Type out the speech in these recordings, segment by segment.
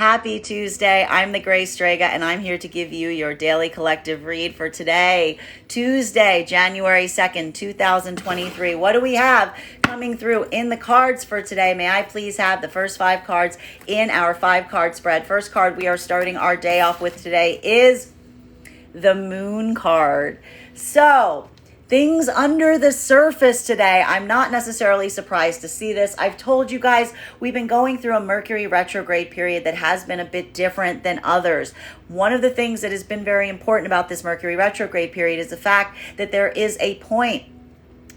Happy Tuesday. I'm the Gray Strega, and I'm here to give you your daily collective read for today, Tuesday, January 2nd, 2023. What do we have coming through in the cards for today? May I please have the first 5 cards in our 5-card spread? First card we are starting our day off with today is the Moon card. So, things under the surface today. I'm not necessarily surprised to see this. I've told you guys we've been going through a Mercury retrograde period that has been a bit different than others. One of the things that has been very important about this Mercury retrograde period is the fact that there is a point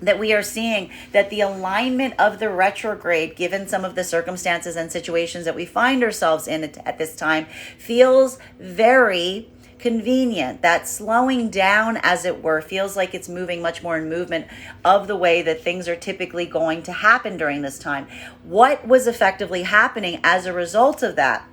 that we are seeing that the alignment of the retrograde, given some of the circumstances and situations that we find ourselves in at this time, feels very convenient. That slowing down, as it were, feels like it's moving much more in movement of the way that things are typically going to happen during this time. What was effectively happening as a result of that?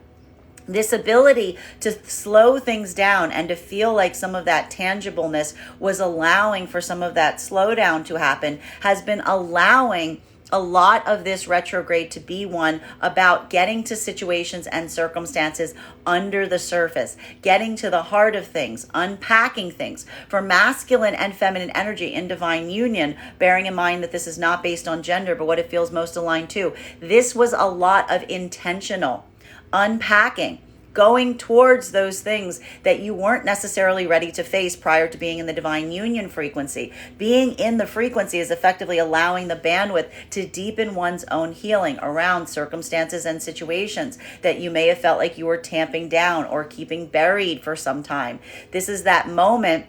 This ability to slow things down and to feel like some of that tangibleness was allowing for some of that slowdown to happen has been allowing a lot of this retrograde to be one about getting to situations and circumstances under the surface, getting to the heart of things, unpacking things. For masculine and feminine energy in divine union, bearing in mind that this is not based on gender, but what it feels most aligned to, this was a lot of intentional unpacking, going towards those things that you weren't necessarily ready to face prior to being in the divine union frequency. Being in the frequency is effectively allowing the bandwidth to deepen one's own healing around circumstances and situations that you may have felt like you were tamping down or keeping buried for some time. This is that moment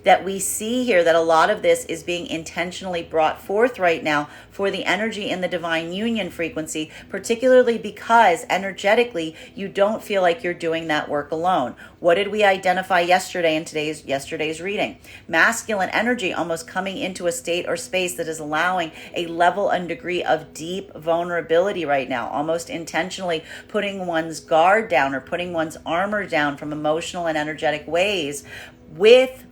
that we see here, that a lot of this is being intentionally brought forth right now for the energy in the divine union frequency, particularly because energetically you don't feel like you're doing that work alone. What did we identify yesterday in yesterday's reading? Masculine energy almost coming into a state or space that is allowing a level and degree of deep vulnerability right now, almost intentionally putting one's guard down or putting one's armor down from emotional and energetic ways, with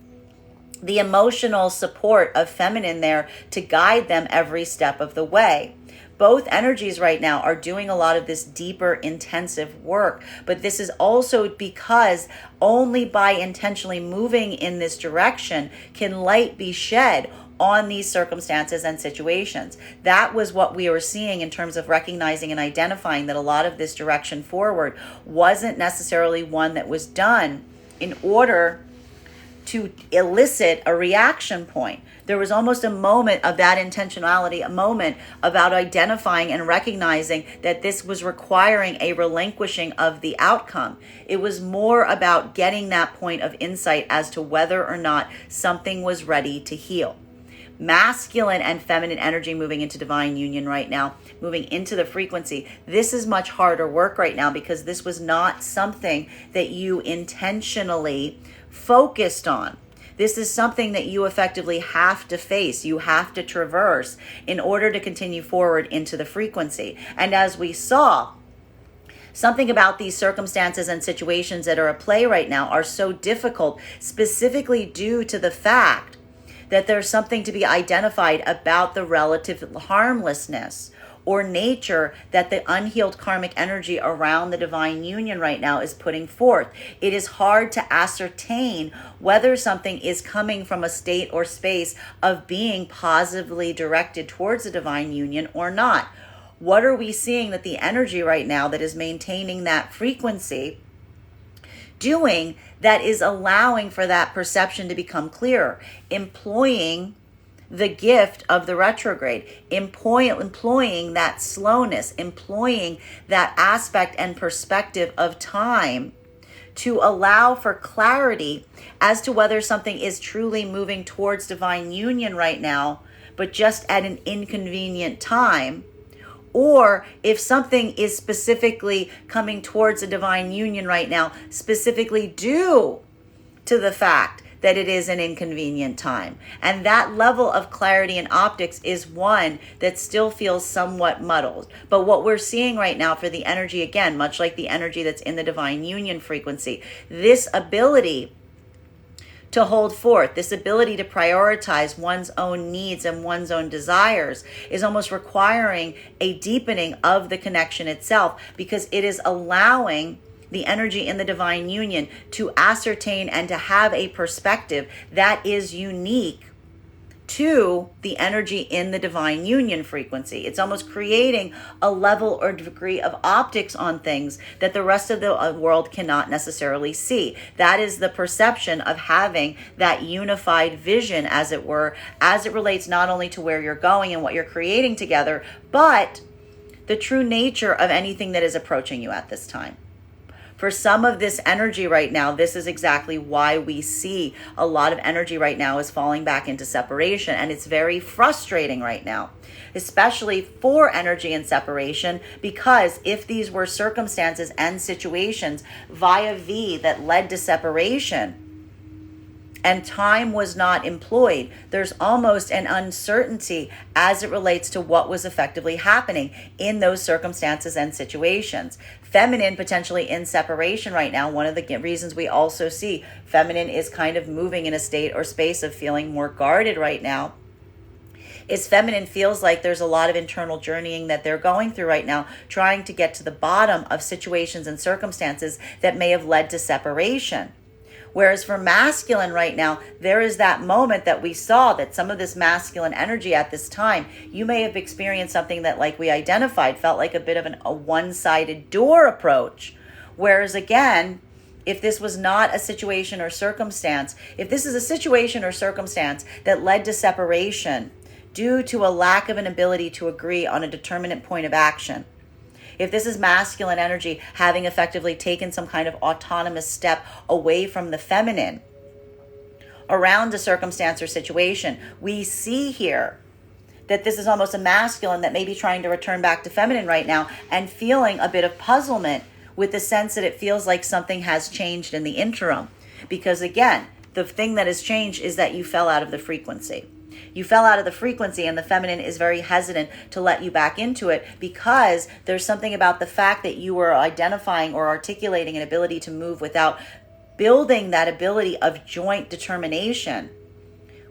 the emotional support of feminine there to guide them every step of the way. Both energies right now are doing a lot of this deeper, intensive work, but this is also because only by intentionally moving in this direction can light be shed on these circumstances and situations. That was what we were seeing in terms of recognizing and identifying that a lot of this direction forward wasn't necessarily one that was done in order to elicit a reaction point. There was almost a moment of that intentionality, a moment about identifying and recognizing that this was requiring a relinquishing of the outcome. It was more about getting that point of insight as to whether or not something was ready to heal. Masculine and feminine energy moving into divine union right now, moving into the frequency. This is much harder work right now because this was not something that you intentionally focused on. This is something that you effectively have to face, you have to traverse in order to continue forward into the frequency. And as we saw, something about these circumstances and situations that are at play right now are so difficult, specifically due to the fact that there's something to be identified about the relative harmlessness or nature that the unhealed karmic energy around the divine union right now is putting forth. It is hard to ascertain whether something is coming from a state or space of being positively directed towards the divine union or not. What are we seeing that the energy right now that is maintaining that frequency doing that is allowing for that perception to become clearer? Employing the gift of the retrograde, employing that slowness, employing that aspect and perspective of time to allow for clarity as to whether something is truly moving towards divine union right now, but just at an inconvenient time, or if something is specifically coming towards a divine union right now, specifically due to the fact that it is an inconvenient time. And that level of clarity and optics is one that still feels somewhat muddled. But what we're seeing right now for the energy, again, much like the energy that's in the divine union frequency, this ability to hold forth. This ability to prioritize one's own needs and one's own desires is almost requiring a deepening of the connection itself, because it is allowing the energy in the divine union to ascertain and to have a perspective that is unique to the energy in the divine union frequency. It's almost creating a level or degree of optics on things that the rest of the world cannot necessarily see. That is the perception of having that unified vision, as it were, as it relates not only to where you're going and what you're creating together, but the true nature of anything that is approaching you at this time. For some of this energy right now, this is exactly why we see a lot of energy right now is falling back into separation. And it's very frustrating right now, especially for energy and separation, because if these were circumstances and situations via V that led to separation, and time was not employed, there's almost an uncertainty as it relates to what was effectively happening in those circumstances and situations. Feminine potentially in separation right now. One of the reasons we also see feminine is kind of moving in a state or space of feeling more guarded right now is feminine feels like there's a lot of internal journeying that they're going through right now, trying to get to the bottom of situations and circumstances that may have led to separation. Whereas for masculine right now, there is that moment that we saw that some of this masculine energy at this time, you may have experienced something that, like we identified, felt like a bit of a one-sided door approach. Whereas again, if this was not a situation or circumstance, if this is a situation or circumstance that led to separation due to a lack of an ability to agree on a determinate point of action, if this is masculine energy having effectively taken some kind of autonomous step away from the feminine around a circumstance or situation, we see here that this is almost a masculine that may be trying to return back to feminine right now and feeling a bit of puzzlement with the sense that it feels like something has changed in the interim. Because again, the thing that has changed is that you fell out of the frequency. You fell out of the frequency, and the feminine is very hesitant to let you back into it, because there's something about the fact that you were identifying or articulating an ability to move without building that ability of joint determination,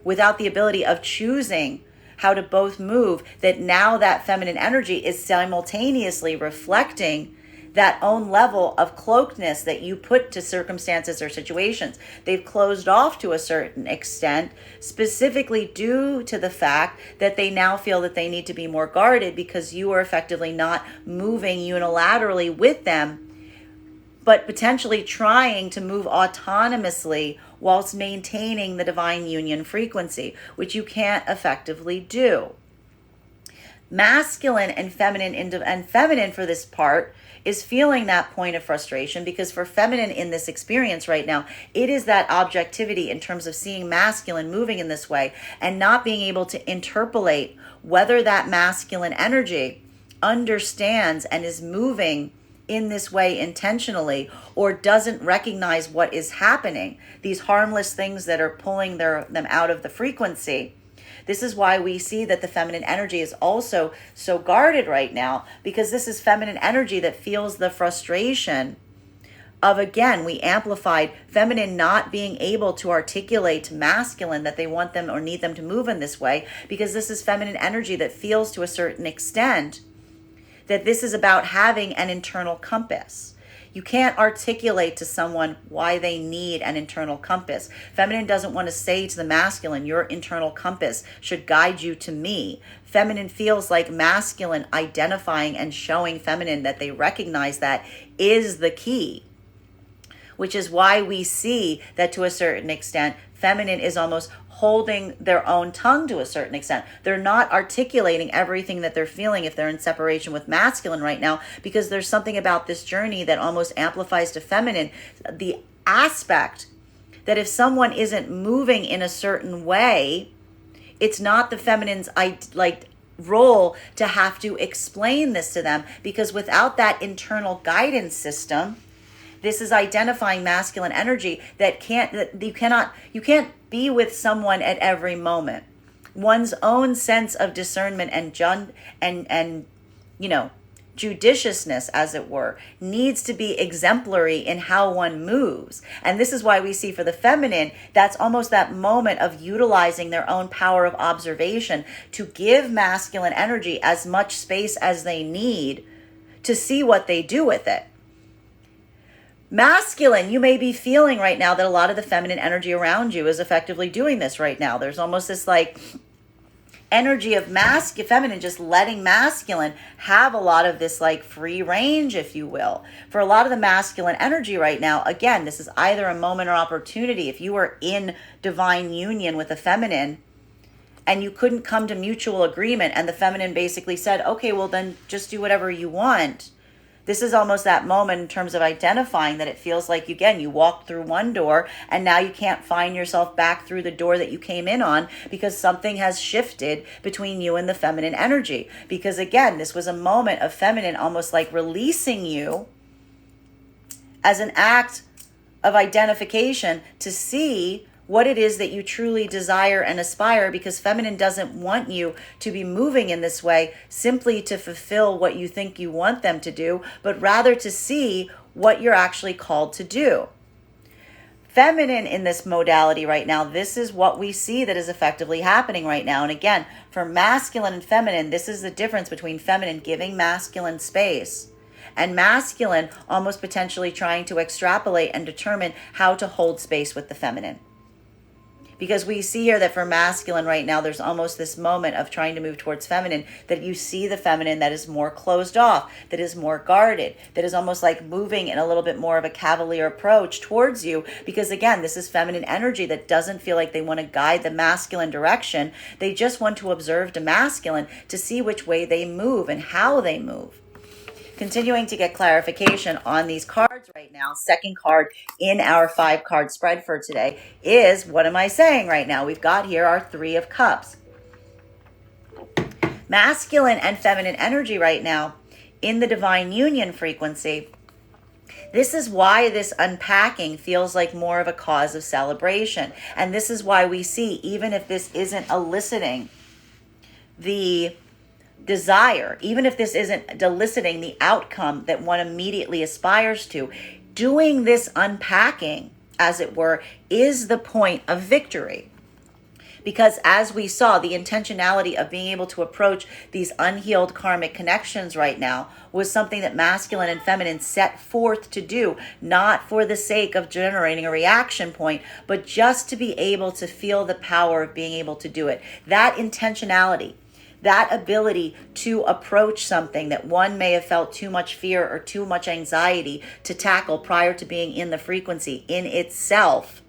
without the ability of choosing how to both move, that now that feminine energy is simultaneously reflecting that own level of cloakedness that you put to circumstances or situations. They've closed off to a certain extent, specifically due to the fact that they now feel that they need to be more guarded because you are effectively not moving unilaterally with them, but potentially trying to move autonomously whilst maintaining the divine union frequency, which you can't effectively do. Masculine and feminine for this part is feeling that point of frustration, because for feminine in this experience right now, it is that objectivity in terms of seeing masculine moving in this way and not being able to interpolate whether that masculine energy understands and is moving in this way intentionally, or doesn't recognize what is happening, these harmless things that are pulling them out of the frequency. This is why we see that the feminine energy is also so guarded right now, because this is feminine energy that feels the frustration of, again, we amplified feminine not being able to articulate to masculine that they want them or need them to move in this way, because this is feminine energy that feels to a certain extent that this is about having an internal compass. You can't articulate to someone why they need an internal compass. Feminine doesn't want to say to the masculine, your internal compass should guide you to me. Feminine feels like masculine identifying and showing feminine that they recognize that is the key, which is why we see that to a certain extent, feminine is almost holding their own tongue to a certain extent. They're not articulating everything that they're feeling if they're in separation with masculine right now, because there's something about this journey that almost amplifies to feminine the aspect that if someone isn't moving in a certain way, it's not the feminine's role to have to explain this to them, because without that internal guidance system, this is identifying masculine energy that you can't be with someone at every moment. One's own sense of discernment and judiciousness, as it were, needs to be exemplary in how one moves. And this is why we see for the feminine, that's almost that moment of utilizing their own power of observation to give masculine energy as much space as they need to see what they do with it. Masculine, you may be feeling right now that a lot of the feminine energy around you is effectively doing this right now. There's almost this like energy of feminine just letting masculine have a lot of this like free range, if you will. For a lot of the masculine energy right now, again, this is either a moment or opportunity. If you are in divine union with the feminine and you couldn't come to mutual agreement and the feminine basically said, okay, well then just do whatever you want. This is almost that moment in terms of identifying that it feels like, again, you walked through one door and now you can't find yourself back through the door that you came in on because something has shifted between you and the feminine energy. Because again, this was a moment of feminine almost like releasing you as an act of identification to see what it is that you truly desire and aspire, because feminine doesn't want you to be moving in this way simply to fulfill what you think you want them to do, but rather to see what you're actually called to do. Feminine in this modality right now, this is what we see that is effectively happening right now. And again, for masculine and feminine, this is the difference between feminine giving masculine space and masculine almost potentially trying to extrapolate and determine how to hold space with the feminine. Because we see here that for masculine right now, there's almost this moment of trying to move towards feminine, that you see the feminine that is more closed off, that is more guarded, that is almost like moving in a little bit more of a cavalier approach towards you. Because again, this is feminine energy that doesn't feel like they want to guide the masculine direction. They just want to observe the masculine to see which way they move and how they move. Continuing to get clarification on these cards right now, second card in our 5-card spread for today is, what am I saying right now? We've got here our 3 of Cups. Masculine and feminine energy right now in the divine union frequency. This is why this unpacking feels like more of a cause of celebration. And this is why we see, even if this isn't eliciting the desire, even if this isn't eliciting the outcome that one immediately aspires to, doing this unpacking, as it were, is the point of victory. Because as we saw, the intentionality of being able to approach these unhealed karmic connections right now was something that masculine and feminine set forth to do, not for the sake of generating a reaction point, but just to be able to feel the power of being able to do it. That intentionality, that ability to approach something that one may have felt too much fear or too much anxiety to tackle prior to being in the frequency in itself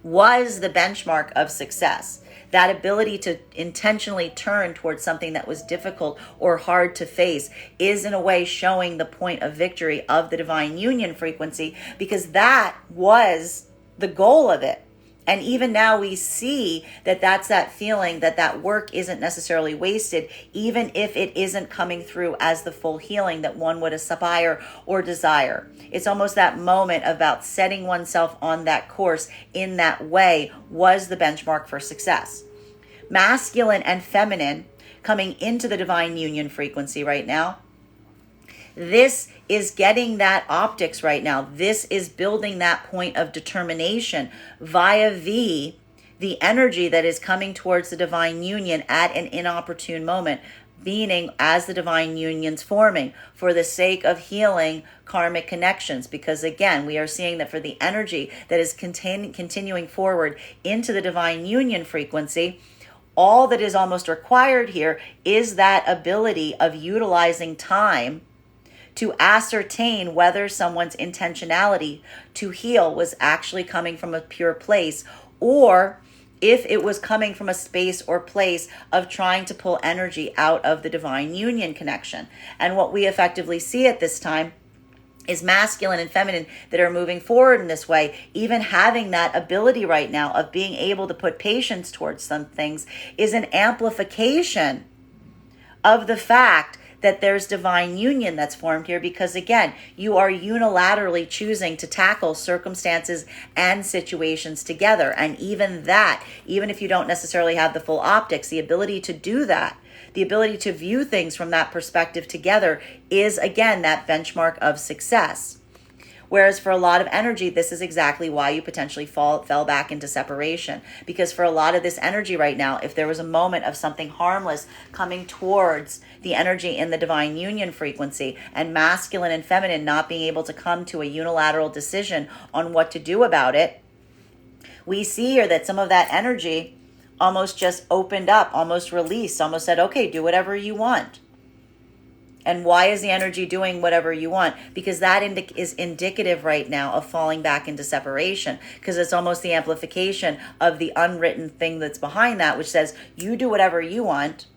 was the benchmark of success. That ability to intentionally turn towards something that was difficult or hard to face is in a way showing the point of victory of the divine union frequency, because that was the goal of it. And even now we see that that's that feeling that that work isn't necessarily wasted, even if it isn't coming through as the full healing that one would aspire or desire. It's almost that moment about setting oneself on that course in that way was the benchmark for success. Masculine and feminine coming into the divine union frequency right now. This is getting that optics right now. This is building that point of determination via the energy that is coming towards the divine union at an inopportune moment, meaning as the divine union's forming for the sake of healing karmic connections. Because again, we are seeing that for the energy that is continuing forward into the divine union frequency, all that is almost required here is that ability of utilizing time to ascertain whether someone's intentionality to heal was actually coming from a pure place, or if it was coming from a space or place of trying to pull energy out of the divine union connection. And what we effectively see at this time is masculine and feminine that are moving forward in this way, even having that ability right now of being able to put patience towards some things, is an amplification of the fact that there's divine union that's formed here. Because again, you are unilaterally choosing to tackle circumstances and situations together. And even that, even if you don't necessarily have the full optics, the ability to do that, the ability to view things from that perspective together is, again, that benchmark of success. Whereas for a lot of energy, this is exactly why you potentially fell back into separation. Because for a lot of this energy right now, if there was a moment of something harmless coming towards the energy in the divine union frequency, and masculine and feminine not being able to come to a unilateral decision on what to do about it, we see here that some of that energy almost just opened up, almost released, almost said, okay, do whatever you want. And why is the energy doing whatever you want? Because that is indicative right now of falling back into separation, because it's almost the amplification of the unwritten thing that's behind that, which says, you do whatever you want,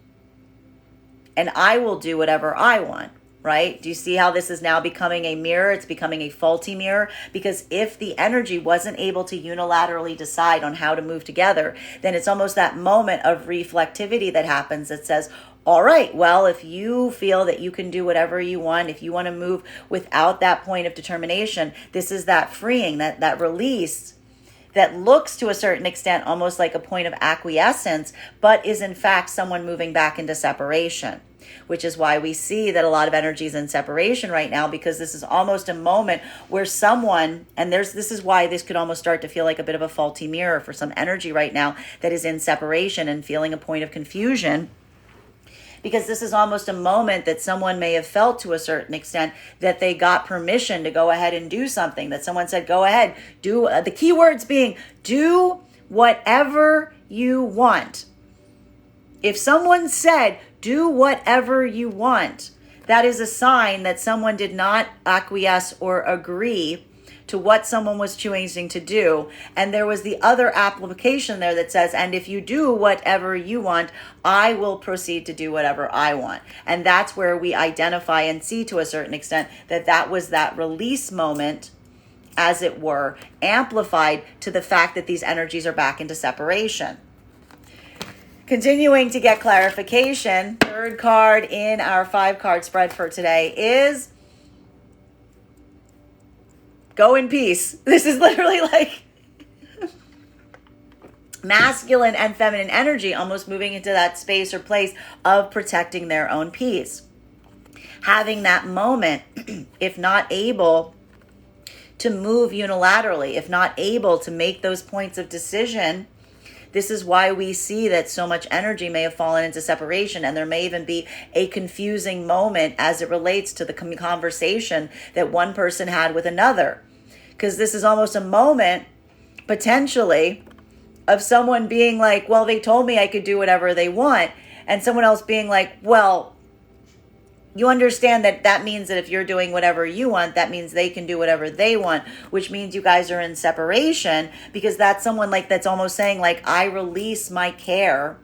and I will do whatever I want, right? Do you see how this is now becoming a mirror? It's becoming a faulty mirror, because if the energy wasn't able to unilaterally decide on how to move together, then it's almost that moment of reflectivity that happens that says, all right, well, if you feel that you can do whatever you want, if you want to move without that point of determination, this is that freeing, that release that looks to a certain extent almost like a point of acquiescence, but is in fact someone moving back into separation, which is why we see that a lot of energy is in separation right now, because this is almost a moment where someone, and this is why this could almost start to feel like a bit of a faulty mirror for some energy right now that is in separation and feeling a point of confusion. Because this is almost a moment that someone may have felt to a certain extent that they got permission to go ahead and do something, that someone said, go ahead, do, the key words being, do whatever you want. If someone said, do whatever you want, that is a sign that someone did not acquiesce or agree to what someone was choosing to do. And there was the other application there that says, and if you do whatever you want, I will proceed to do whatever I want. And that's where we identify and see to a certain extent that was that release moment, as it were, amplified to the fact that these energies are back into separation. Continuing to get clarification, third card in our 5-card spread for today is go in peace. This is literally like masculine and feminine energy almost moving into that space or place of protecting their own peace. Having that moment, if not able to move unilaterally, if not able to make those points of decision, this is why we see that so much energy may have fallen into separation, and there may even be a confusing moment as it relates to the conversation that one person had with another. Because this is almost a moment, potentially, of someone being like, well, they told me I could do whatever they want. And someone else being like, well, you understand that means that if you're doing whatever you want, that means they can do whatever they want, which means you guys are in separation, because that's someone like that's almost saying like, I release my care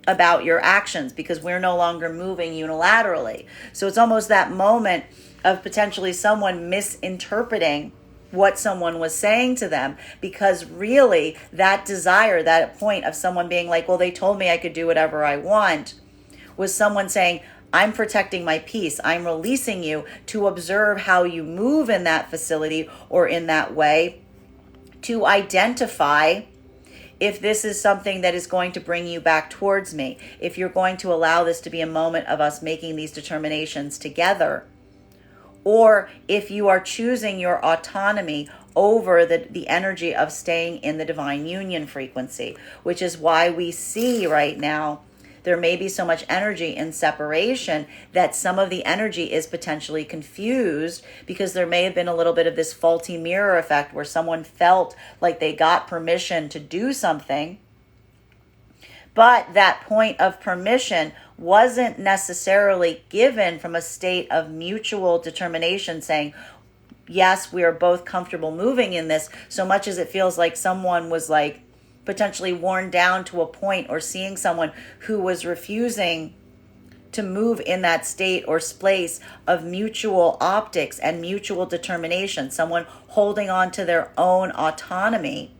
about your actions because we're no longer moving unilaterally. So it's almost that moment of potentially someone misinterpreting what someone was saying to them, because really that desire, that point of someone being like, well, they told me I could do whatever I want, was someone saying, I'm protecting my peace. I'm releasing you to observe how you move in that facility or in that way, to identify if this is something that is going to bring you back towards me, if you're going to allow this to be a moment of us making these determinations together, or if you are choosing your autonomy over the energy of staying in the divine union frequency, which is why we see right now there may be so much energy in separation that some of the energy is potentially confused, because there may have been a little bit of this faulty mirror effect where someone felt like they got permission to do something, but that point of permission wasn't necessarily given from a state of mutual determination saying, yes, we are both comfortable moving in this, so much as it feels like someone was like potentially worn down to a point, or seeing someone who was refusing to move in that state or place of mutual optics and mutual determination, someone holding on to their own autonomy,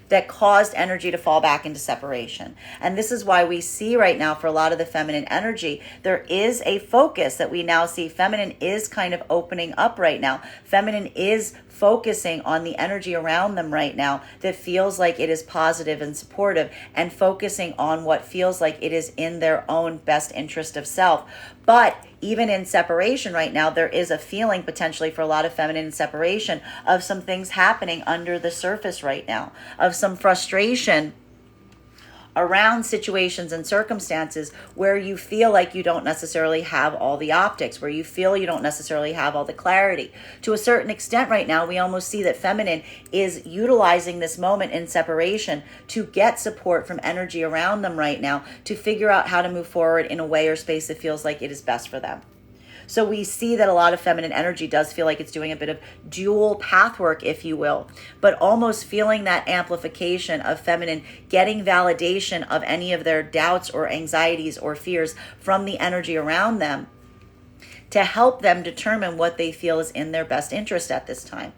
that caused energy to fall back into separation. And this is why we see right now for a lot of the feminine energy, there is a focus that we now see. Feminine is kind of opening up right now. Feminine is focusing on the energy around them right now that feels like it is positive and supportive, and focusing on what feels like it is in their own best interest of self. But even in separation right now, there is a feeling potentially for a lot of feminine separation of some things happening under the surface right now, of some frustration around situations and circumstances where you feel like you don't necessarily have all the optics, where you feel you don't necessarily have all the clarity. To a certain extent right now, we almost see that feminine is utilizing this moment in separation to get support from energy around them right now to figure out how to move forward in a way or space that feels like it is best for them. So we see that a lot of feminine energy does feel like it's doing a bit of dual path work, if you will, but almost feeling that amplification of feminine getting validation of any of their doubts or anxieties or fears from the energy around them to help them determine what they feel is in their best interest at this time.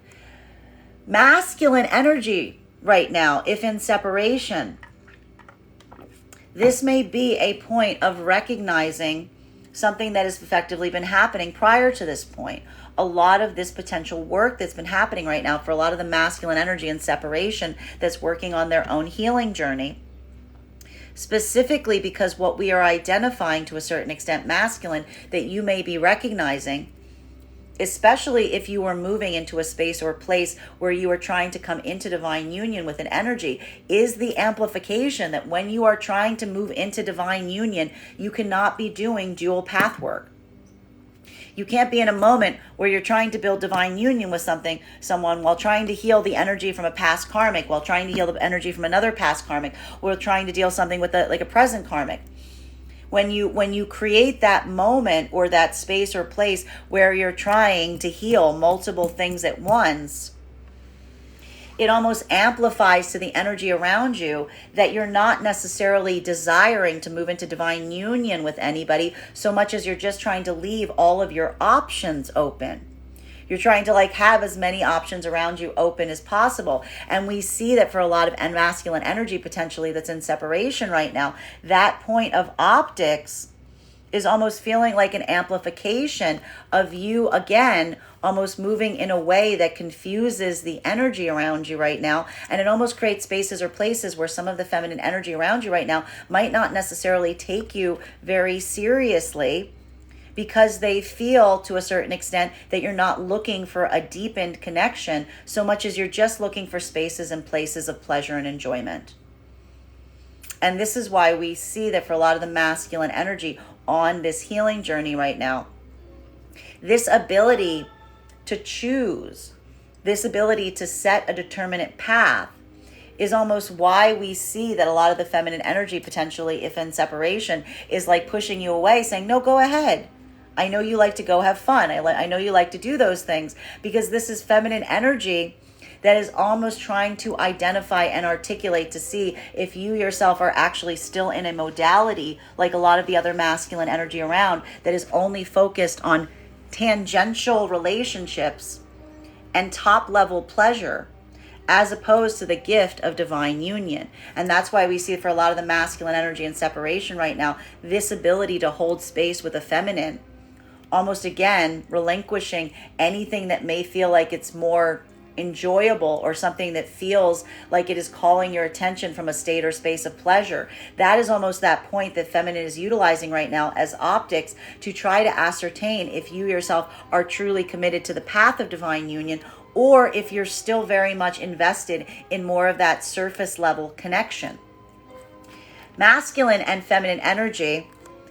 Masculine energy right now, if in separation, this may be a point of recognizing something that has effectively been happening prior to this point. A lot of this potential work that's been happening right now for a lot of the masculine energy in separation that's working on their own healing journey, specifically because what we are identifying to a certain extent masculine that you may be recognizing, especially if you are moving into a space or place where you are trying to come into divine union with an energy, is the amplification that when you are trying to move into divine union, you cannot be doing dual path work. You can't be in a moment where you're trying to build divine union with someone while trying to heal the energy from a past karmic, while trying to heal the energy from another past karmic, or trying to deal something with a present karmic. When you create that moment or that space or place where you're trying to heal multiple things at once, it almost amplifies to the energy around you that you're not necessarily desiring to move into divine union with anybody so much as you're just trying to leave all of your options open. You're trying to have as many options around you open as possible. And we see that for a lot of masculine energy potentially that's in separation right now, that point of optics is almost feeling like an amplification of you, again, almost moving in a way that confuses the energy around you right now. And it almost creates spaces or places where some of the feminine energy around you right now might not necessarily take you very seriously, because they feel to a certain extent that you're not looking for a deepened connection so much as you're just looking for spaces and places of pleasure and enjoyment. And this is why we see that for a lot of the masculine energy on this healing journey right now, this ability to choose, this ability to set a determinate path, is almost why we see that a lot of the feminine energy potentially, if in separation, is pushing you away, saying, no, go ahead. I know you like to go have fun. I know you like to do those things, because this is feminine energy that is almost trying to identify and articulate to see if you yourself are actually still in a modality like a lot of the other masculine energy around that is only focused on tangential relationships and top level pleasure, as opposed to the gift of divine union. And that's why we see for a lot of the masculine energy in separation right now, this ability to hold space with a feminine, almost again relinquishing anything that may feel like it's more enjoyable or something that feels like it is calling your attention from a state or space of pleasure. That is almost that point that feminine is utilizing right now as optics to try to ascertain if you yourself are truly committed to the path of divine union, or if you're still very much invested in more of that surface level connection. Masculine and feminine energy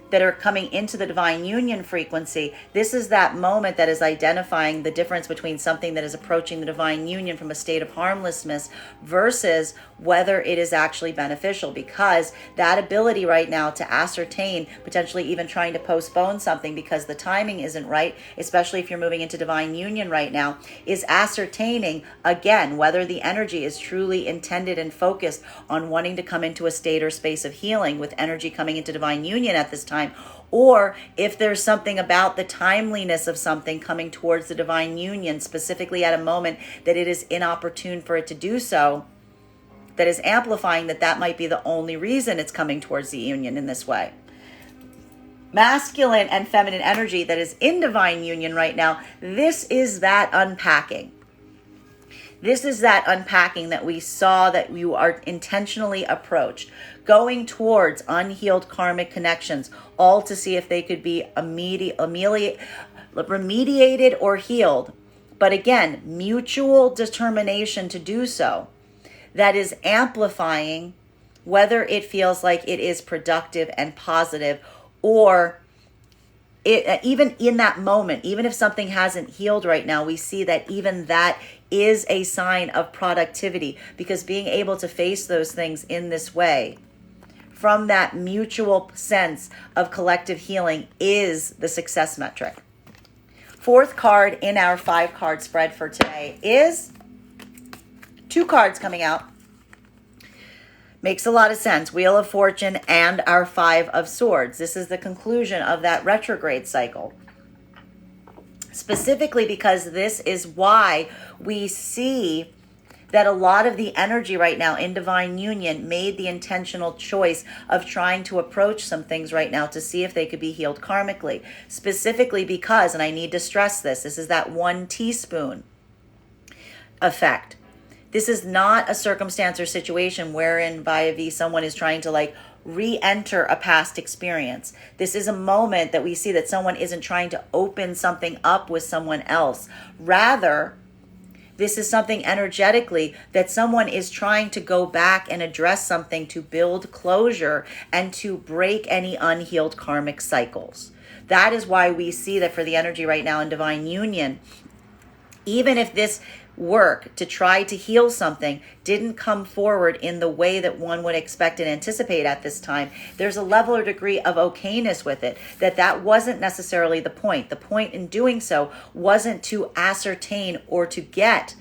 that are coming into the divine union frequency, this is that moment that is identifying the difference between something that is approaching the divine union from a state of harmlessness versus whether it is actually beneficial, because that ability right now to ascertain, potentially even trying to postpone something because the timing isn't right, especially if you're moving into divine union right now, is ascertaining again whether the energy is truly intended and focused on wanting to come into a state or space of healing with energy coming into divine union at this time, or if there's something about the timeliness of something coming towards the divine union, specifically at a moment that it is inopportune for it to do so, that is amplifying that might be the only reason it's coming towards the union in this way. Masculine and feminine energy that is in divine union right now, this is that unpacking. This is that unpacking that we saw that you are intentionally approached, going towards unhealed karmic connections, all to see if they could be remediated or healed. But again, mutual determination to do so. That is amplifying whether it feels like it is productive and positive, or even in that moment, even if something hasn't healed right now, we see that even that is a sign of productivity, because being able to face those things in this way, from that mutual sense of collective healing, is the success metric. Fourth card in our 5-card spread for today is 2 cards coming out. Makes a lot of sense. Wheel of Fortune and our 5 of Swords. This is the conclusion of that retrograde cycle. Specifically because this is why we see that a lot of the energy right now in divine union made the intentional choice of trying to approach some things right now to see if they could be healed karmically. Specifically because, and I need to stress this is that 1 teaspoon effect. This is not a circumstance or situation wherein vis-a-vis someone is trying to re-enter a past experience. This is a moment that we see that someone isn't trying to open something up with someone else. Rather, this is something energetically that someone is trying to go back and address something to build closure and to break any unhealed karmic cycles. That is why we see that for the energy right now in divine union, even if this work to try to heal something didn't come forward in the way that one would expect and anticipate at this time, there's a level or degree of okayness with it, that wasn't necessarily the point. The point in doing so wasn't to ascertain or to get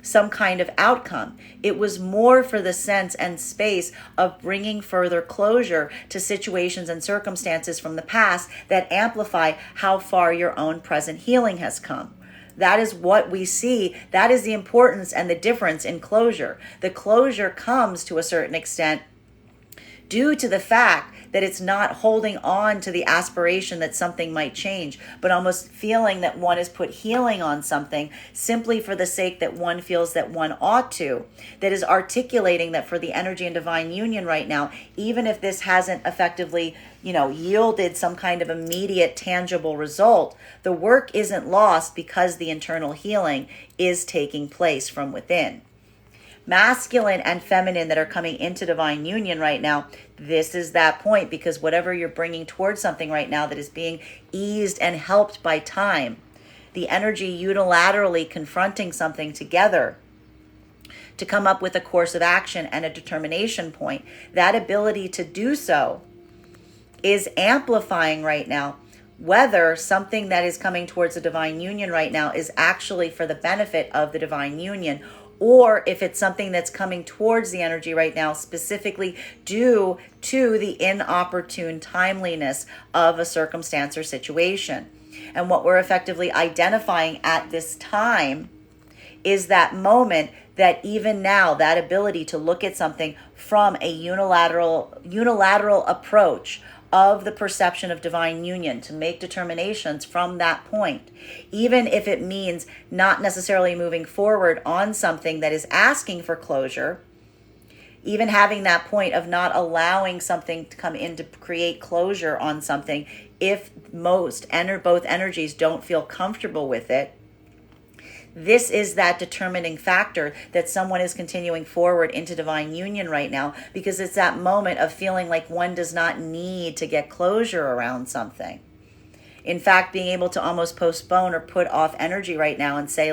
some kind of outcome. It was more for the sense and space of bringing further closure to situations and circumstances from the past that amplify how far your own present healing has come. That is what we see. That is the importance and the difference in closure. The closure comes to a certain extent due to the fact that it's not holding on to the aspiration that something might change, but almost feeling that one has put healing on something simply for the sake that one feels that one ought to. That is articulating that for the energy and divine union right now, even if this hasn't effectively, yielded some kind of immediate tangible result, the work isn't lost because the internal healing is taking place from within. Masculine and feminine that are coming into divine union right now, this is that point, because whatever you're bringing towards something right now that is being eased and helped by time, the energy unilaterally confronting something together to come up with a course of action and a determination point, that ability to do so is amplifying right now whether something that is coming towards the divine union right now is actually for the benefit of the divine union, or if it's something that's coming towards the energy right now specifically due to the inopportune timeliness of a circumstance or situation. And what we're effectively identifying at this time is that moment that even now, that ability to look at something from a unilateral approach of the perception of divine union, to make determinations from that point, even if it means not necessarily moving forward on something that is asking for closure, even having that point of not allowing something to come in to create closure on something if both energies don't feel comfortable with it. This is that determining factor that someone is continuing forward into divine union right now, because it's that moment of feeling like one does not need to get closure around something. In fact, being able to almost postpone or put off energy right now and say,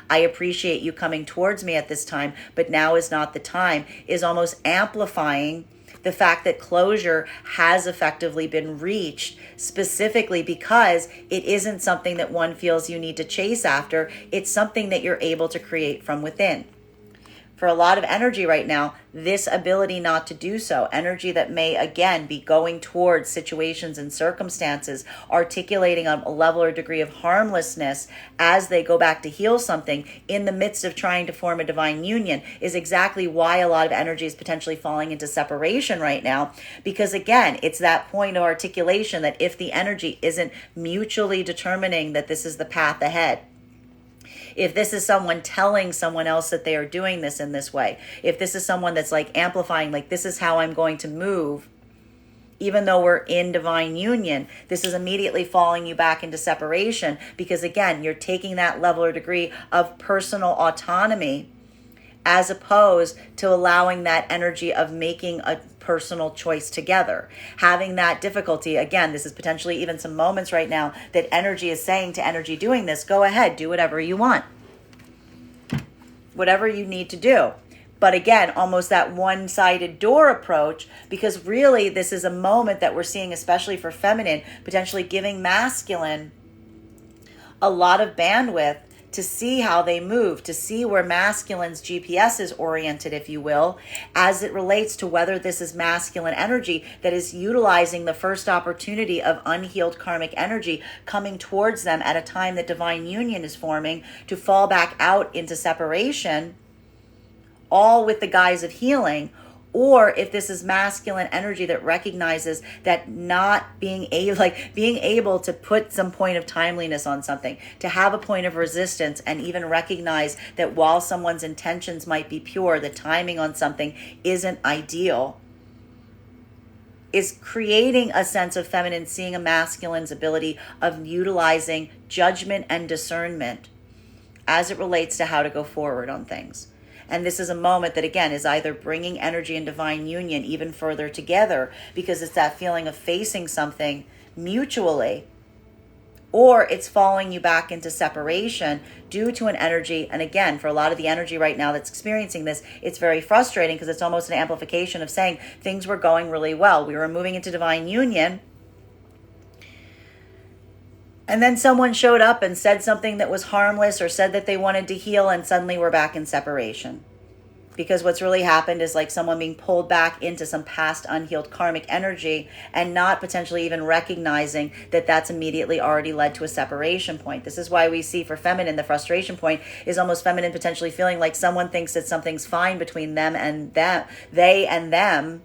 I appreciate you coming towards me at this time, but now is not the time, is almost amplifying the fact that closure has effectively been reached, specifically because it isn't something that one feels you need to chase after. It's something that you're able to create from within. For a lot of energy right now, this ability not to do so, energy that may again be going towards situations and circumstances, articulating a level or degree of harmlessness as they go back to heal something in the midst of trying to form a divine union, is exactly why a lot of energy is potentially falling into separation right now. Because again, it's that point of articulation that if the energy isn't mutually determining that this is the path ahead, if this is someone telling someone else that they are doing this in this way, if this is someone that's like amplifying, like, this is how I'm going to move, even though we're in divine union, this is immediately falling you back into separation. Because again, you're taking that level or degree of personal autonomy as opposed to allowing that energy of making a personal choice together. Having that difficulty, again, this is potentially even some moments right now that energy is saying to energy doing this, go ahead, do whatever you want, whatever you need to do. But again, almost that one-sided door approach, because really this is a moment that we're seeing, especially for feminine, potentially giving masculine a lot of bandwidth to see how they move, to see where masculine's GPS is oriented, if you will, as it relates to whether this is masculine energy that is utilizing the first opportunity of unhealed karmic energy coming towards them at a time that divine union is forming to fall back out into separation, all with the guise of healing. Or if this is masculine energy that recognizes that not being able to put some point of timeliness on something, to have a point of resistance, and even recognize that while someone's intentions might be pure, the timing on something isn't ideal, is creating a sense of feminine seeing a masculine's ability of utilizing judgment and discernment as it relates to how to go forward on things. And this is a moment that, again, is either bringing energy and divine union even further together, because it's that feeling of facing something mutually, or it's falling you back into separation due to an energy. And again, for a lot of the energy right now that's experiencing this, it's very frustrating because it's almost an amplification of saying things were going really well. We were moving into divine union. And then someone showed up and said something that was harmless or said that they wanted to heal, and suddenly we're back in separation. Because what's really happened is like someone being pulled back into some past unhealed karmic energy and not potentially even recognizing that that's immediately already led to a separation point. This is why we see for feminine, the frustration point is almost feminine potentially feeling like someone thinks that something's fine between them and them, they and them.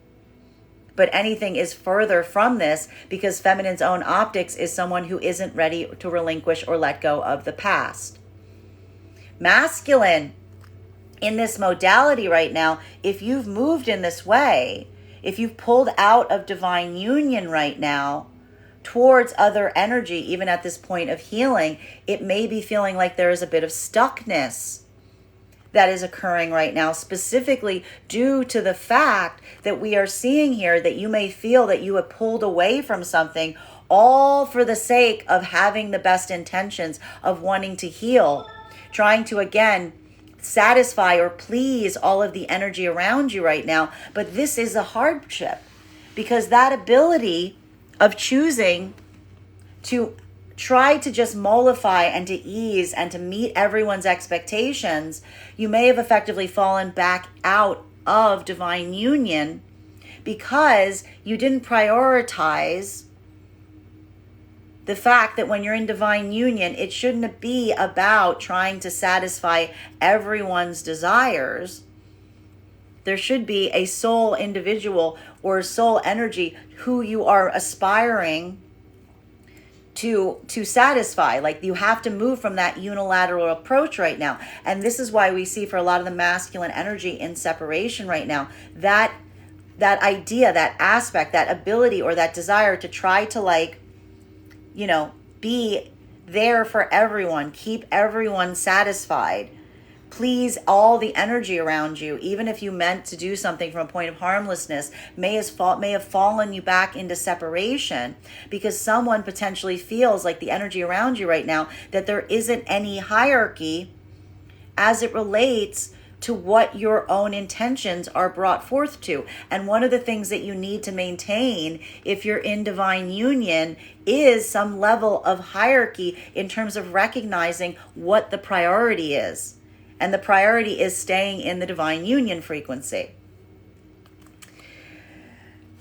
But anything is further from this, because feminine's own optics is someone who isn't ready to relinquish or let go of the past. Masculine, in this modality right now, if you've moved in this way, if you've pulled out of divine union right now towards other energy, even at this point of healing, it may be feeling like there is a bit of stuckness that is occurring right now, specifically due to the fact that we are seeing here that you may feel that you have pulled away from something, all for the sake of having the best intentions of wanting to heal, trying to, again, satisfy or please all of the energy around you right now. But this is a hardship, because that ability of choosing to try to just mollify and to ease and to meet everyone's expectations, you may have effectively fallen back out of divine union because you didn't prioritize the fact that when you're in divine union, it shouldn't be about trying to satisfy everyone's desires. There should be a soul individual or soul energy who you are aspiring to satisfy. Like, you have to move from that unilateral approach right now. And this is why we see for a lot of the masculine energy in separation right now, that idea, that aspect, that ability or that desire to try to be there for everyone, keep everyone satisfied, please all the energy around you, even if you meant to do something from a point of harmlessness, may have fallen you back into separation, because someone potentially feels like the energy around you right now that there isn't any hierarchy as it relates to what your own intentions are brought forth to. And one of the things that you need to maintain if you're in divine union is some level of hierarchy in terms of recognizing what the priority is. And the priority is staying in the divine union frequency.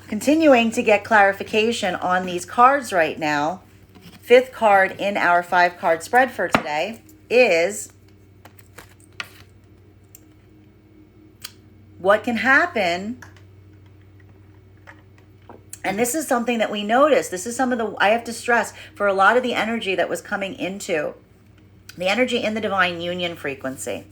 Continuing to get clarification on these cards right now, fifth card in our 5-card spread for today is what can happen. And this is something that we notice. This is some of the, I have to stress, for a lot of the energy that was coming into the energy in the divine union frequency.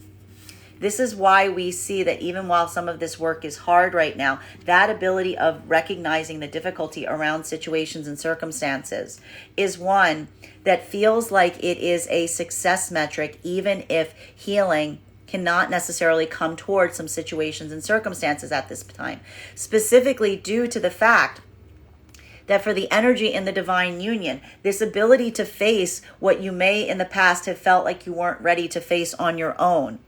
This is why we see that even while some of this work is hard right now, that ability of recognizing the difficulty around situations and circumstances is one that feels like it is a success metric, even if healing cannot necessarily come towards some situations and circumstances at this time, specifically due to the fact that for the energy in the divine union, this ability to face what you may in the past have felt like you weren't ready to face on your own,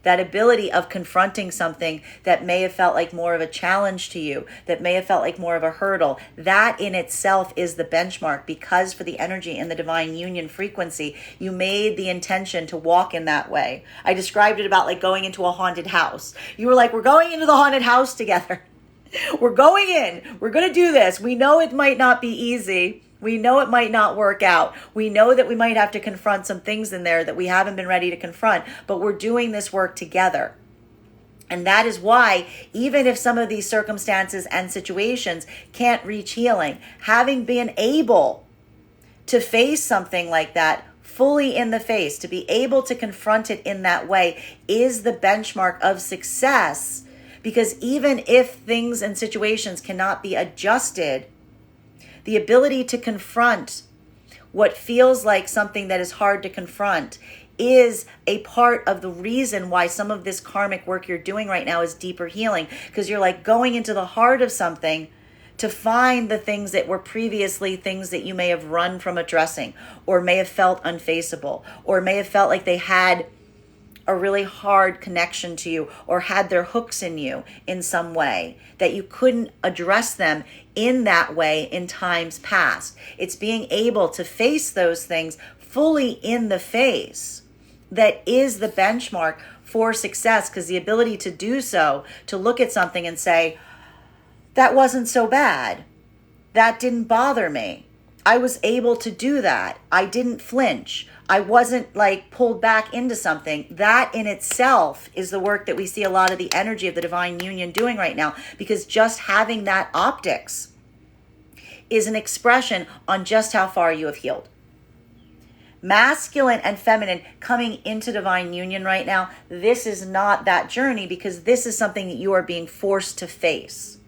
that ability of confronting something that may have felt like more of a challenge to you, that may have felt like more of a hurdle, that in itself is the benchmark, because for the energy in the divine union frequency, you made the intention to walk in that way. I described it about like going into a haunted house. You were like, we're going into the haunted house together. We're going in. We're going to do this. We know it might not be easy. We know it might not work out. We know that we might have to confront some things in there that we haven't been ready to confront, but we're doing this work together. And that is why, even if some of these circumstances and situations can't reach healing, having been able to face something like that fully in the face, to be able to confront it in that way, is the benchmark of success. Because even if things and situations cannot be adjusted, the ability to confront what feels like something that is hard to confront is a part of the reason why some of this karmic work you're doing right now is deeper healing. Because you're like going into the heart of something to find the things that were previously things that you may have run from addressing, or may have felt unfaceable, or may have felt like they had a really hard connection to you, or had their hooks in you in some way, that you couldn't address them in that way in times past. It's being able to face those things fully in the face that is the benchmark for success, because the ability to do so, to look at something and say, that wasn't so bad. That didn't bother me. I was able to do that. I didn't flinch. I wasn't like pulled back into something. That in itself is the work that we see a lot of the energy of the divine union doing right now, because just having that optics is an expression on just how far you have healed. Masculine and feminine coming into divine union right now, this is not that journey, because this is something that you are being forced to face,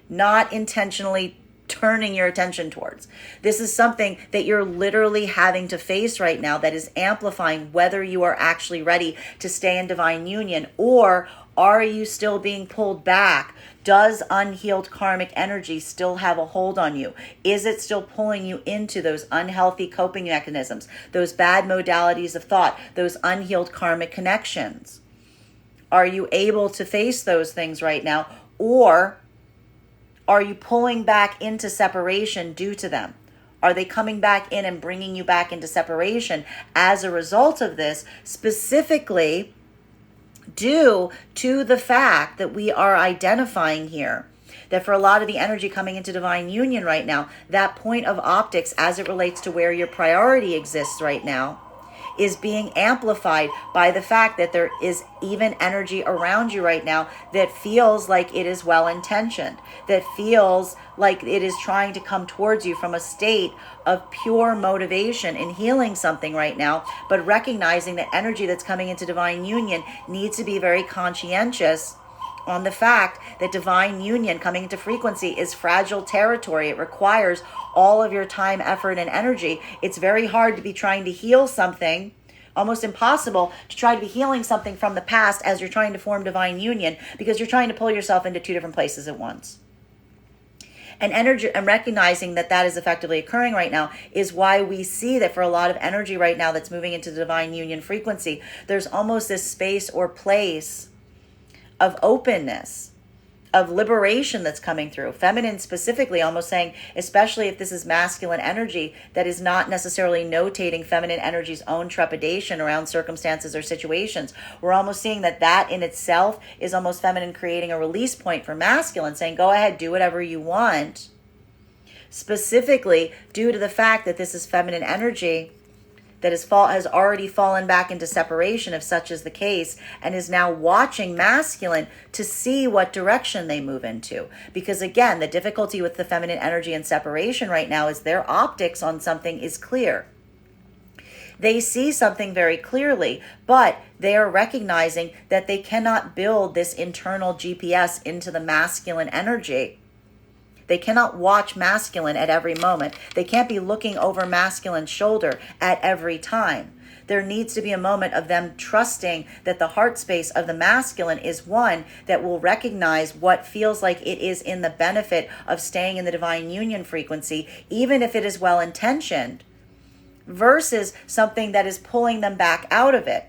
not intentionally turning your attention towards. This is something that you're literally having to face right now that is amplifying whether you are actually ready to stay in divine union, or are you still being pulled back? Does unhealed karmic energy still have a hold on you? Is it still pulling you into those unhealthy coping mechanisms, those bad modalities of thought, those unhealed karmic connections? Are you able to face those things right now, or are you pulling back into separation due to them? Are they coming back in and bringing you back into separation as a result of this, specifically due to the fact that we are identifying here that for a lot of the energy coming into divine union right now, that point of optics as it relates to where your priority exists right now is being amplified by the fact that there is even energy around you right now that feels like it is well-intentioned, that feels like it is trying to come towards you from a state of pure motivation in healing something right now, but recognizing that energy that's coming into divine union needs to be very conscientious on the fact that divine union coming into frequency is fragile territory. It requires all of your time, effort, and energy. It's very hard to be trying to heal something, almost impossible to try to be healing something from the past as you're trying to form divine union, because you're trying to pull yourself into two different places at once. And energy, and recognizing that that is effectively occurring right now, is why we see that for a lot of energy right now that's moving into the divine union frequency, there's almost this space or place of openness, of liberation that's coming through. Feminine specifically, almost saying, especially if this is masculine energy that is not necessarily notating feminine energy's own trepidation around circumstances or situations. We're almost seeing that in itself is almost feminine creating a release point for masculine, saying, go ahead, do whatever you want. Specifically due to the fact that this is feminine energy that has already fallen back into separation, if such is the case, and is now watching masculine to see what direction they move into. Because again, the difficulty with the feminine energy and separation right now is their optics on something is clear. They see something very clearly, but they are recognizing that they cannot build this internal GPS into the masculine energy. They cannot watch masculine at every moment. They can't be looking over masculine's shoulder at every time. There needs to be a moment of them trusting that the heart space of the masculine is one that will recognize what feels like it is in the benefit of staying in the divine union frequency, even if it is well-intentioned, versus something that is pulling them back out of it.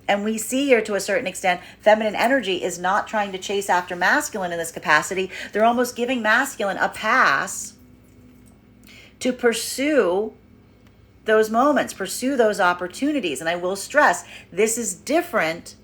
And we see here, to a certain extent, feminine energy is not trying to chase after masculine in this capacity. They're almost giving masculine a pass to pursue those moments, pursue those opportunities. And I will stress, this is different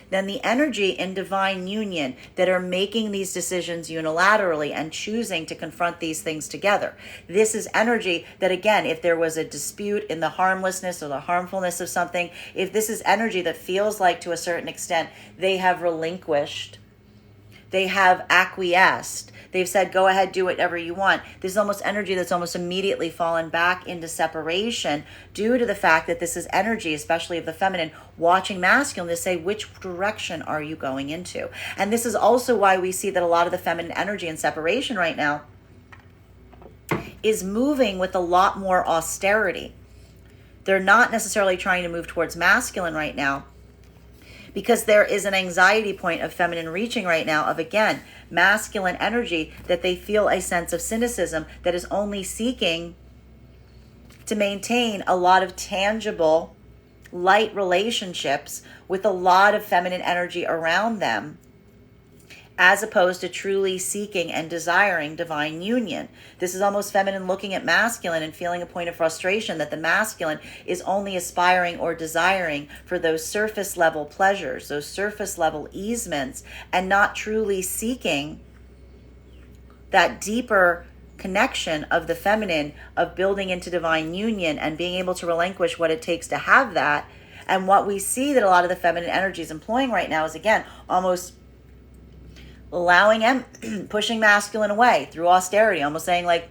than the energy in divine union that are making these decisions unilaterally and choosing to confront these things together. This is energy that, again, if there was a dispute in the harmlessness or the harmfulness of something, if this is energy that feels like, to a certain extent, they have relinquished, they have acquiesced, they've said, go ahead, do whatever you want. This is almost energy that's almost immediately fallen back into separation due to the fact that this is energy, especially of the feminine, watching masculine to say, which direction are you going into? And this is also why we see that a lot of the feminine energy in separation right now is moving with a lot more austerity. They're not necessarily trying to move towards masculine right now, because there is an anxiety point of feminine reaching right now of, again, masculine energy that they feel a sense of cynicism that is only seeking to maintain a lot of tangible, light relationships with a lot of feminine energy around them, as opposed to truly seeking and desiring divine union. This is almost feminine looking at masculine and feeling a point of frustration that the masculine is only aspiring or desiring for those surface level pleasures, those surface level easements, and not truly seeking that deeper connection of the feminine, of building into divine union and being able to relinquish what it takes to have that. And what we see that a lot of the feminine energy is employing right now is, again, almost allowing and pushing masculine away through austerity, almost saying, like,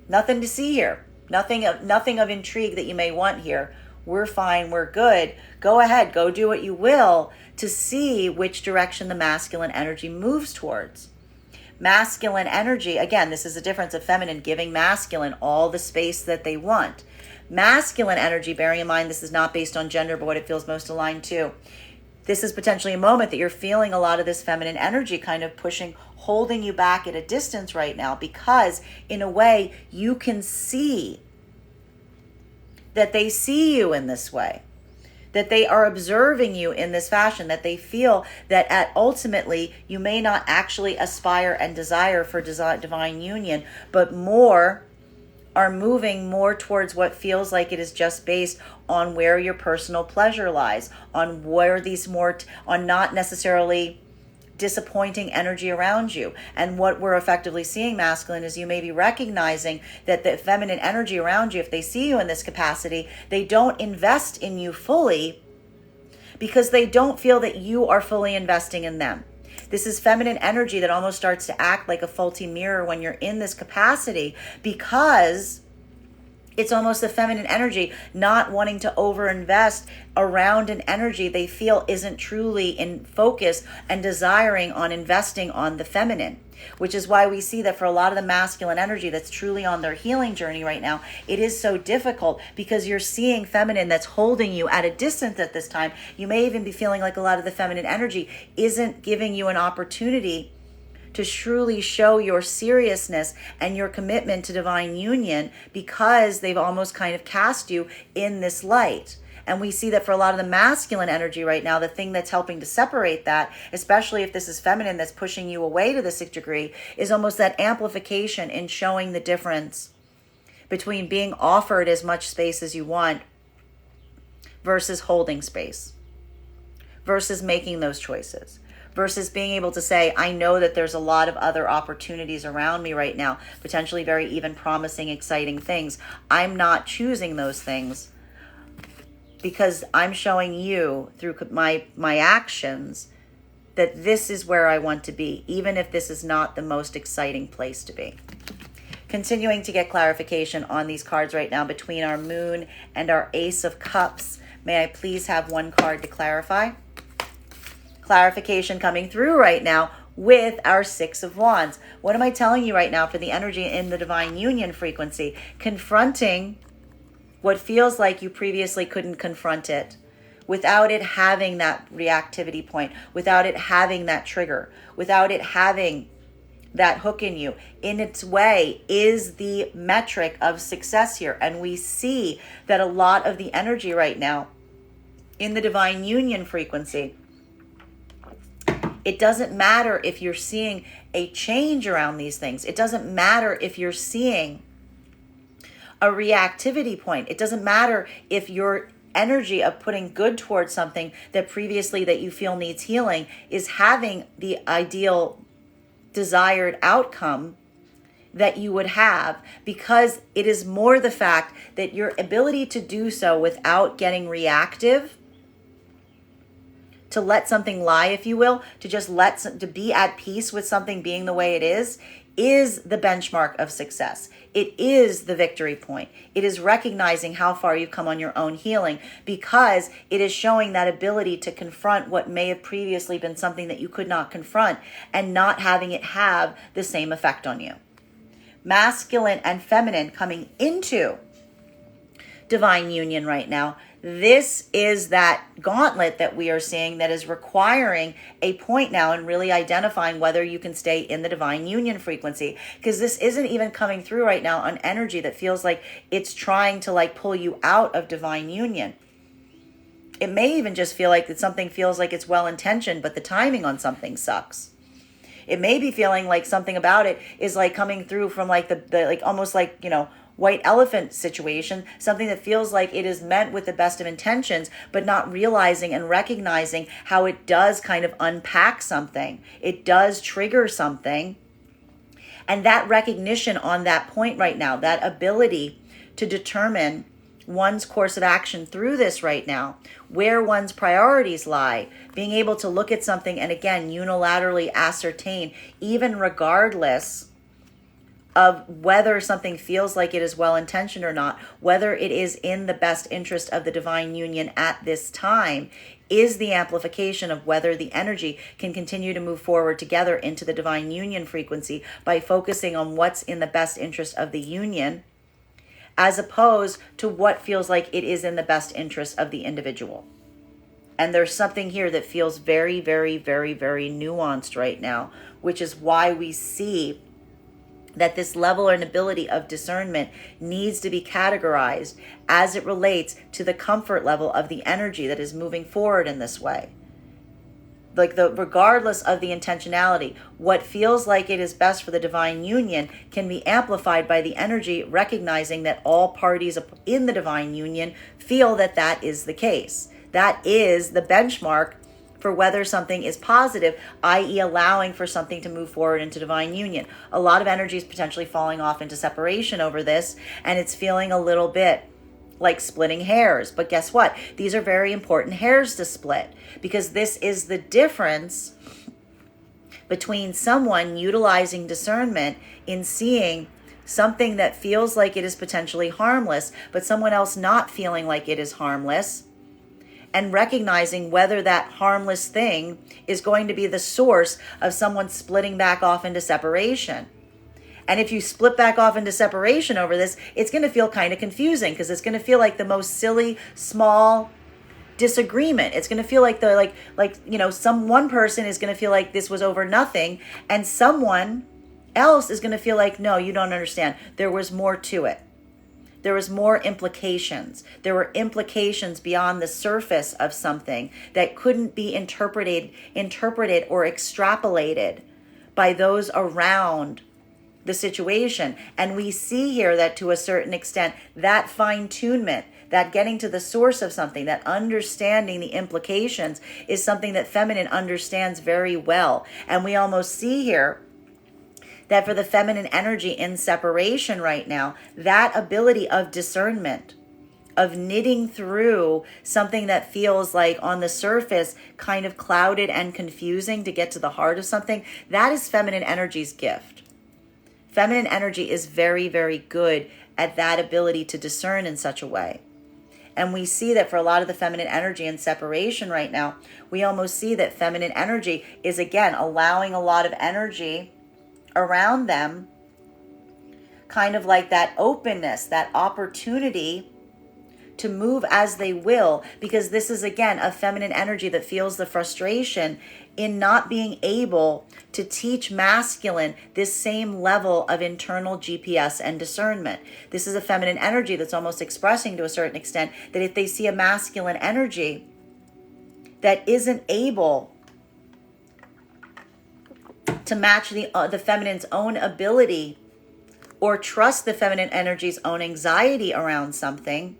nothing to see here, nothing of intrigue that you may want here. We're fine, we're good. Go ahead, go do what you will, to see which direction the masculine energy moves towards. Masculine energy, again, this is a difference of feminine giving masculine all the space that they want. Masculine energy, bearing in mind this is not based on gender, but what it feels most aligned to. This is potentially a moment that you're feeling a lot of this feminine energy kind of pushing, holding you back at a distance right now, because in a way you can see that they see you in this way, that they are observing you in this fashion, that they feel that ultimately you may not actually aspire and desire for divine union, but more are moving more towards what feels like it is just based on where your personal pleasure lies, on where these on not necessarily disappointing energy around you. And what we're effectively seeing, masculine, is you may be recognizing that the feminine energy around you, if they see you in this capacity, they don't invest in you fully because they don't feel that you are fully investing in them. This is feminine energy that almost starts to act like a faulty mirror when you're in this capacity, because it's almost the feminine energy not wanting to overinvest around an energy they feel isn't truly in focus and desiring on investing on the feminine. Which is why we see that for a lot of the masculine energy that's truly on their healing journey right now, it is so difficult because you're seeing feminine that's holding you at a distance at this time. You may even be feeling like a lot of the feminine energy isn't giving you an opportunity to truly show your seriousness and your commitment to divine union, because they've almost kind of cast you in this light. And we see that for a lot of the masculine energy right now, the thing that's helping to separate that, especially if this is feminine that's pushing you away to this degree, is almost that amplification in showing the difference between being offered as much space as you want versus holding space, versus making those choices, versus being able to say, I know that there's a lot of other opportunities around me right now, potentially very even promising, exciting things. I'm not choosing those things because I'm showing you through my actions that this is where I want to be, even if this is not the most exciting place to be. Continuing to get clarification on these cards right now between our Moon and our Ace of Cups. May I please have one card to clarify? Clarification coming through right now with our Six of Wands. What am I telling you right now for the energy in the divine union frequency? Confronting what feels like you previously couldn't confront it without it having that reactivity point, without it having that trigger, without it having that hook in you. In its way is the metric of success here. And we see that a lot of the energy right now in the divine union frequency, it doesn't matter if you're seeing a change around these things. It doesn't matter if you're seeing a reactivity point. It doesn't matter if your energy of putting good towards something that previously that you feel needs healing is having the ideal desired outcome that you would have, because it is more the fact that your ability to do so without getting reactive, to let something lie, if you will, to just to be at peace with something being the way it is the benchmark of success. It is the victory point. It is recognizing how far you've come on your own healing, because it is showing that ability to confront what may have previously been something that you could not confront and not having it have the same effect on you. Masculine and feminine coming into divine union right now. This is that gauntlet that we are seeing that is requiring a point now and really identifying whether you can stay in the divine union frequency, because this isn't even coming through right now on energy that feels like it's trying to like pull you out of divine union. It may even just feel like that something feels like it's well-intentioned, but the timing on something sucks. It may be feeling like something about it is like coming through from like the like almost like, white elephant situation, something that feels like it is meant with the best of intentions, but not realizing and recognizing how it does kind of unpack something. It does trigger something. And that recognition on that point right now, that ability to determine one's course of action through this right now, where one's priorities lie, being able to look at something and again, unilaterally ascertain, even regardless of whether something feels like it is well-intentioned or not, whether it is in the best interest of the divine union at this time, is the amplification of whether the energy can continue to move forward together into the divine union frequency by focusing on what's in the best interest of the union, as opposed to what feels like it is in the best interest of the individual. And there's something here that feels very, very, very, very nuanced right now, which is why we see that this level and ability of discernment needs to be categorized as it relates to the comfort level of the energy that is moving forward in this way. Regardless of the intentionality, what feels like it is best for the divine union can be amplified by the energy, recognizing that all parties in the divine union feel that that is the case. That is the benchmark for whether something is positive, i.e. allowing for something to move forward into divine union. A lot of energy is potentially falling off into separation over this, and it's feeling a little bit like splitting hairs. But guess what? These are very important hairs to split, because this is the difference between someone utilizing discernment in seeing something that feels like it is potentially harmless, but someone else not feeling like it is harmless, and recognizing whether that harmless thing is going to be the source of someone splitting back off into separation. And if you split back off into separation over this, it's going to feel kind of confusing, because it's going to feel like the most silly, small disagreement. It's going to feel like one person is going to feel like this was over nothing, and someone else is going to feel like, no, you don't understand. There was more to it. there was more implications. There were implications beyond the surface of something that couldn't be interpreted or extrapolated by those around the situation. And we see here that to a certain extent, that fine-tunement, that getting to the source of something, that understanding the implications is something that feminine understands very well. And we almost see here that for the feminine energy in separation right now, that ability of discernment, of knitting through something that feels like on the surface kind of clouded and confusing to get to the heart of something, that is feminine energy's gift. Feminine energy is very, very good at that ability to discern in such a way. And we see that for a lot of the feminine energy in separation right now, we almost see that feminine energy is, again, allowing a lot of energy around them, kind of like that openness, that opportunity to move as they will, because this is, again, a feminine energy that feels the frustration in not being able to teach masculine this same level of internal GPS and discernment. This is a feminine energy that's almost expressing to a certain extent that if they see a masculine energy that isn't able to match the feminine's own ability or trust the feminine energy's own anxiety around something,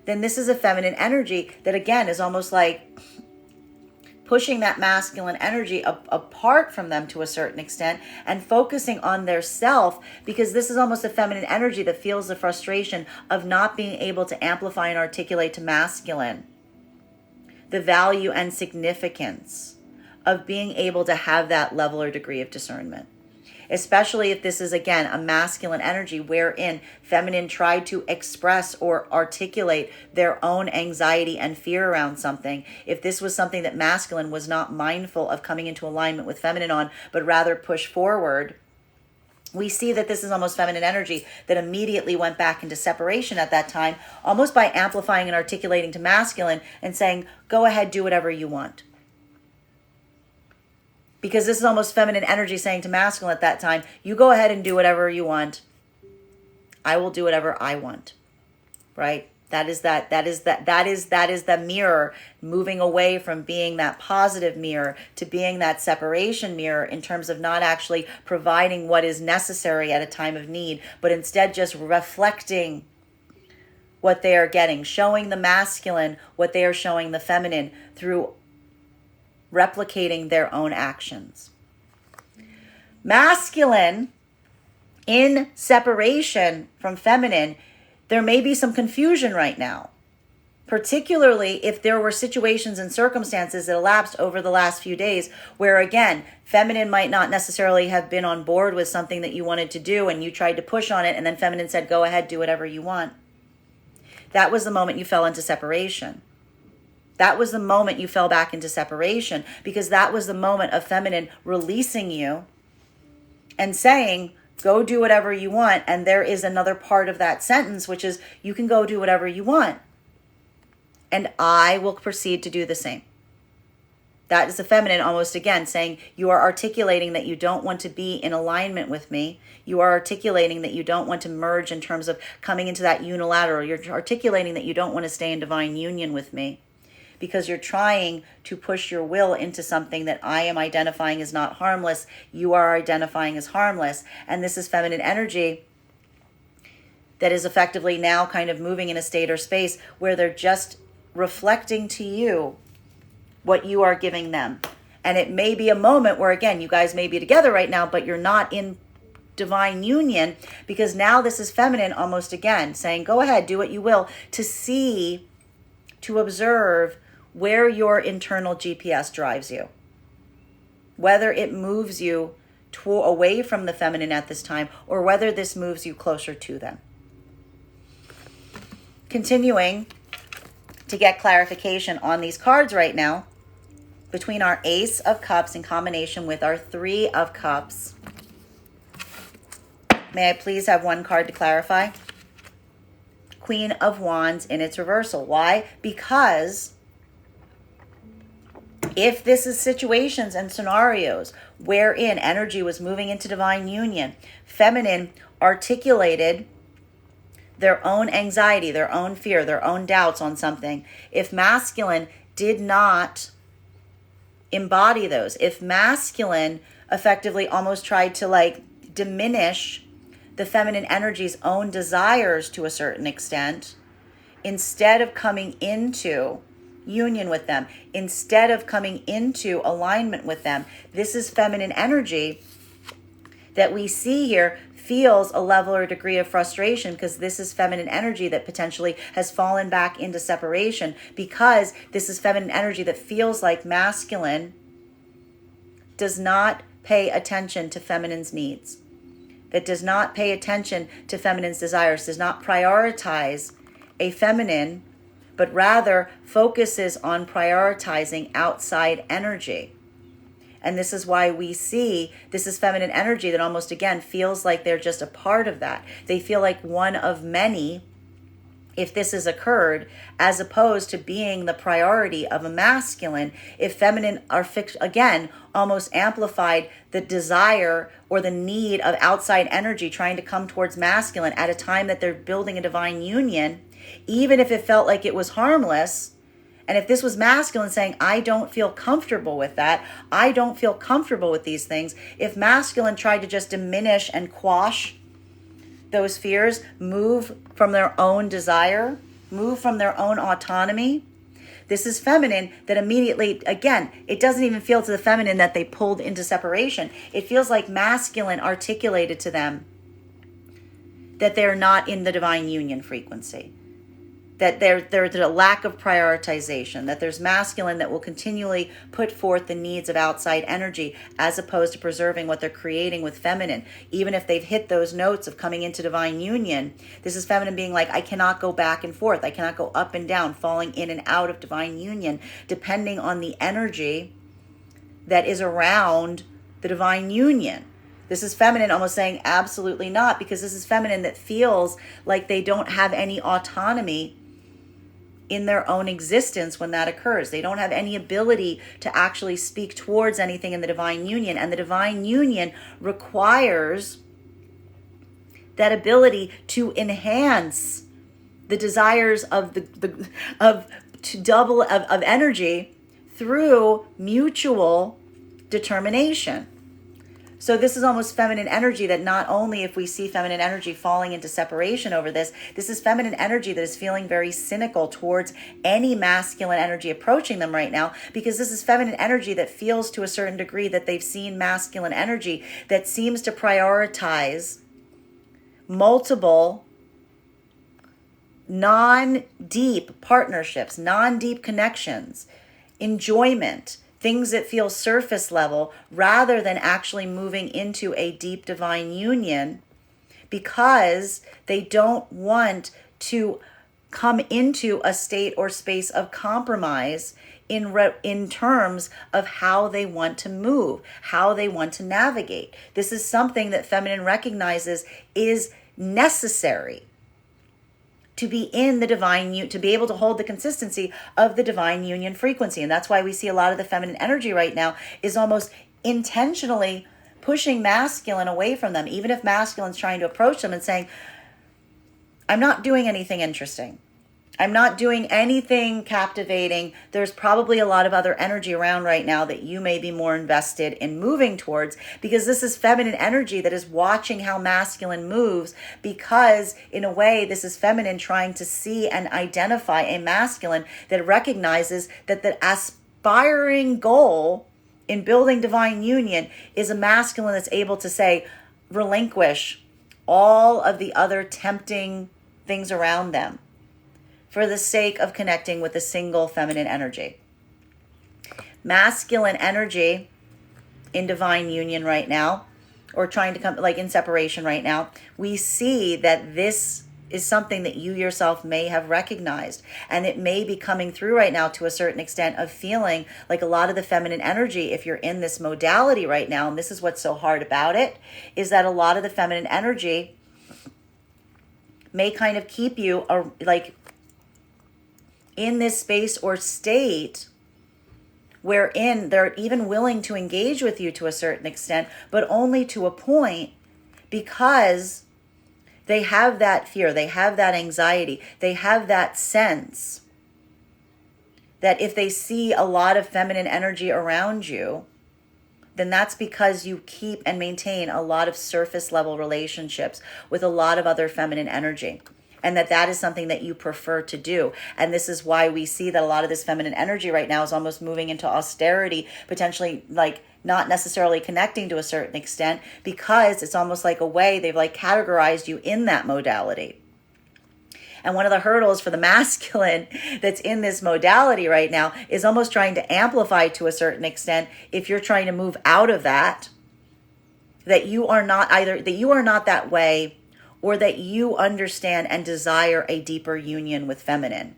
then this is a feminine energy that, again, is almost like pushing that masculine energy apart from them to a certain extent and focusing on their self, because this is almost a feminine energy that feels the frustration of not being able to amplify and articulate to masculine the value and significance of being able to have that level or degree of discernment. Especially if this is, again, a masculine energy wherein feminine tried to express or articulate their own anxiety and fear around something. If this was something that masculine was not mindful of coming into alignment with feminine on, but rather push forward, we see that this is almost feminine energy that immediately went back into separation at that time, almost by amplifying and articulating to masculine and saying, go ahead, do whatever you want. Because this is almost feminine energy saying to masculine at that time, you go ahead and do whatever you want. I will do whatever I want. Right? That is the mirror moving away from being that positive mirror to being that separation mirror in terms of not actually providing what is necessary at a time of need, but instead just reflecting what they are getting, showing the masculine what they are showing the feminine through replicating their own actions. Masculine in separation from feminine, there may be some confusion right now, particularly if there were situations and circumstances that elapsed over the last few days where, again, feminine might not necessarily have been on board with something that you wanted to do and you tried to push on it, and then feminine said, go ahead, do whatever you want. That was the moment you fell into separation. That was the moment you fell back into separation, because that was the moment of feminine releasing you and saying, go do whatever you want. And there is another part of that sentence, which is, you can go do whatever you want, and I will proceed to do the same. That is the feminine almost, again, saying, you are articulating that you don't want to be in alignment with me. You are articulating that you don't want to merge in terms of coming into that unilateral. You're articulating that you don't want to stay in divine union with me, because you're trying to push your will into something that I am identifying as not harmless. You are identifying as harmless. And this is feminine energy that is effectively now kind of moving in a state or space where they're just reflecting to you what you are giving them. And it may be a moment where, again, you guys may be together right now, but you're not in divine union, because now this is feminine almost, again, saying, go ahead, do what you will, to see, to observe where your internal GPS drives you, whether it moves you away from the feminine at this time, or whether this moves you closer to them. Continuing to get clarification on these cards right now, between our Ace of Cups in combination with our Three of Cups. May I please have one card to clarify? Queen of Wands in its reversal. Why? Because if this is situations and scenarios wherein energy was moving into divine union, feminine articulated their own anxiety, their own fear, their own doubts on something, if masculine did not embody those, if masculine effectively almost tried to like diminish the feminine energy's own desires to a certain extent, instead of coming into union with them, instead of coming into alignment with them, this is feminine energy that we see here feels a level or degree of frustration, because this is feminine energy that potentially has fallen back into separation, because this is feminine energy that feels like masculine does not pay attention to feminine's needs, that does not pay attention to feminine's desires, does not prioritize a feminine, but rather focuses on prioritizing outside energy. And this is why we see this is feminine energy that almost again feels like they're just a part of that. They feel like one of many if this has occurred, as opposed to being the priority of a masculine. If feminine are fixed, again, almost amplified the desire or the need of outside energy trying to come towards masculine at a time that they're building a divine union, even if it felt like it was harmless. And if this was masculine saying, I don't feel comfortable with that, I don't feel comfortable with these things, if masculine tried to just diminish and quash those fears, move from their own desire, move from their own autonomy, this is feminine that immediately, again, it doesn't even feel to the feminine that they pulled into separation. It feels like masculine articulated to them that they're not in the divine union frequency, that there's a lack of prioritization, that there's masculine that will continually put forth the needs of outside energy as opposed to preserving what they're creating with feminine. Even if they've hit those notes of coming into divine union, this is feminine being like, I cannot go back and forth. I cannot go up and down, falling in and out of divine union, depending on the energy that is around the divine union. This is feminine almost saying absolutely not, because this is feminine that feels like they don't have any autonomy in their own existence when that occurs. They don't have any ability to actually speak towards anything in the divine union. And the divine union requires that ability to enhance the desires of of energy through mutual determination. So this is almost feminine energy that not only if we see feminine energy falling into separation over this, this is feminine energy that is feeling very cynical towards any masculine energy approaching them right now, because this is feminine energy that feels to a certain degree that they've seen masculine energy that seems to prioritize multiple non-deep partnerships, non-deep connections, enjoyment, things that feel surface level, rather than actually moving into a deep divine union, because they don't want to come into a state or space of compromise in terms of how they want to move, how they want to navigate. This is something that feminine recognizes is necessary to be in the divine union, to be able to hold the consistency of the divine union frequency. And that's why we see a lot of the feminine energy right now is almost intentionally pushing masculine away from them, even if masculine's trying to approach them and saying, I'm not doing anything interesting. I'm not doing anything captivating. There's probably a lot of other energy around right now that you may be more invested in moving towards, because this is feminine energy that is watching how masculine moves, because in a way, this is feminine trying to see and identify a masculine that recognizes that the aspiring goal in building divine union is a masculine that's able to say, relinquish all of the other tempting things around them for the sake of connecting with a single feminine energy. Masculine energy in divine union right now, or trying to come like in separation right now, we see that this is something that you yourself may have recognized, and it may be coming through right now to a certain extent of feeling like a lot of the feminine energy, if you're in this modality right now, and this is what's so hard about it, is that a lot of the feminine energy may kind of keep you like in this space or state wherein they're even willing to engage with you to a certain extent, but only to a point, because They have that fear, they have that anxiety, they have that sense that if they see a lot of feminine energy around you, then that's because you keep and maintain a lot of surface level relationships with a lot of other feminine energy. And that is something that you prefer to do. And this is why we see that a lot of this feminine energy right now is almost moving into austerity, potentially like not necessarily connecting to a certain extent, because it's almost like a way they've like categorized you in that modality. And one of the hurdles for the masculine that's in this modality right now is almost trying to amplify to a certain extent, if you're trying to move out of that you are not either, that you are not that way, or that you understand and desire a deeper union with feminine.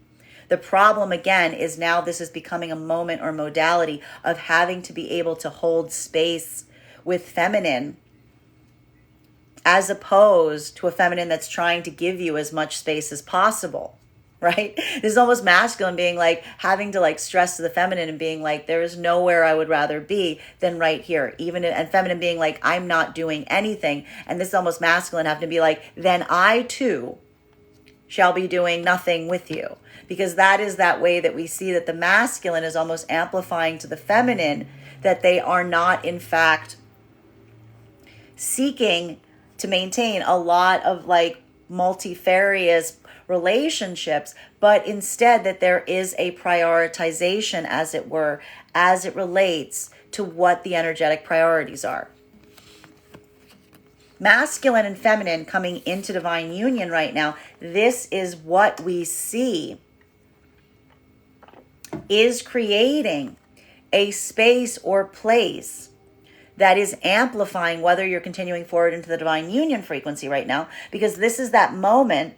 The problem again is now this is becoming a moment or modality of having to be able to hold space with feminine, as opposed to a feminine that's trying to give you as much space as possible, right? This is almost masculine being like having to like stress to the feminine and being like, there is nowhere I would rather be than right here. And feminine being like, I'm not doing anything. And this is almost masculine having to be like, then I too shall be doing nothing with you. Because that is that way that we see that the masculine is almost amplifying to the feminine that they are not in fact seeking to maintain a lot of like multifarious relationships, but instead that there is a prioritization, as it were, as it relates to what the energetic priorities are. Masculine and feminine coming into divine union right now, this is what we see is creating a space or place that is amplifying whether you're continuing forward into the divine union frequency right now, because this is that moment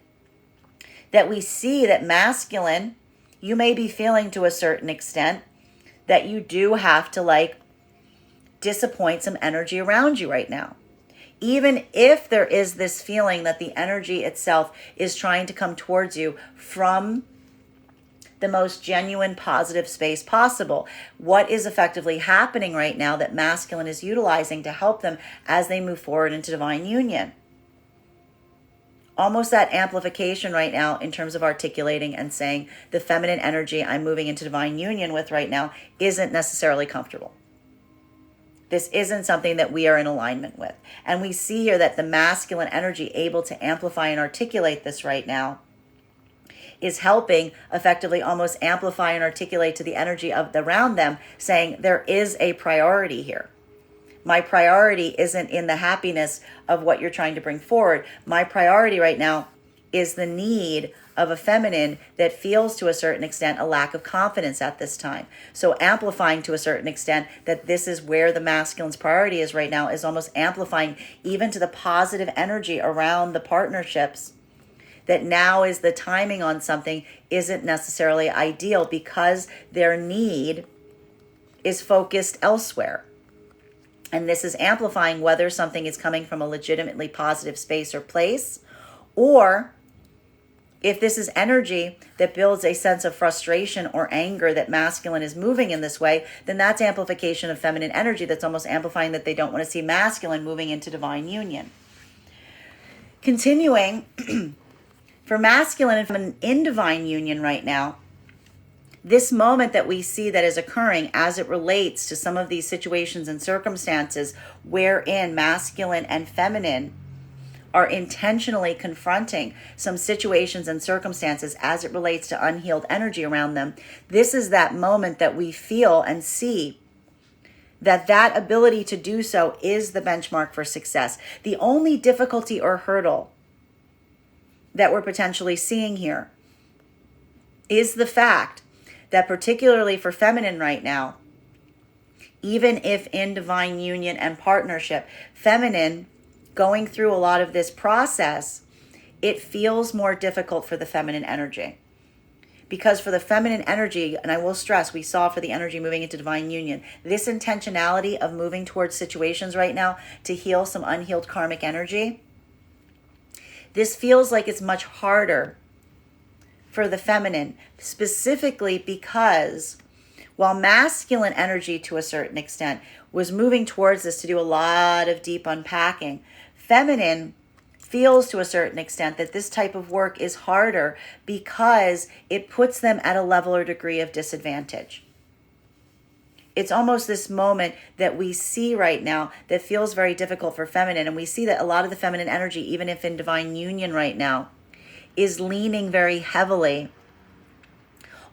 that we see that masculine, you may be feeling to a certain extent that you do have to like disappoint some energy around you right now. Even if there is this feeling that the energy itself is trying to come towards you from the most genuine positive space possible. What is effectively happening right now that masculine is utilizing to help them as they move forward into divine union? Almost that amplification right now in terms of articulating and saying the feminine energy I'm moving into divine union with right now isn't necessarily comfortable. This isn't something that we are in alignment with. And we see here that the masculine energy able to amplify and articulate this right now is helping effectively almost amplify and articulate to the energy of around them, saying there is a priority here. My priority isn't in the happiness of what you're trying to bring forward. My priority right now is the need of a feminine that feels to a certain extent a lack of confidence at this time. So amplifying to a certain extent that this is where the masculine's priority is right now, is almost amplifying even to the positive energy around the partnerships, that now is the timing on something isn't necessarily ideal because their need is focused elsewhere. And this is amplifying whether something is coming from a legitimately positive space or place, or if this is energy that builds a sense of frustration or anger that masculine is moving in this way, then that's amplification of feminine energy that's almost amplifying that they don't want to see masculine moving into divine union. Continuing, for masculine and feminine in divine union right now, this moment that we see that is occurring as it relates to some of these situations and circumstances wherein masculine and feminine are intentionally confronting some situations and circumstances as it relates to unhealed energy around them. This is that moment that we feel and see that ability to do so is the benchmark for success. The only difficulty or hurdle that we're potentially seeing here is the fact that particularly for feminine right now, even if in divine union and partnership, feminine going through a lot of this process, it feels more difficult for the feminine energy. Because for the feminine energy, and I will stress, we saw for the energy moving into divine union, this intentionality of moving towards situations right now to heal some unhealed karmic energy, this feels like it's much harder for the feminine, specifically because while masculine energy to a certain extent was moving towards this to do a lot of deep unpacking, feminine feels to a certain extent that this type of work is harder because it puts them at a level or degree of disadvantage. It's almost this moment that we see right now that feels very difficult for feminine. And we see that a lot of the feminine energy, even if in divine union right now, is leaning very heavily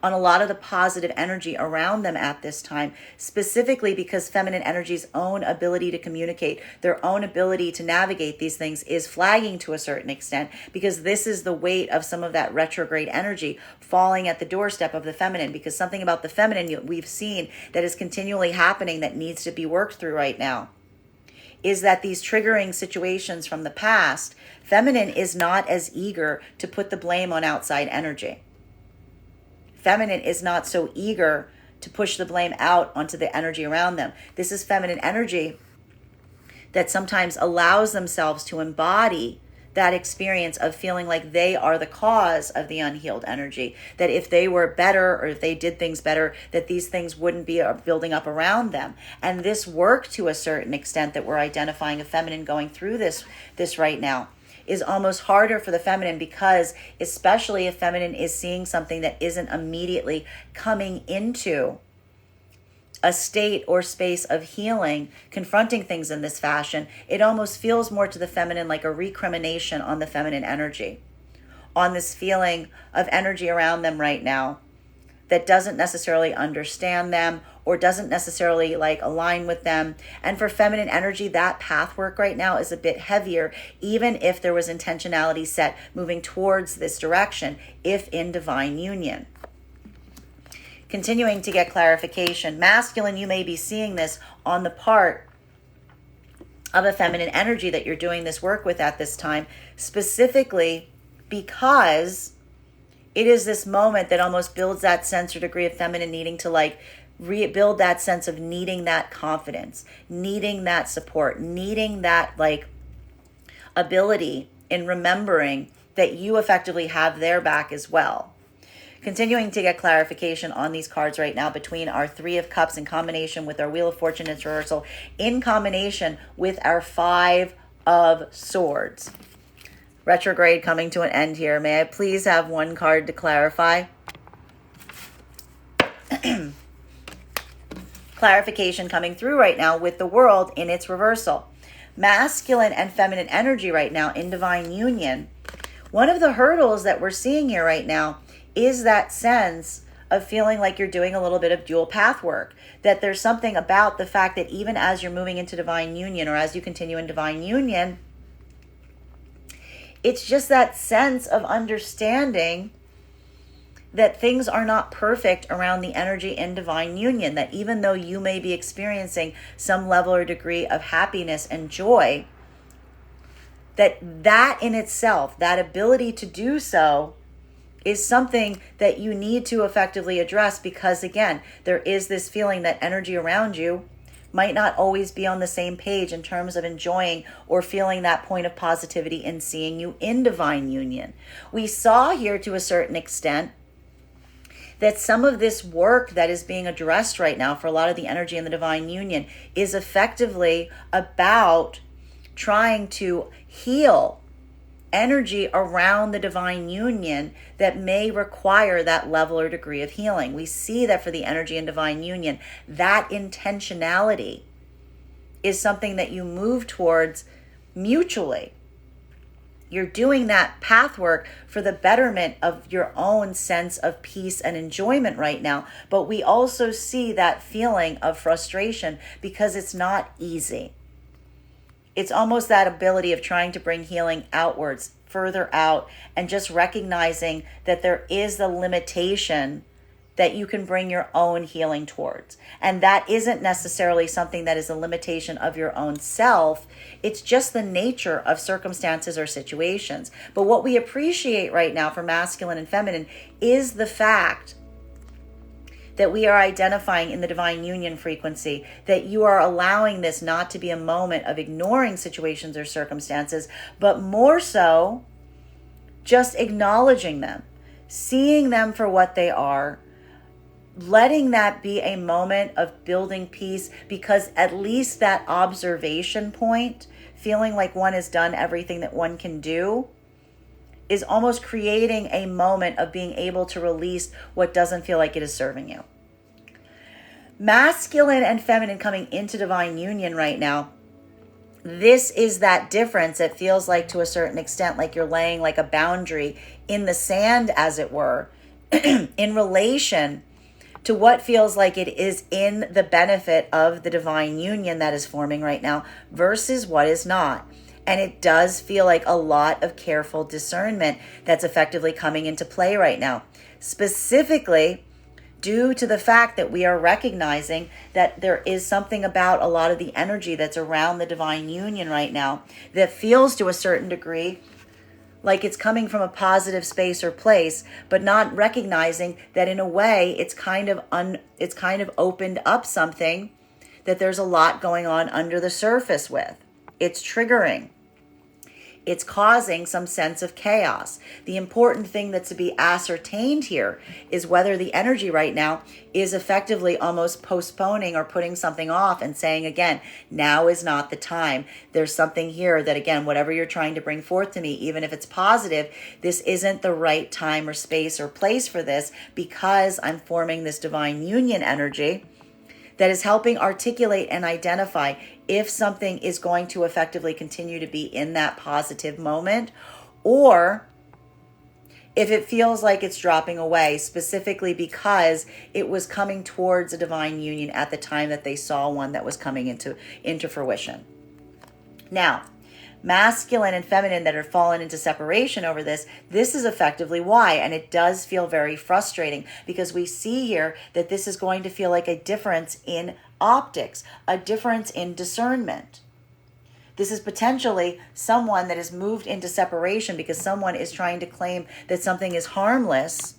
on a lot of the positive energy around them at this time, specifically because feminine energy's own ability to communicate, their own ability to navigate these things is flagging to a certain extent, because this is the weight of some of that retrograde energy falling at the doorstep of the feminine, because something about the feminine we've seen that is continually happening that needs to be worked through right now is that these triggering situations from the past, feminine is not as eager to put the blame on outside energy. Feminine is not so eager to push the blame out onto the energy around them. This is feminine energy that sometimes allows themselves to embody that experience of feeling like they are the cause of the unhealed energy. That if they were better or if they did things better, that these things wouldn't be building up around them. And this work, to a certain extent, that we're identifying a feminine going through this right now, is almost harder for the feminine, because especially if feminine is seeing something that isn't immediately coming into a state or space of healing, confronting things in this fashion, it almost feels more to the feminine like a recrimination on the feminine energy, on this feeling of energy around them right now that doesn't necessarily understand them or doesn't necessarily align with them. And for feminine energy, that path work right now is a bit heavier, even if there was intentionality set moving towards this direction, if in divine union. Continuing to get clarification, masculine, you may be seeing this on the part of a feminine energy that you're doing this work with at this time, specifically because it is this moment that almost builds that sense or degree of feminine needing to rebuild that sense of needing that confidence, needing that support, needing that ability in remembering that you effectively have their back as well. Continuing to get clarification on these cards right now between our Three of Cups in combination with our Wheel of Fortune in its reversal, in combination with our Five of Swords. Retrograde coming to an end here. May I please have one card to clarify? Clarification coming through right now with the World in its reversal. Masculine and feminine energy right now in divine union. One of the hurdles that we're seeing here right now is that sense of feeling like you're doing a little bit of dual path work. That there's something about the fact that even as you're moving into divine union, or as you continue in divine union, it's just that sense of understanding that things are not perfect around the energy in divine union. That even though you may be experiencing some level or degree of happiness and joy, that in itself, that ability to do so, is something that you need to effectively address, because again, there is this feeling that energy around you might not always be on the same page in terms of enjoying or feeling that point of positivity in seeing you in divine union. We saw here to a certain extent that some of this work that is being addressed right now for a lot of the energy in the divine union is effectively about trying to heal energy around the divine union that may require that level or degree of healing. We see that for the energy in divine union, that intentionality is something that you move towards mutually. You're doing that path work for the betterment of your own sense of peace and enjoyment right now. But we also see that feeling of frustration because it's not easy. It's almost that ability of trying to bring healing outwards, further out, and just recognizing that there is the limitation that you can bring your own healing towards. And that isn't necessarily something that is a limitation of your own self. It's just the nature of circumstances or situations. But what we appreciate right now for masculine and feminine is the fact that we are identifying in the divine union frequency, that you are allowing this not to be a moment of ignoring situations or circumstances, but more so just acknowledging them, seeing them for what they are, letting that be a moment of building peace, because at least that observation point feeling like one has done everything that one can do, is almost creating a moment of being able to release what doesn't feel like it is serving you. Masculine and feminine coming into divine union right now. This is that difference. It feels like, to a certain extent, like you're laying like a boundary in the sand, as it were, in relation to what feels like it is in the benefit of the divine union that is forming right now versus what is not. And it does feel like a lot of careful discernment that's effectively coming into play right now, specifically due to the fact that we are recognizing that there is something about a lot of the energy that's around the divine union right now that feels, to a certain degree, like it's coming from a positive space or place, but not recognizing that in a way it's kind of opened up something that there's a lot going on under the surface with. It's triggering. It's causing some sense of chaos. The important thing that's to be ascertained here is whether the energy right now is effectively almost postponing or putting something off and saying, again, now is not the time. There's something here that, again, whatever you're trying to bring forth to me, even if it's positive, this isn't the right time or space or place for this, because I'm forming this divine union energy that is helping articulate and identify if something is going to effectively continue to be in that positive moment, or if it feels like it's dropping away, specifically because it was coming towards a divine union at the time that they saw one that was coming into fruition. Now, masculine and feminine that are fallen into separation over this is effectively why. And it does feel very frustrating, because we see here that this is going to feel like a difference in optics, a difference in discernment. This is potentially someone that has moved into separation because someone is trying to claim that something is harmless,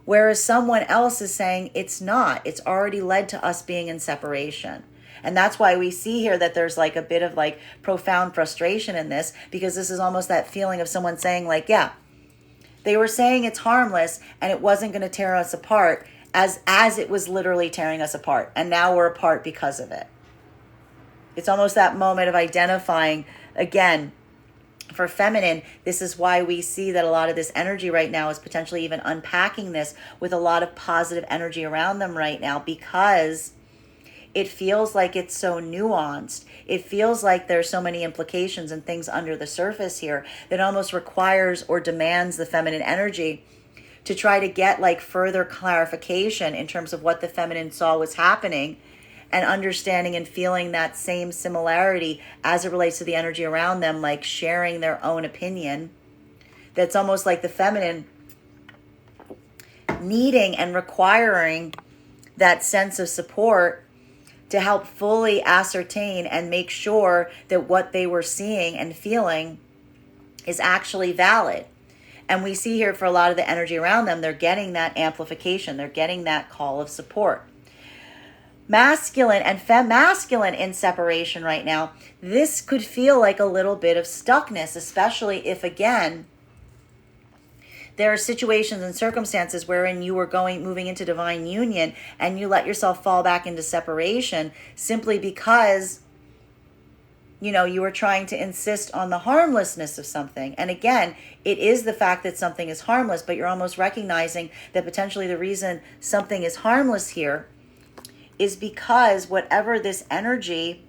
whereas someone else is saying it's not. It's already led to us being in separation. And that's why we see here that there's like a bit of like profound frustration in this, because this is almost that feeling of someone saying like, yeah, they were saying it's harmless and it wasn't going to tear us apart as it was literally tearing us apart. And now we're apart because of it. It's almost that moment of identifying, again, for feminine, this is why we see that a lot of this energy right now is potentially even unpacking this with a lot of positive energy around them right now, because it feels like it's so nuanced. It feels like there's so many implications and things under the surface here that almost requires or demands the feminine energy to try to get like further clarification in terms of what the feminine saw was happening, and understanding and feeling that same similarity as it relates to the energy around them, like sharing their own opinion. That's almost like the feminine needing and requiring that sense of support to help fully ascertain and make sure that what they were seeing and feeling is actually valid. And we see here for a lot of the energy around them, they're getting that amplification. They're getting that call of support. Masculine and masculine in separation right now, this could feel like a little bit of stuckness, especially if, again, there are situations and circumstances wherein you were moving into divine union and you let yourself fall back into separation simply because, you were trying to insist on the harmlessness of something. And again, it is the fact that something is harmless, but you're almost recognizing that potentially the reason something is harmless here is because whatever this energy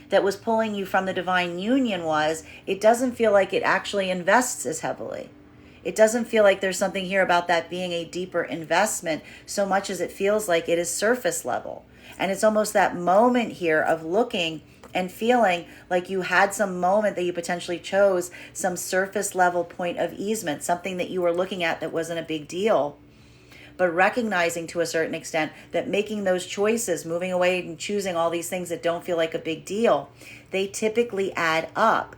that was pulling you from the divine union was, it doesn't feel like it actually invests as heavily. It doesn't feel like there's something here about that being a deeper investment so much as it feels like it is surface level. And it's almost that moment here of looking and feeling like you had some moment that you potentially chose some surface level point of easement, something that you were looking at that wasn't a big deal, but recognizing to a certain extent that making those choices, moving away and choosing all these things that don't feel like a big deal, they typically add up,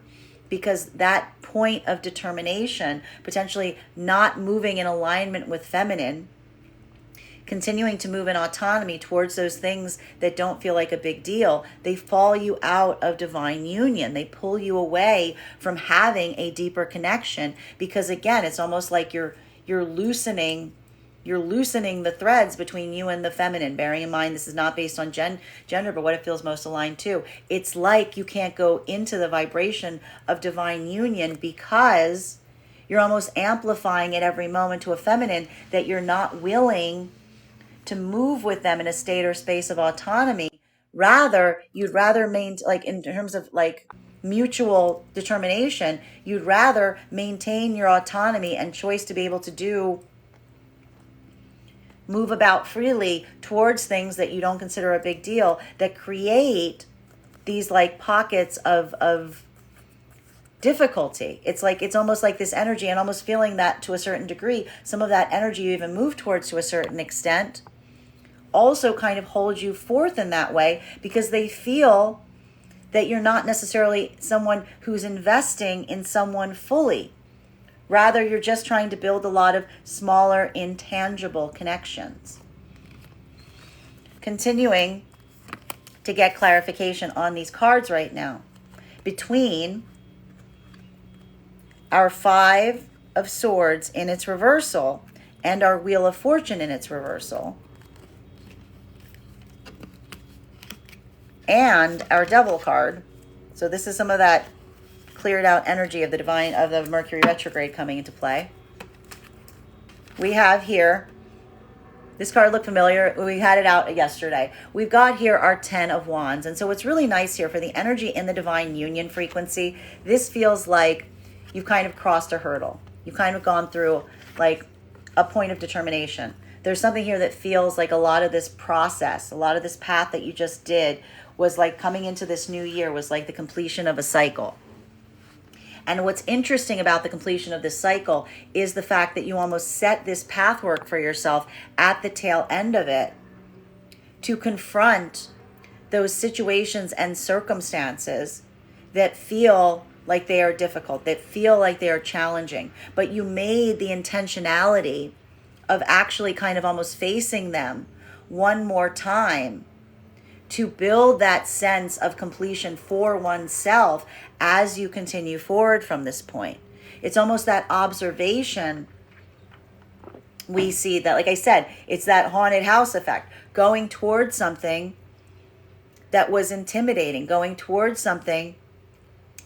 because that point of determination, potentially not moving in alignment with feminine, continuing to move in autonomy towards those things that don't feel like a big deal, they fall you out of divine union. They pull you away from having a deeper connection, because again, it's almost like you're loosening You're loosening the threads between you and the feminine. Bearing in mind, this is not based on gender, but what it feels most aligned to. It's like you can't go into the vibration of divine union because you're almost amplifying at every moment to a feminine that you're not willing to move with them in a state or space of autonomy. Rather, you'd rather maintain, like in terms of like mutual determination, you'd rather maintain your autonomy and choice to be able to move about freely towards things that you don't consider a big deal, that create these like pockets of difficulty. It's almost like this energy, and almost feeling that to a certain degree, some of that energy you even move towards to a certain extent also kind of holds you forth in that way, because they feel that you're not necessarily someone who's investing in someone fully. Rather, you're just trying to build a lot of smaller, intangible connections. Continuing to get clarification on these cards right now. Between our Five of Swords in its reversal and our Wheel of Fortune in its reversal, and our Devil card. So this is some of that cleared out energy of the Mercury retrograde coming into play. We have here, this card looked familiar. We had it out yesterday. We've got here our 10 of Wands. And so what's really nice here for the energy in the divine union frequency, this feels like you've kind of crossed a hurdle. You've kind of gone through like a point of determination. There's something here that feels like a lot of this process, a lot of this path that you just did was like coming into this new year was like the completion of a cycle. And what's interesting about the completion of this cycle is the fact that you almost set this pathwork for yourself at the tail end of it to confront those situations and circumstances that feel like they are difficult, that feel like they are challenging. But you made the intentionality of actually kind of almost facing them one more time to build that sense of completion for oneself as you continue forward from this point. It's almost that observation we see that, like I said, it's that haunted house effect, going towards something that was intimidating, going towards something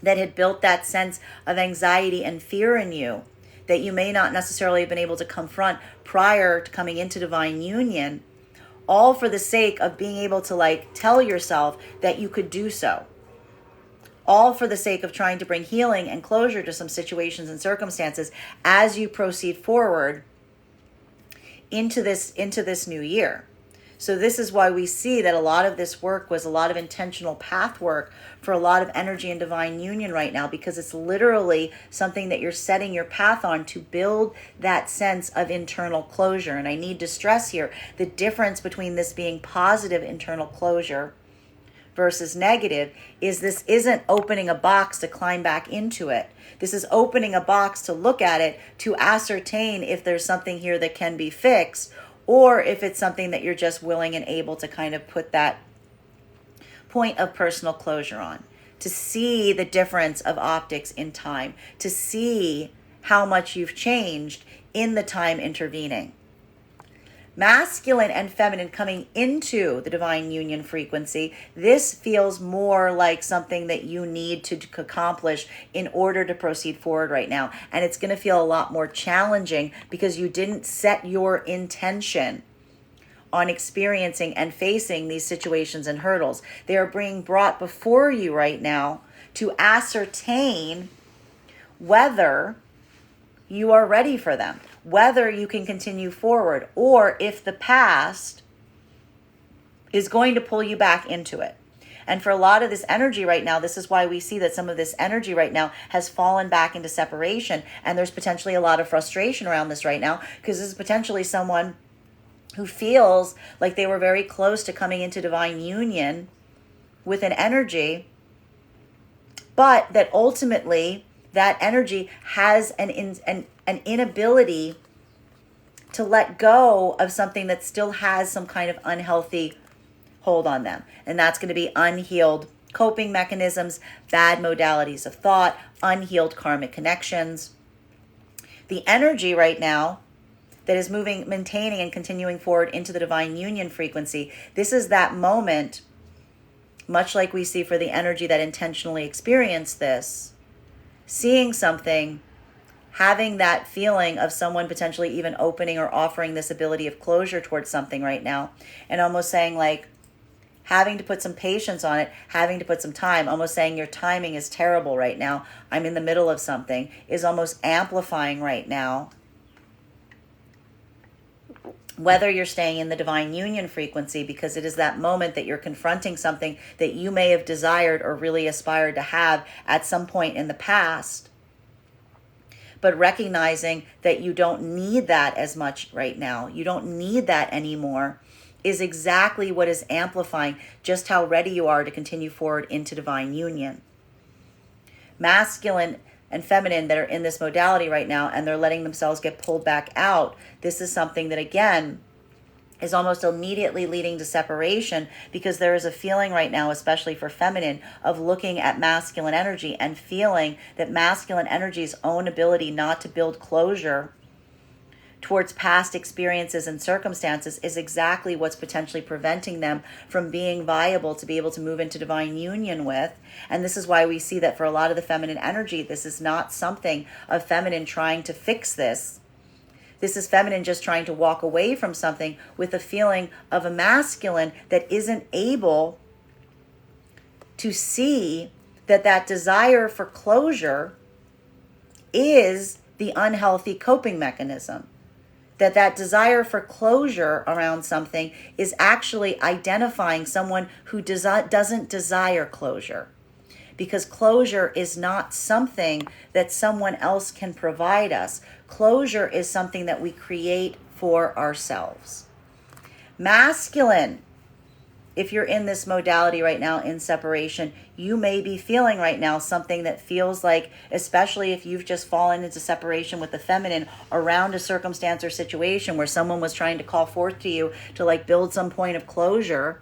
that had built that sense of anxiety and fear in you that you may not necessarily have been able to confront prior to coming into divine union, all for the sake of being able to like tell yourself that you could do so. All for the sake of trying to bring healing and closure to some situations and circumstances as you proceed forward into this new year. So this is why we see that a lot of this work was a lot of intentional path work for a lot of energy and divine union right now, because it's literally something that you're setting your path on to build that sense of internal closure. And I need to stress here the difference between this being positive internal closure versus negative is this isn't opening a box to climb back into it. This is opening a box to look at it, to ascertain if there's something here that can be fixed, or if it's something that you're just willing and able to kind of put that point of personal closure on, to see the difference of optics in time, to see how much you've changed in the time intervening. Masculine and feminine coming into the divine union frequency, this feels more like something that you need to accomplish in order to proceed forward right now. And it's going to feel a lot more challenging because you didn't set your intention on experiencing and facing these situations and hurdles. They are being brought before you right now to ascertain whether you are ready for them, whether you can continue forward, or if the past is going to pull you back into it. And for a lot of this energy right now, this is why we see that some of this energy right now has fallen back into separation. And there's potentially a lot of frustration around this right now, because this is potentially someone who feels like they were very close to coming into divine union with an energy, but that ultimately that energy has an inability to let go of something that still has some kind of unhealthy hold on them. And that's going to be unhealed coping mechanisms, bad modalities of thought, unhealed karmic connections. The energy right now that is moving, maintaining, and continuing forward into the divine union frequency. This is that moment, much like we see for the energy that intentionally experienced this, seeing something, having that feeling of someone potentially even opening or offering this ability of closure towards something right now, and almost saying like, having to put some patience on it, having to put some time, almost saying your timing is terrible right now, I'm in the middle of something, is almost amplifying right now. Whether you're staying in the divine union frequency, because it is that moment that you're confronting something that you may have desired or really aspired to have at some point in the past, but recognizing that you don't need that as much right now, you don't need that anymore, is exactly what is amplifying just how ready you are to continue forward into divine union. Masculine and feminine that are in this modality right now, and they're letting themselves get pulled back out, this is something that, again, is almost immediately leading to separation, because there is a feeling right now, especially for feminine, of looking at masculine energy and feeling that masculine energy's own ability not to build closure towards past experiences and circumstances is exactly what's potentially preventing them from being viable to be able to move into divine union with. And this is why we see that for a lot of the feminine energy, this is not something of feminine trying to fix this. This is feminine just trying to walk away from something with a feeling of a masculine that isn't able to see that that desire for closure is the unhealthy coping mechanism. That desire for closure around something is actually identifying someone who doesn't desire closure. Because closure is not something that someone else can provide us. Closure is something that we create for ourselves. Masculine, if you're in this modality right now in separation, you may be feeling right now something that feels like, especially if you've just fallen into separation with the feminine around a circumstance or situation where someone was trying to call forth to you to like build some point of closure,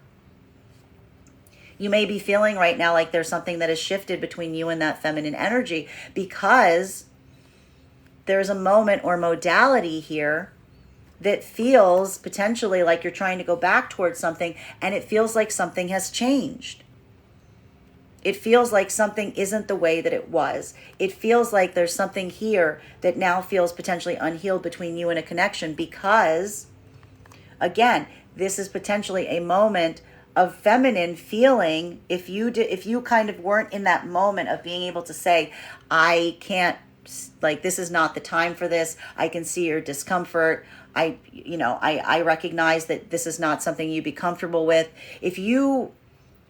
you may be feeling right now like there's something that has shifted between you and that feminine energy, because there's a moment or modality here that feels potentially like you're trying to go back towards something, and it feels like something has changed. It feels like something isn't the way that it was. It feels like there's something here that now feels potentially unhealed between you and a connection, because, again, this is potentially a moment of feminine feeling, if you kind of weren't in that moment of being able to say, I can't, like, this is not the time for this. I can see your discomfort. I recognize that this is not something you'd be comfortable with. If you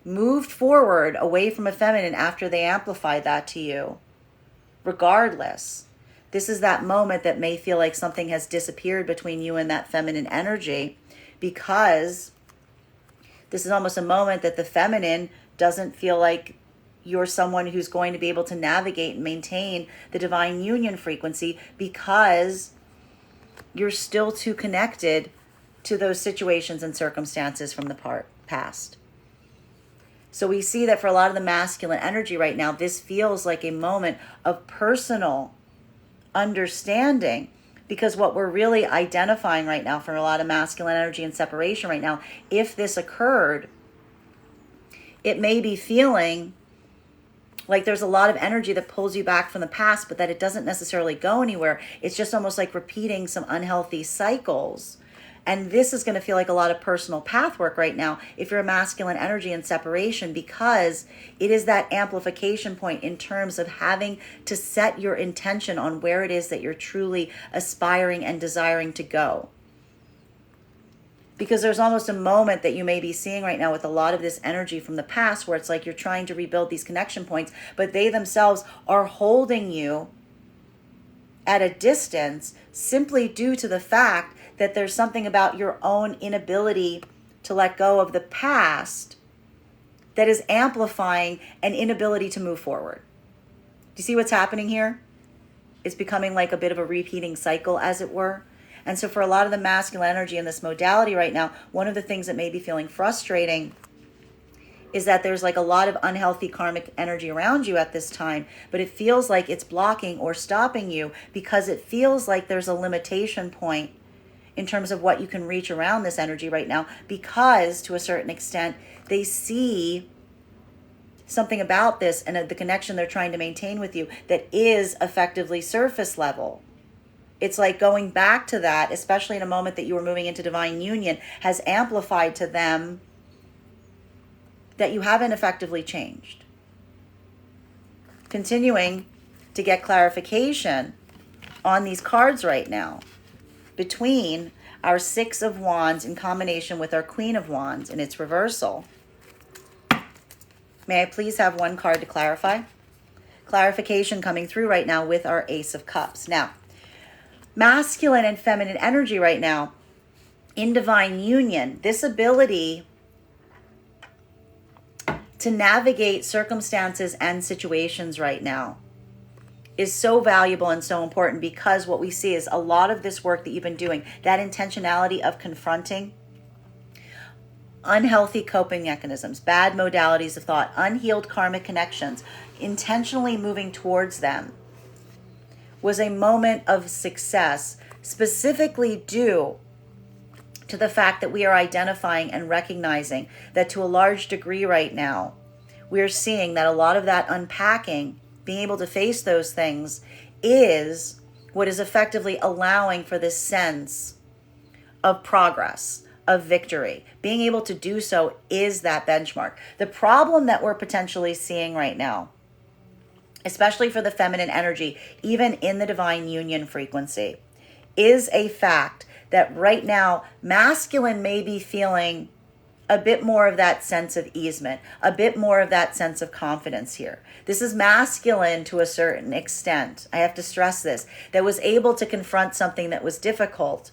moved forward away from a feminine after they amplified that to you, regardless, this is that moment that may feel like something has disappeared between you and that feminine energy, because this is almost a moment that the feminine doesn't feel like you're someone who's going to be able to navigate and maintain the divine union frequency, because you're still too connected to those situations and circumstances from the past. So we see that for a lot of the masculine energy right now, this feels like a moment of personal understanding, because what we're really identifying right now for a lot of masculine energy and separation right now, if this occurred, it may be feeling like there's a lot of energy that pulls you back from the past, but that it doesn't necessarily go anywhere. It's just almost like repeating some unhealthy cycles. And this is going to feel like a lot of personal path work right now if you're a masculine energy in separation, because it is that amplification point in terms of having to set your intention on where it is that you're truly aspiring and desiring to go. Because there's almost a moment that you may be seeing right now with a lot of this energy from the past where it's like you're trying to rebuild these connection points, but they themselves are holding you at a distance simply due to the fact that there's something about your own inability to let go of the past that is amplifying an inability to move forward. Do you see what's happening here? It's becoming like a bit of a repeating cycle, as it were. And so for a lot of the masculine energy in this modality right now, one of the things that may be feeling frustrating is that there's like a lot of unhealthy karmic energy around you at this time, but it feels like it's blocking or stopping you because it feels like there's a limitation point in terms of what you can reach around this energy right now, because to a certain extent, they see something about this and the connection they're trying to maintain with you that is effectively surface level. It's like going back to that, especially in a moment that you were moving into divine union, has amplified to them that you haven't effectively changed. Continuing to get clarification on these cards right now between our Six of Wands in combination with our Queen of Wands in its reversal. May I please have one card to clarify? Clarification coming through right now with our Ace of Cups. Now, masculine and feminine energy right now in divine union, this ability to navigate circumstances and situations right now is so valuable and so important, because what we see is a lot of this work that you've been doing, that intentionality of confronting unhealthy coping mechanisms, bad modalities of thought, unhealed karmic connections, intentionally moving towards them, was a moment of success, specifically due to the fact that we are identifying and recognizing that to a large degree right now, we're seeing that a lot of that unpacking, being able to face those things, is what is effectively allowing for this sense of progress, of victory. Being able to do so is that benchmark. The problem that we're potentially seeing right now, especially for the feminine energy, even in the divine union frequency, is a fact that right now, masculine may be feeling a bit more of that sense of easement, a bit more of that sense of confidence here. This is masculine to a certain extent. I have to stress this, that was able to confront something that was difficult.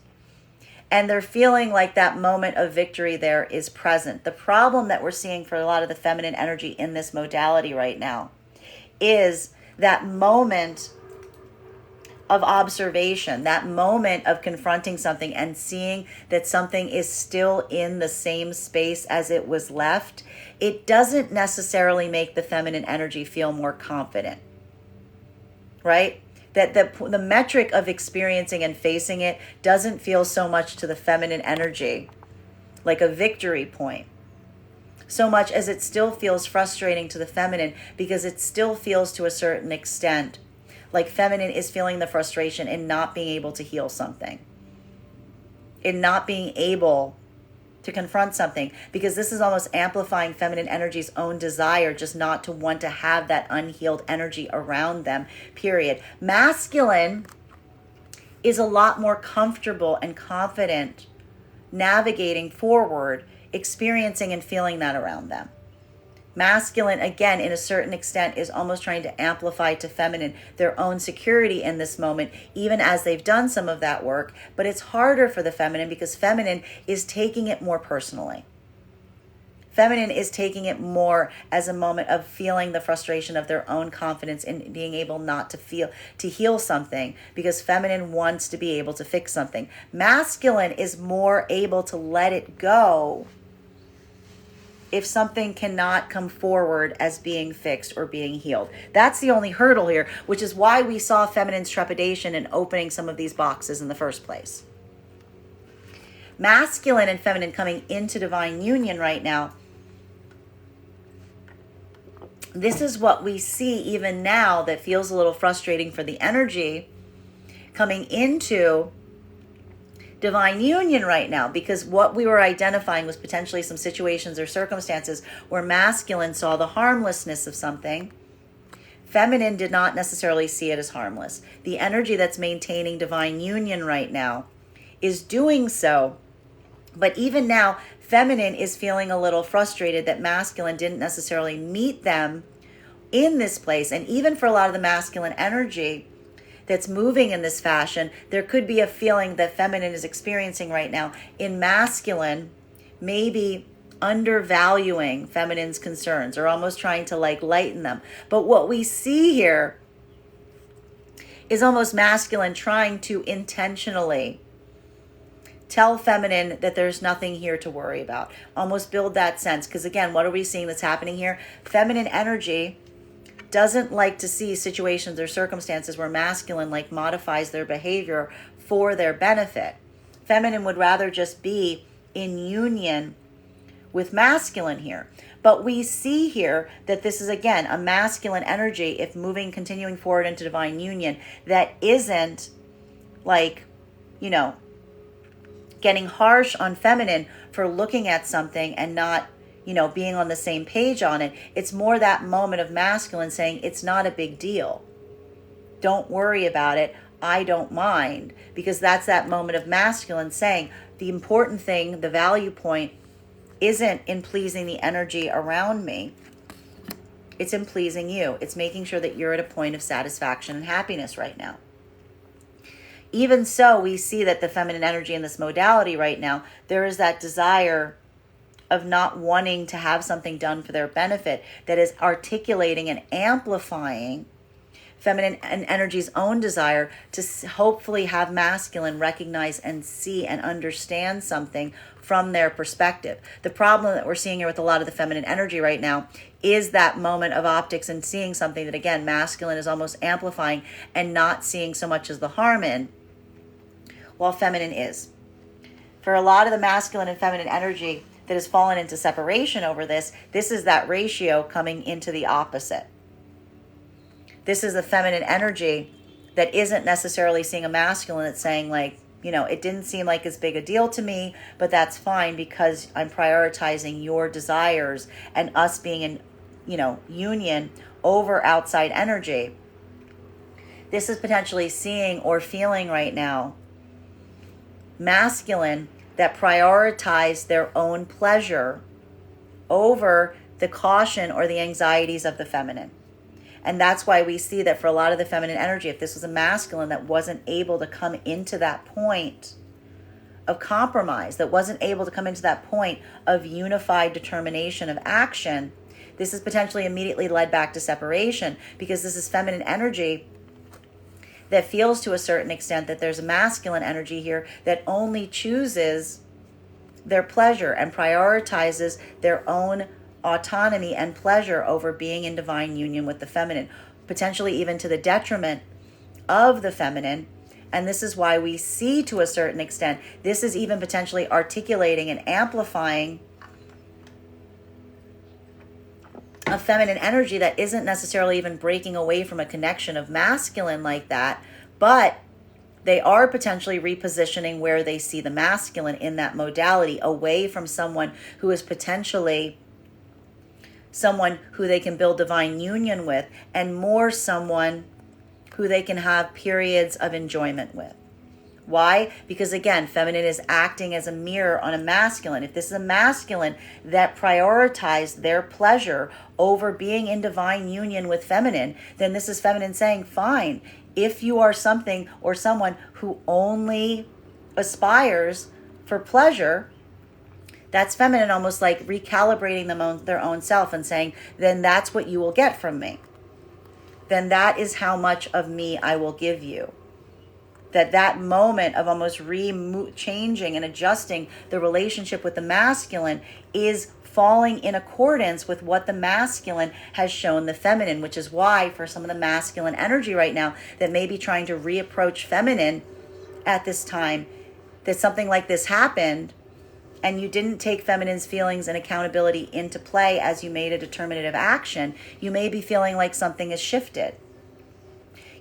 And they're feeling like that moment of victory there is present. The problem that we're seeing for a lot of the feminine energy in this modality right now is that moment of observation, that moment of confronting something and seeing that something is still in the same space as it was left. It doesn't necessarily make the feminine energy feel more confident, right? That the metric of experiencing and facing it doesn't feel so much to the feminine energy like a victory point, so much as it still feels frustrating to the feminine, because it still feels to a certain extent like feminine is feeling the frustration in not being able to heal something, in not being able to confront something, because this is almost amplifying feminine energy's own desire just not to want to have that unhealed energy around them, period. Masculine is a lot more comfortable and confident navigating forward, experiencing and feeling that around them. Masculine, again, in a certain extent, is almost trying to amplify to feminine their own security in this moment, even as they've done some of that work. But it's harder for the feminine because feminine is taking it more personally. Feminine is taking it more as a moment of feeling the frustration of their own confidence in being able not to heal something, because feminine wants to be able to fix something. Masculine is more able to let it go if something cannot come forward as being fixed or being healed. That's the only hurdle here, which is why we saw feminine's trepidation in opening some of these boxes in the first place. Masculine and feminine coming into divine union right now, this is what we see even now that feels a little frustrating for the energy coming into divine union right now, because what we were identifying was potentially some situations or circumstances where masculine saw the harmlessness of something. Feminine did not necessarily see it as harmless. The energy that's maintaining divine union right now is doing so. But even now, feminine is feeling a little frustrated that masculine didn't necessarily meet them in this place. And even for a lot of the masculine energy that's moving in this fashion, there could be a feeling that feminine is experiencing right now in masculine, maybe undervaluing feminine's concerns or almost trying to lighten them. But what we see here is almost masculine trying to intentionally tell feminine that there's nothing here to worry about. Almost build that sense. Because again, what are we seeing that's happening here? Feminine energy doesn't like to see situations or circumstances where masculine modifies their behavior for their benefit. Feminine would rather just be in union with masculine here. But we see here that this is, again, a masculine energy, if continuing forward into divine union, that isn't like, getting harsh on feminine for looking at something and not, being on the same page on it. It's more that moment of masculine saying, it's not a big deal. Don't worry about it. I don't mind. Because that's that moment of masculine saying, the important thing, the value point, isn't in pleasing the energy around me. It's in pleasing you. It's making sure that you're at a point of satisfaction and happiness right now. Even so, we see that the feminine energy in this modality right now, there is that desire of not wanting to have something done for their benefit that is articulating and amplifying feminine energy's own desire to hopefully have masculine recognize and see and understand something from their perspective. The problem that we're seeing here with a lot of the feminine energy right now is that moment of optics and seeing something that, again, masculine is almost amplifying and not seeing so much as the harm in, while feminine is. For a lot of the masculine and feminine energy that has fallen into separation over this is that ratio coming into the opposite. This is the feminine energy that isn't necessarily seeing a masculine that's saying, like, it didn't seem like as big a deal to me, but that's fine because I'm prioritizing your desires and us being in, union over outside energy. This is potentially seeing or feeling right now masculine that prioritize their own pleasure over the caution or the anxieties of the feminine. And that's why we see that for a lot of the feminine energy, if this was a masculine that wasn't able to come into that point of compromise, that wasn't able to come into that point of unified determination of action, this is potentially immediately led back to separation, because this is feminine energy that feels to a certain extent that there's a masculine energy here that only chooses their pleasure and prioritizes their own autonomy and pleasure over being in divine union with the feminine, potentially even to the detriment of the feminine. And this is why we see, to a certain extent, this is even potentially articulating and amplifying a feminine energy that isn't necessarily even breaking away from a connection of masculine like that, but they are potentially repositioning where they see the masculine in that modality away from someone who is potentially someone who they can build divine union with, and more someone who they can have periods of enjoyment with. Why? Because, again, feminine is acting as a mirror on a masculine. If this is a masculine that prioritized their pleasure over being in divine union with feminine, then this is feminine saying, fine, if you are something or someone who only aspires for pleasure, that's feminine almost like recalibrating their own self and saying, then that's what you will get from me. Then that is how much of me I will give you. That moment of almost changing and adjusting the relationship with the masculine is falling in accordance with what the masculine has shown the feminine, which is why for some of the masculine energy right now that may be trying to reapproach feminine at this time, that something like this happened and you didn't take feminine's feelings and accountability into play as you made a determinative action, you may be feeling like something has shifted.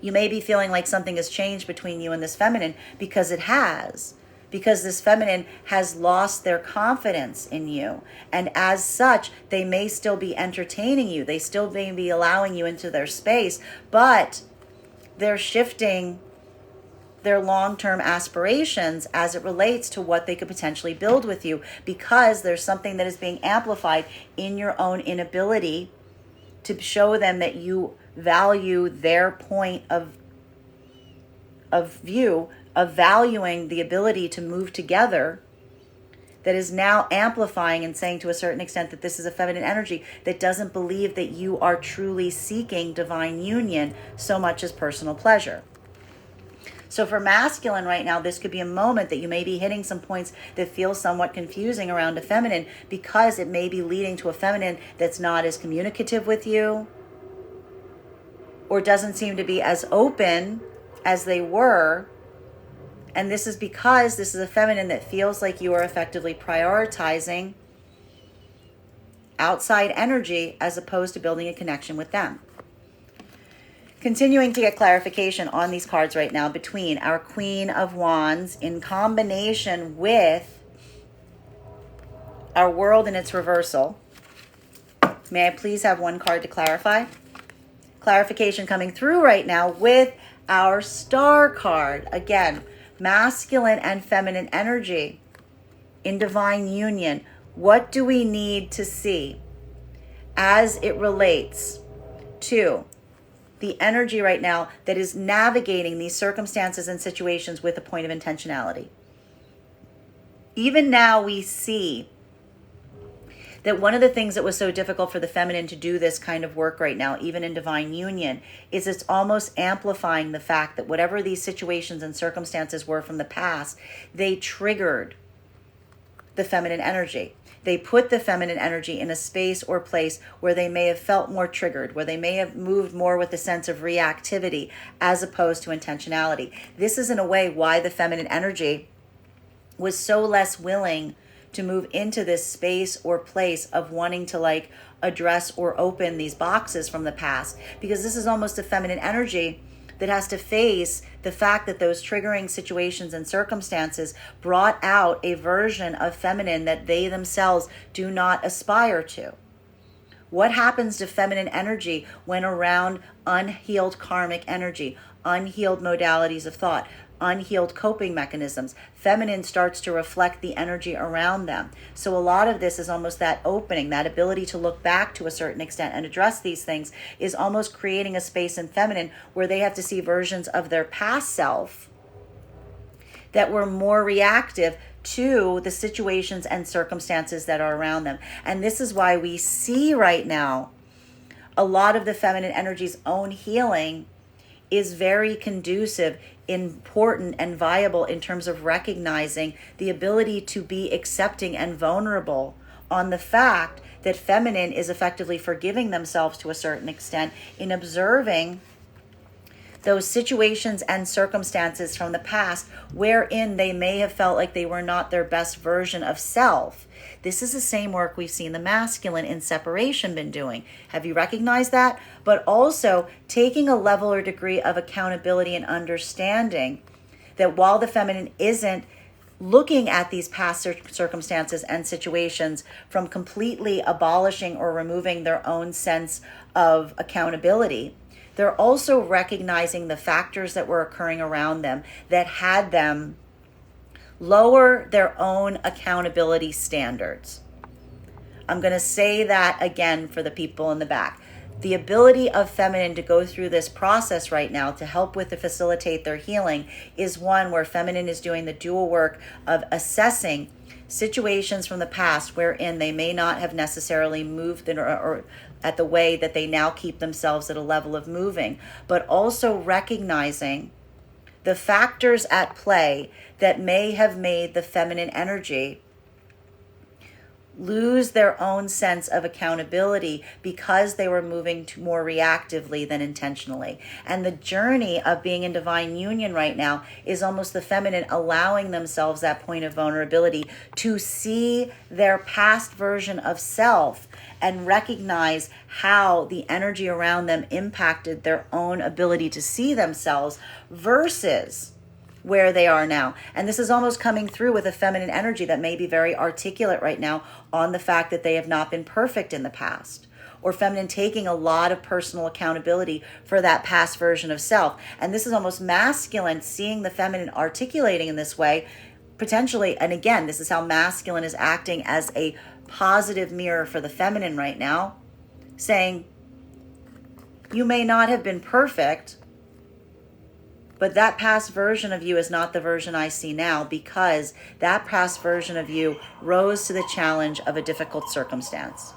You may be feeling like something has changed between you and this feminine, because it has. Because this feminine has lost their confidence in you. And as such, they may still be entertaining you. They still may be allowing you into their space, but they're shifting their long-term aspirations as it relates to what they could potentially build with you, because there's something that is being amplified in your own inability to show them that you value their point of view, of valuing the ability to move together, that is now amplifying and saying to a certain extent that this is a feminine energy that doesn't believe that you are truly seeking divine union so much as personal pleasure. So for masculine right now, this could be a moment that you may be hitting some points that feel somewhat confusing around a feminine, because it may be leading to a feminine that's not as communicative with you, or doesn't seem to be as open as they were And this is because this is a feminine that feels like you are effectively prioritizing outside energy as opposed to building a connection with them. Continuing to get clarification on these cards right now between our Queen of Wands in combination with our World in its reversal. May I please have one card to clarify? Clarification coming through right now with our Star card. Again, masculine and feminine energy in divine union. What do we need to see as it relates to the energy right now that is navigating these circumstances and situations with a point of intentionality? Even now we see that one of the things that was so difficult for the feminine to do this kind of work right now, even in divine union, is it's almost amplifying the fact that whatever these situations and circumstances were from the past, they triggered the feminine energy. They put the feminine energy in a space or place where they may have felt more triggered, where they may have moved more with a sense of reactivity as opposed to intentionality. This is in a way why the feminine energy was so less willing to move into this space or place of wanting to address or open these boxes from the past, because this is almost a feminine energy that has to face the fact that those triggering situations and circumstances brought out a version of feminine that they themselves do not aspire to. What happens to feminine energy when around unhealed karmic energy, unhealed modalities of thought, unhealed coping mechanisms? Feminine starts to reflect the energy around them. So a lot of this is almost that opening, that ability to look back to a certain extent and address these things is almost creating a space in feminine where they have to see versions of their past self that were more reactive to the situations and circumstances that are around them. And this is why we see right now a lot of the feminine energy's own healing is very conducive, important, and viable in terms of recognizing the ability to be accepting and vulnerable on the fact that feminine is effectively forgiving themselves to a certain extent in observing those situations and circumstances from the past wherein they may have felt like they were not their best version of self. This is the same work we've seen the masculine in separation been doing. Have you recognized that? But also taking a level or degree of accountability and understanding that while the feminine isn't looking at these past circumstances and situations from completely abolishing or removing their own sense of accountability, they're also recognizing the factors that were occurring around them that had them lower their own accountability standards. I'm going to say that again for the people in the back. The ability of feminine to go through this process right now to help with to facilitate their healing is one where feminine is doing the dual work of assessing situations from the past wherein they may not have necessarily moved or at the way that they now keep themselves at a level of moving, but also recognizing the factors at play that may have made the feminine energy lose their own sense of accountability because they were moving more reactively than intentionally. And the journey of being in divine union right now is almost the feminine allowing themselves that point of vulnerability to see their past version of self and recognize how the energy around them impacted their own ability to see themselves versus where they are now. And this is almost coming through with a feminine energy that may be very articulate right now on the fact that they have not been perfect in the past, or feminine taking a lot of personal accountability for that past version of self. And this is almost masculine seeing the feminine articulating in this way, potentially. And again, this is how masculine is acting as a positive mirror for the feminine right now, saying, you may not have been perfect, but that past version of you is not the version I see now, because that past version of you rose to the challenge of a difficult circumstance.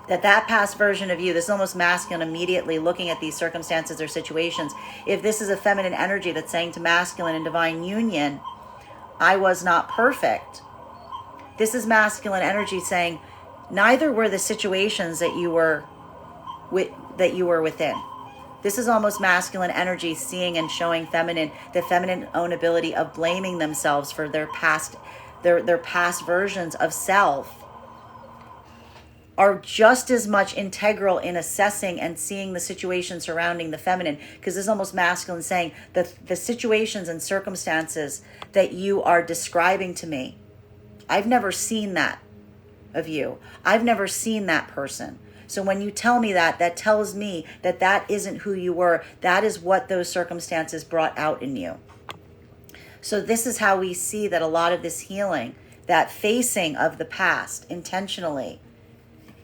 That past version of you, this is almost masculine immediately looking at these circumstances or situations. If this is a feminine energy that's saying to masculine in divine union, I was not perfect. This is masculine energy saying, neither were the situations that you were within. This is almost masculine energy seeing and showing feminine, the feminine own ability of blaming themselves for their past, their past versions of self are just as much integral in assessing and seeing the situation surrounding the feminine, because this is almost masculine saying the situations and circumstances that you are describing to me, I've never seen that of you. I've never seen that person. So when you tell me that, that tells me that that isn't who you were. That is what those circumstances brought out in you. So this is how we see that a lot of this healing, that facing of the past intentionally,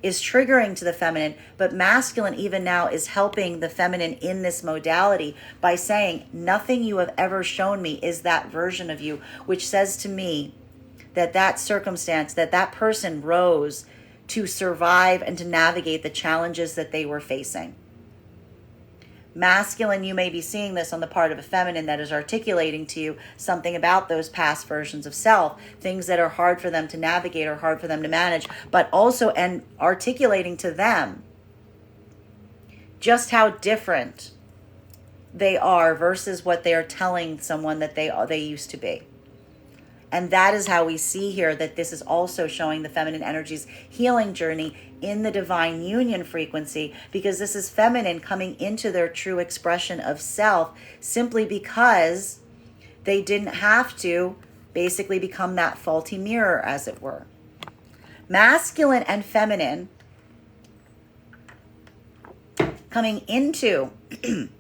is triggering to the feminine, but masculine even now is helping the feminine in this modality by saying, nothing you have ever shown me is that version of you, which says to me that that circumstance, that person rose to survive and to navigate the challenges that they were facing. Masculine, you may be seeing this on the part of a feminine that is articulating to you something about those past versions of self, things that are hard for them to navigate or hard for them to manage, but also and articulating to them just how different they are versus what they are telling someone that they used to be. And that is how we see here that this is also showing the feminine energy's healing journey in the divine union frequency, because this is feminine coming into their true expression of self simply because they didn't have to basically become that faulty mirror, as it were. Masculine and feminine coming into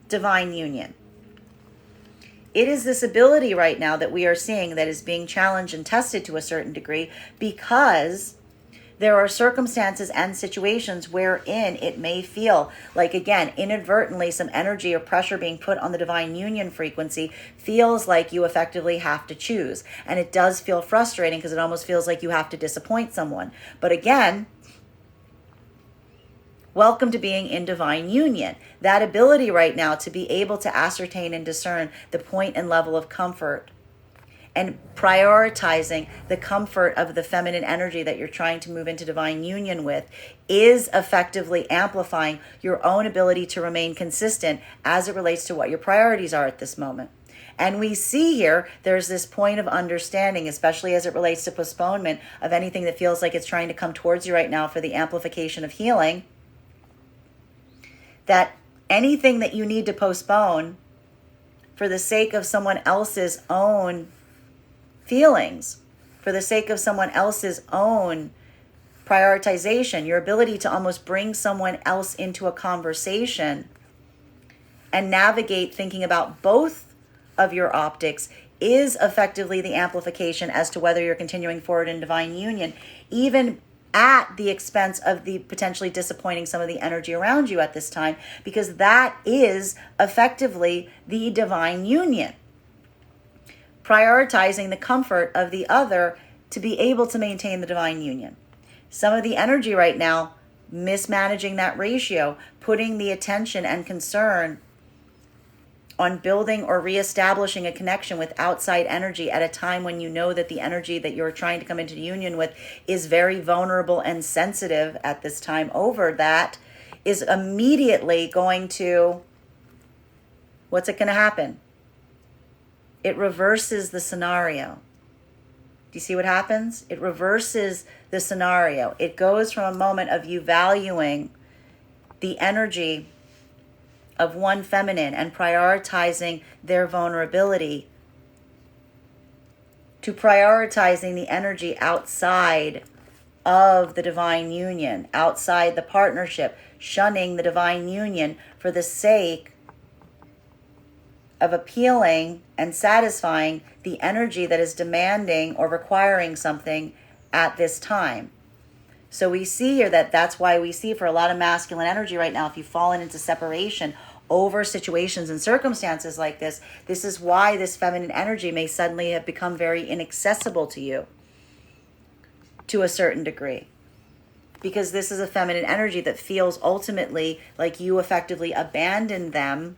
divine union. It is this ability right now that we are seeing that is being challenged and tested to a certain degree, because there are circumstances and situations wherein it may feel like, again, inadvertently some energy or pressure being put on the divine union frequency feels like you effectively have to choose. And it does feel frustrating because it almost feels like you have to disappoint someone. But again, welcome to being in divine union. That ability right now to be able to ascertain and discern the point and level of comfort and prioritizing the comfort of the feminine energy that you're trying to move into divine union with is effectively amplifying your own ability to remain consistent as it relates to what your priorities are at this moment. And we see here, there's this point of understanding, especially as it relates to postponement of anything that feels like it's trying to come towards you right now for the amplification of healing, that anything that you need to postpone for the sake of someone else's own feelings, for the sake of someone else's own prioritization, your ability to almost bring someone else into a conversation and navigate thinking about both of your optics is effectively the amplification as to whether you're continuing forward in divine union, even at the expense of the potentially disappointing some of the energy around you at this time, because that is effectively the divine union. Prioritizing the comfort of the other to be able to maintain the divine union. Some of the energy right now, mismanaging that ratio, putting the attention and concern on building or reestablishing a connection with outside energy at a time when you know that the energy that you're trying to come into union with is very vulnerable and sensitive at this time over that, is immediately going to, what's it going to happen? It reverses the scenario. Do you see what happens? It reverses the scenario. It goes from a moment of you valuing the energy of one feminine and prioritizing their vulnerability to prioritizing the energy outside of the divine union, outside the partnership, shunning the divine union for the sake of appealing and satisfying the energy that is demanding or requiring something at this time. So we see here that that's why we see for a lot of masculine energy right now, if you've fallen into separation over situations and circumstances like this, this is why this feminine energy may suddenly have become very inaccessible to you to a certain degree. Because this is a feminine energy that feels ultimately like you effectively abandoned them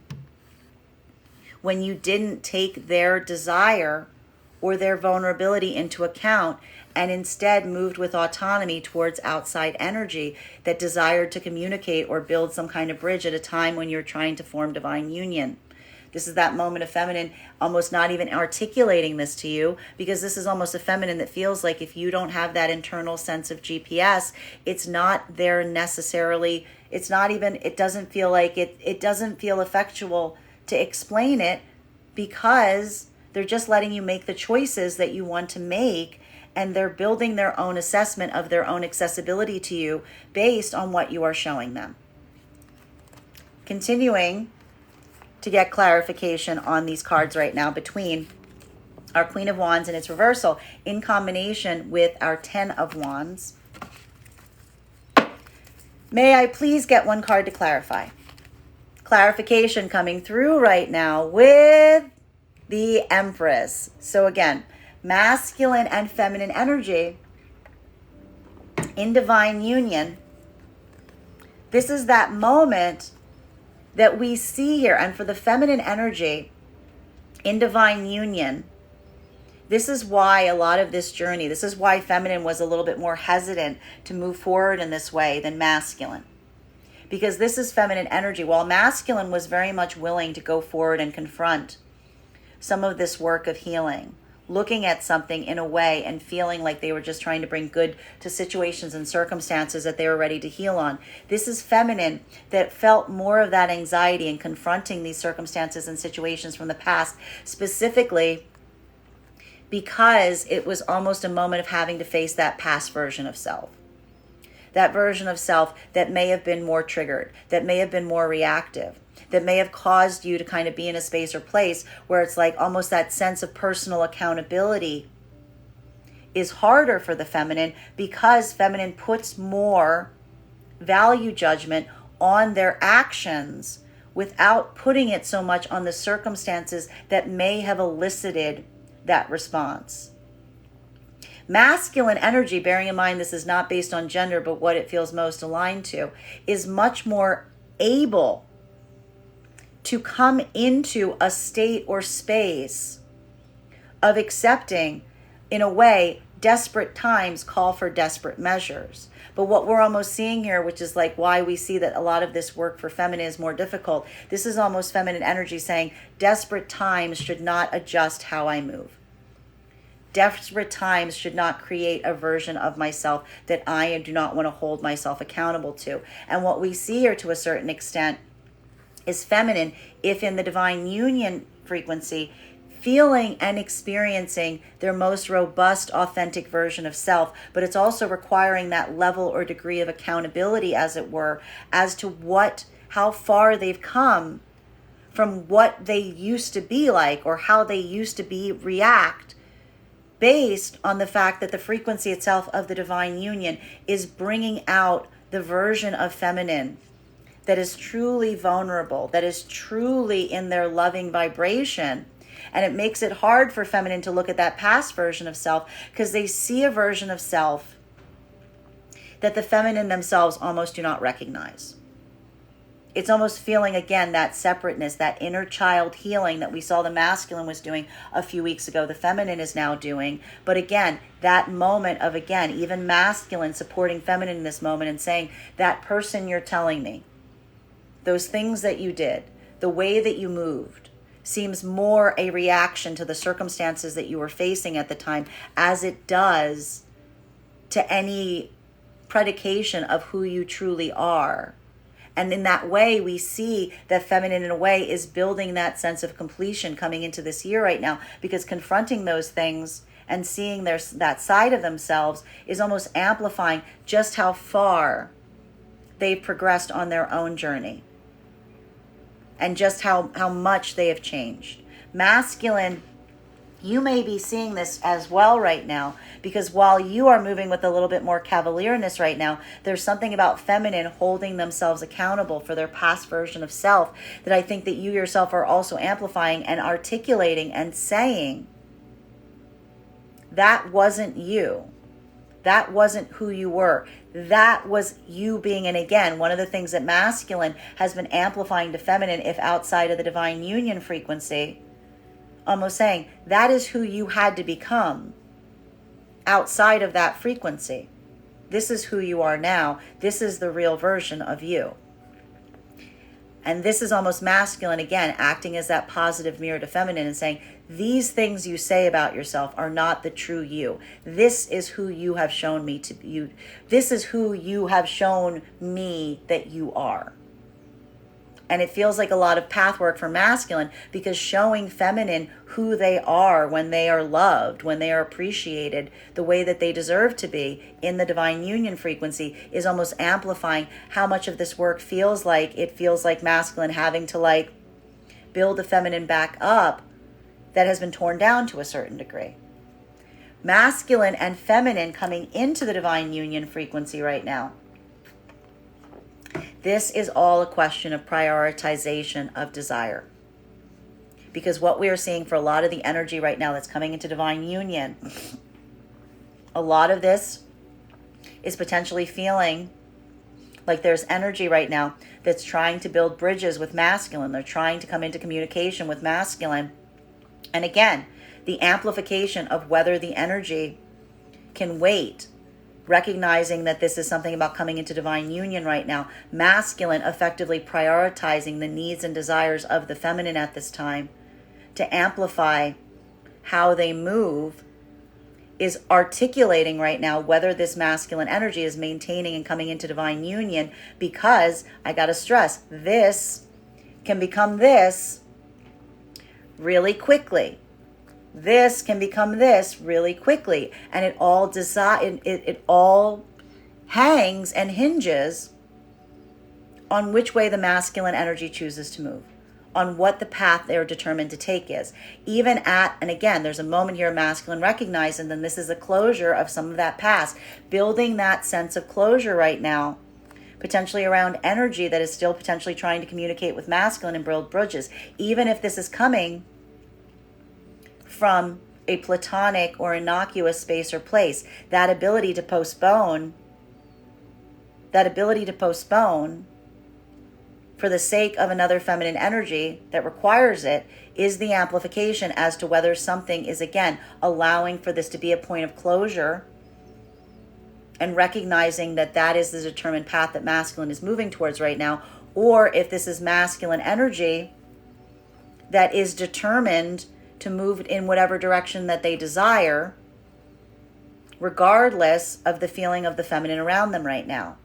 when you didn't take their desire or their vulnerability into account and instead moved with autonomy towards outside energy that desired to communicate or build some kind of bridge at a time when you're trying to form divine union. This is that moment of feminine almost not even articulating this to you, because this is almost a feminine that feels like if you don't have that internal sense of GPS, it's not there necessarily. It's not even, it doesn't feel like it doesn't feel effectual to explain it, because they're just letting you make the choices that you want to make, and they're building their own assessment of their own accessibility to you based on what you are showing them. Continuing to get clarification on these cards right now between our Queen of Wands and its reversal in combination with our Ten of Wands. May I please get one card to clarify? Clarification coming through right now with the Empress. So again, masculine and feminine energy in divine union. This is that moment that we see here. And for the feminine energy in divine union, this is why a lot of this journey, this is why feminine was a little bit more hesitant to move forward in this way than masculine. Because this is feminine energy, while masculine was very much willing to go forward and confront some of this work of healing, looking at something in a way and feeling like they were just trying to bring good to situations and circumstances that they were ready to heal on. This is feminine that felt more of that anxiety in confronting these circumstances and situations from the past, specifically because it was almost a moment of having to face that past version of self. That version of self that may have been more triggered, that may have been more reactive, that may have caused you to kind of be in a space or place where it's like almost that sense of personal accountability is harder for the feminine, because feminine puts more value judgment on their actions without putting it so much on the circumstances that may have elicited that response. Masculine energy, bearing in mind this is not based on gender, but what it feels most aligned to, is much more able to come into a state or space of accepting, in a way, desperate times call for desperate measures. But what we're almost seeing here, which is like why we see that a lot of this work for feminine is more difficult, this is almost feminine energy saying desperate times should not adjust how I move. Desperate times should not create a version of myself that I do not want to hold myself accountable to. And what we see here to a certain extent is feminine, if in the divine union frequency, feeling and experiencing their most robust, authentic version of self, but it's also requiring that level or degree of accountability, as it were, as to how far they've come from what they used to be like, or how they used to react, based on the fact that the frequency itself of the divine union is bringing out the version of feminine that is truly vulnerable, that is truly in their loving vibration. And it makes it hard for feminine to look at that past version of self, because they see a version of self that the feminine themselves almost do not recognize. It's almost feeling, again, that separateness, that inner child healing that we saw the masculine was doing a few weeks ago, the feminine is now doing. But again, that moment of, again, even masculine supporting feminine in this moment and saying, that person you're telling me, those things that you did, the way that you moved, seems more a reaction to the circumstances that you were facing at the time, as it does to any predication of who you truly are. And in that way, we see that feminine, in a way, is building that sense of completion coming into this year right now, because confronting those things and seeing that side of themselves is almost amplifying just how far they've progressed on their own journey, and just how much they have changed. Masculine, you may be seeing this as well right now, because while you are moving with a little bit more cavalierness right now, there's something about feminine holding themselves accountable for their past version of self that I think that you yourself are also amplifying and articulating and saying, that wasn't you. That wasn't who you were. That was you being, and again, one of the things that masculine has been amplifying to feminine, if outside of the divine union frequency, almost saying, that is who you had to become outside of that frequency. This is who you are now. This is the real version of you. And this is almost masculine, again, acting as that positive mirror to feminine and saying, these things you say about yourself are not the true you. This is who you have shown me to be. This is who you have shown me that you are. And it feels like a lot of path work for masculine, because showing feminine who they are when they are loved, when they are appreciated the way that they deserve to be in the divine union frequency, is almost amplifying how much of this work feels like. It feels like masculine having to build the feminine back up that has been torn down to a certain degree. Masculine and feminine coming into the divine union frequency right now. This is all a question of prioritization of desire. Because what we are seeing for a lot of the energy right now that's coming into divine union, a lot of this is potentially feeling like there's energy right now that's trying to build bridges with masculine. They're trying to come into communication with masculine. And again, the amplification of whether the energy can wait, recognizing that this is something about coming into divine union right now. Masculine effectively prioritizing the needs and desires of the feminine at this time to amplify how they move, is articulating right now whether this masculine energy is maintaining and coming into divine union, because I got to stress, this can become this really quickly. This can become this really quickly. And it all hangs and hinges on which way the masculine energy chooses to move, on what the path they're determined to take is. And again, there's a moment here of masculine recognizing, then this is a closure of some of that past, building that sense of closure right now, potentially around energy that is still potentially trying to communicate with masculine and build bridges. Even if this is coming from a platonic or innocuous space or place, that ability to postpone for the sake of another feminine energy that requires it, is the amplification as to whether something is, again, allowing for this to be a point of closure and recognizing that that is the determined path that masculine is moving towards right now, or if this is masculine energy that is determined to move in whatever direction that they desire, regardless of the feeling of the feminine around them right now.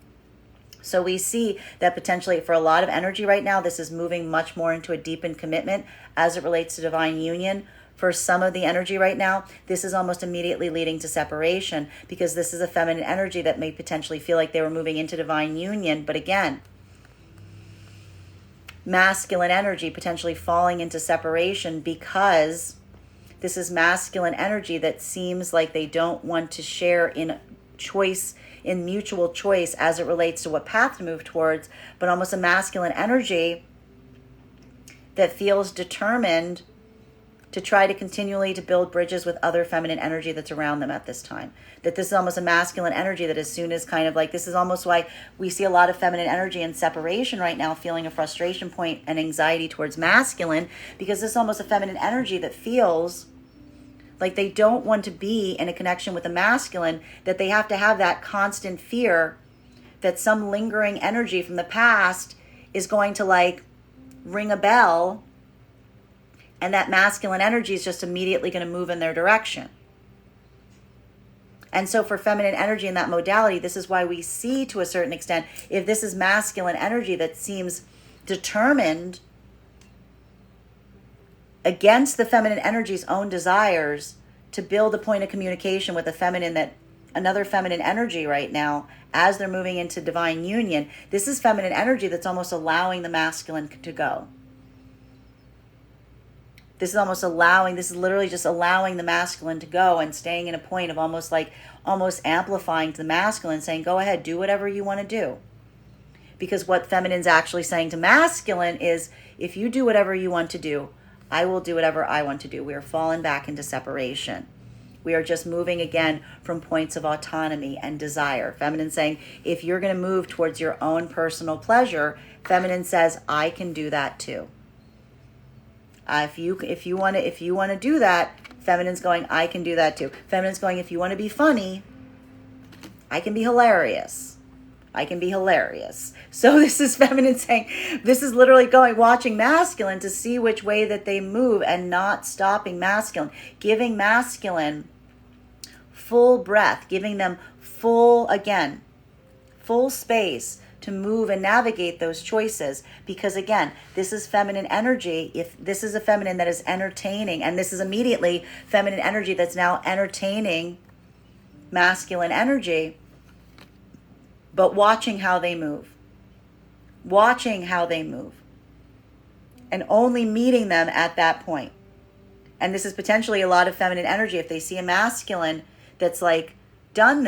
So we see that potentially for a lot of energy right now, this is moving much more into a deepened commitment as it relates to divine union. For some of the energy right now, this is almost immediately leading to separation, because this is a feminine energy that may potentially feel like they were moving into divine union. But again, masculine energy potentially falling into separation, because this is masculine energy that seems like they don't want to share in mutual choice as it relates to what path to move towards, but almost a masculine energy that feels determined to try to continually to build bridges with other feminine energy that's around them at this time. That this is almost a masculine energy that as soon as kind of like, this is almost why we see a lot of feminine energy in separation right now, feeling a frustration point and anxiety towards masculine, because this is almost a feminine energy that feels like they don't want to be in a connection with a masculine, that they have to have that constant fear that some lingering energy from the past is going to ring a bell, and that masculine energy is just immediately going to move in their direction. And so for feminine energy in that modality, this is why we see, to a certain extent, if this is masculine energy that seems determined against the feminine energy's own desires to build a point of communication with another feminine energy right now, as they're moving into divine union, this is feminine energy that's almost allowing the masculine to go. This is literally just allowing the masculine to go and staying in a point of almost amplifying to the masculine, saying, go ahead, do whatever you want to do. Because what feminine's actually saying to masculine is, if you do whatever you want to do, I will do whatever I want to do. We are falling back into separation. We are just moving again from points of autonomy and desire. Feminine saying, if you're going to move towards your own personal pleasure, feminine says, I can do that too. If you want to do that, Feminine's going, I can do that too. Feminine's going, if you want to be funny, I can be hilarious. I can be hilarious. So this is feminine saying, this is literally going, watching masculine to see which way that they move and not stopping masculine, giving masculine full breath, giving them full space to move and navigate those choices. Because again, this is feminine energy. If this is a feminine that is entertaining, and this is immediately feminine energy that's now entertaining masculine energy, but watching how they move, and only meeting them at that point. And this is potentially a lot of feminine energy. If they see a masculine that's like done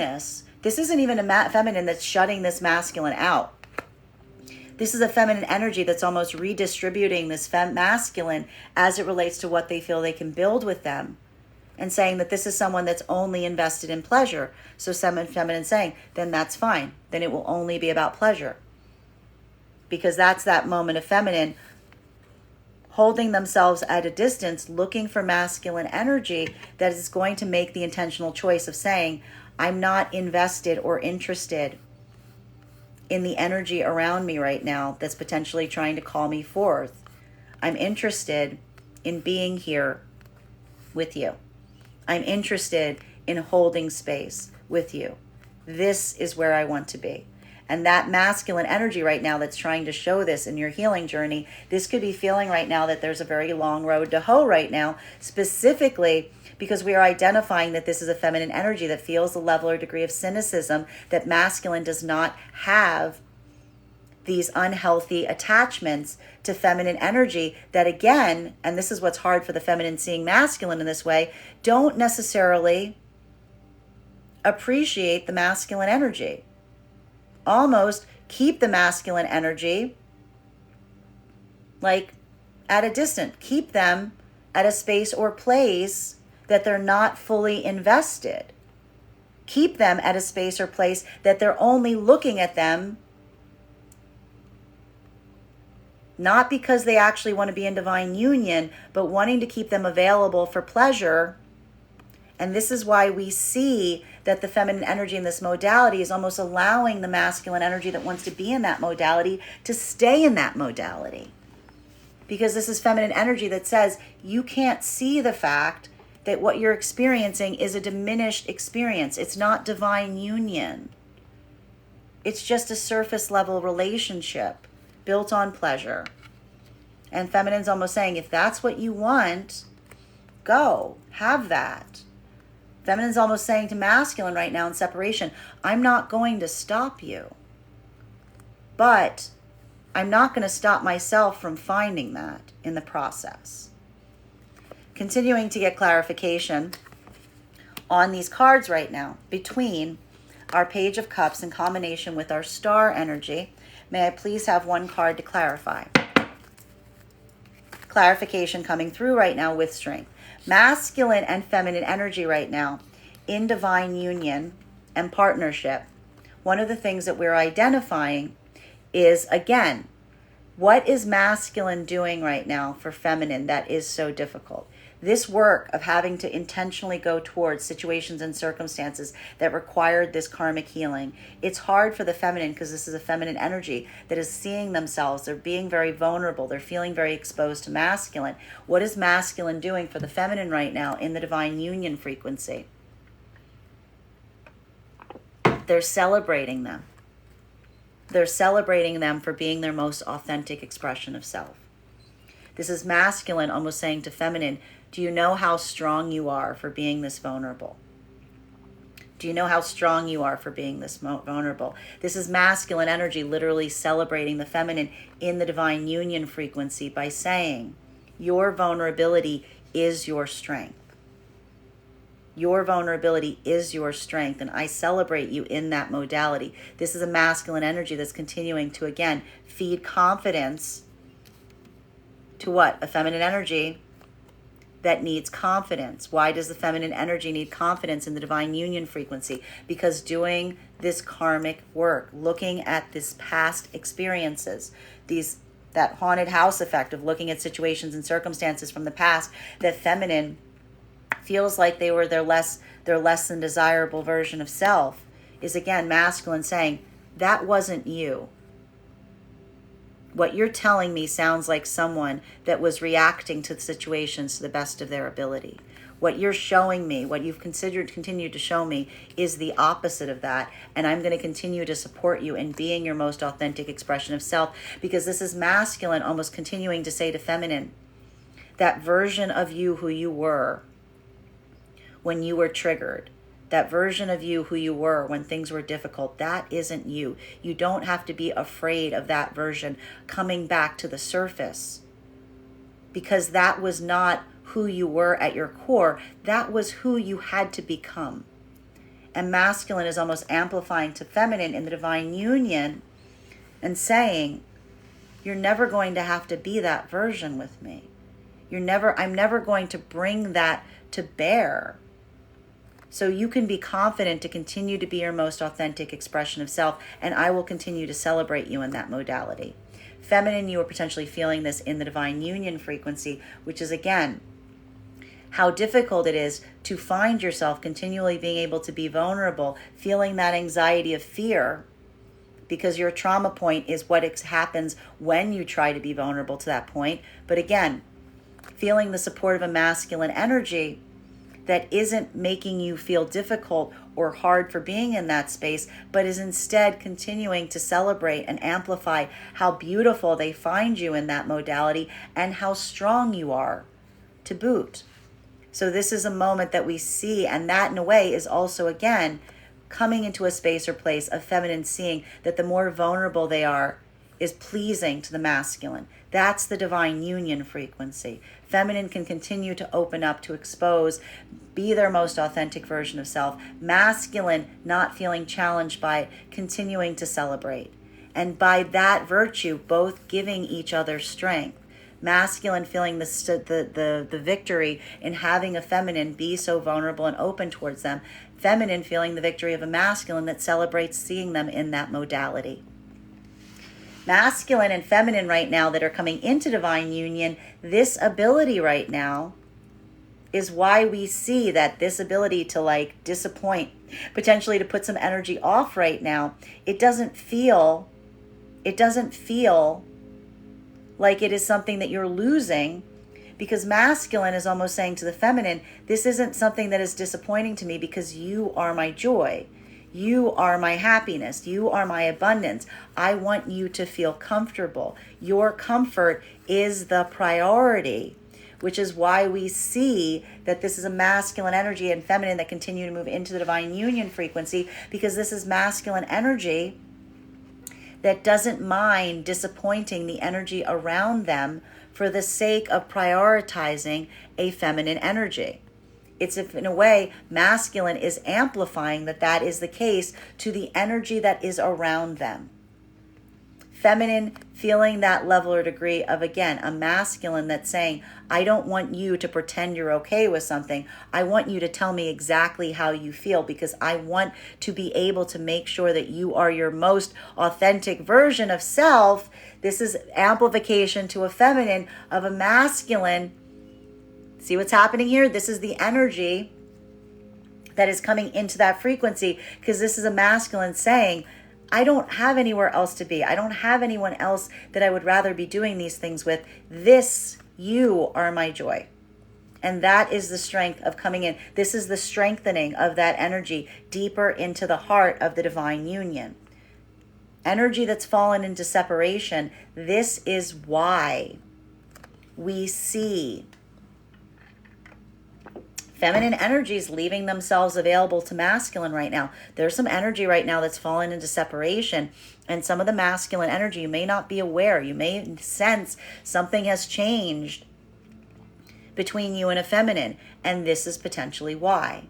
this isn't even a feminine that's shutting this masculine out. This is a feminine energy that's almost redistributing this masculine as it relates to what they feel they can build with them, and saying that this is someone that's only invested in pleasure. So feminine saying, then that's fine. Then it will only be about pleasure. Because that's that moment of feminine holding themselves at a distance, looking for masculine energy that is going to make the intentional choice of saying, I'm not invested or interested in the energy around me right now that's potentially trying to call me forth. I'm interested in being here with you. I'm interested in holding space with you. This is where I want to be. And that masculine energy right now that's trying to show this in your healing journey, this could be feeling right now that there's a very long road to hoe right now, specifically because we are identifying that this is a feminine energy that feels a level or degree of cynicism, that masculine does not have these unhealthy attachments to feminine energy that, again, and this is what's hard for the feminine seeing masculine in this way, don't necessarily appreciate the masculine energy. Almost keep the masculine energy like at a distance. Keep them at a space or place that they're not fully invested. Keep them at a space or place that they're only looking at them not because they actually want to be in divine union, but wanting to keep them available for pleasure. And this is why we see that the feminine energy in this modality is almost allowing the masculine energy that wants to be in that modality to stay in that modality. Because this is feminine energy that says you can't see the fact that what you're experiencing is a diminished experience. It's not divine union. It's just a surface level relationship built on pleasure. And feminine's almost saying, if that's what you want, go, have that. Feminine's almost saying to masculine right now in separation, I'm not going to stop you, but I'm not going to stop myself from finding that in the process. Continuing to get clarification on these cards right now between our Page of Cups in combination with our star energy. May I please have one card to clarify? Clarification coming through right now with strength. Masculine and feminine energy right now in divine union and partnership. One of the things that we're identifying is, again, what is masculine doing right now for feminine that is so difficult? This work of having to intentionally go towards situations and circumstances that required this karmic healing. It's hard for the feminine because this is a feminine energy that is seeing themselves. They're being very vulnerable. They're feeling very exposed to masculine. What is masculine doing for the feminine right now in the divine union frequency? They're celebrating them. They're celebrating them for being their most authentic expression of self. This is masculine almost saying to feminine, do you know how strong you are for being this vulnerable? Do you know how strong you are for being this vulnerable? This is masculine energy literally celebrating the feminine in the divine union frequency by saying, your vulnerability is your strength. Your vulnerability is your strength, and I celebrate you in that modality. This is a masculine energy that's continuing to, again, feed confidence to what? A feminine energy that needs confidence. Why does the feminine energy need confidence in the divine union frequency? Because doing this karmic work, looking at this past experiences, that haunted house effect of looking at situations and circumstances from the past, that feminine feels like they were their less than desirable version of self is again masculine saying, that wasn't you. What you're telling me sounds like someone that was reacting to the situations to the best of their ability. What you're showing me, what you've continued to show me, is the opposite of that. And I'm going to continue to support you in being your most authentic expression of self, because this is masculine almost continuing to say to feminine, that version of you who you were when you were triggered, that version of you who you were when things were difficult, that isn't you. You don't have to be afraid of that version coming back to the surface, because that was not who you were at your core. That was who you had to become. And masculine is almost amplifying to feminine in the divine union and saying, you're never going to have to be that version with me. I'm never going to bring that to bear. So you can be confident to continue to be your most authentic expression of self, and I will continue to celebrate you in that modality. Feminine, you are potentially feeling this in the divine union frequency, which is again, how difficult it is to find yourself continually being able to be vulnerable, feeling that anxiety of fear, because your trauma point is what happens when you try to be vulnerable to that point. But again, feeling the support of a masculine energy that isn't making you feel difficult or hard for being in that space, but is instead continuing to celebrate and amplify how beautiful they find you in that modality and how strong you are to boot. So this is a moment that we see, and that in a way is also, again, coming into a space or place of feminine seeing that the more vulnerable they are is pleasing to the masculine. That's the divine union frequency. Feminine can continue to open up, to expose, be their most authentic version of self. Masculine, not feeling challenged by it, continuing to celebrate. And by that virtue, both giving each other strength. Masculine feeling the victory in having a feminine be so vulnerable and open towards them. Feminine feeling the victory of a masculine that celebrates seeing them in that modality. Masculine and feminine right now that are coming into divine union, this ability right now is why we see that this ability to disappoint, potentially to put some energy off right now. It doesn't feel like it is something that you're losing, because masculine is almost saying to the feminine, this isn't something that is disappointing to me because you are my joy. You are my happiness. You are my abundance. I want you to feel comfortable. Your comfort is the priority, which is why we see that this is a masculine energy and feminine that continue to move into the divine union frequency, because this is masculine energy that doesn't mind disappointing the energy around them for the sake of prioritizing a feminine energy. It's if, in a way, masculine is amplifying that is the case to the energy that is around them. Feminine feeling that level or degree of, again, a masculine that's saying, I don't want you to pretend you're okay with something. I want you to tell me exactly how you feel, because I want to be able to make sure that you are your most authentic version of self. This is amplification to a feminine of a masculine. See what's happening here? This is the energy that is coming into that frequency, because this is a masculine saying, I don't have anywhere else to be. I don't have anyone else that I would rather be doing these things with. You are my joy. And that is the strength of coming in. This is the strengthening of that energy deeper into the heart of the divine union. Energy that's fallen into separation. This is why we see feminine energies leaving themselves available to masculine right now. There's some energy right now that's fallen into separation, and some of the masculine energy, you may not be aware. You may sense something has changed between you and a feminine, and this is potentially why.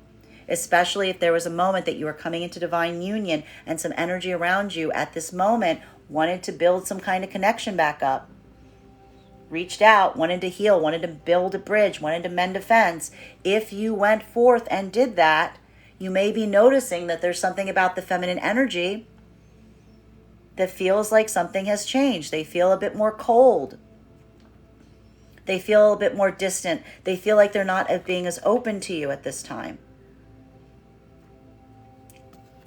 Especially if there was a moment that you were coming into divine union and some energy around you at this moment wanted to build some kind of connection back up. Reached out, wanted to heal, wanted to build a bridge, wanted to mend a fence. If you went forth and did that, you may be noticing that there's something about the feminine energy that feels like something has changed. They feel a bit more cold. They feel a little bit more distant. They feel like they're not being as open to you at this time.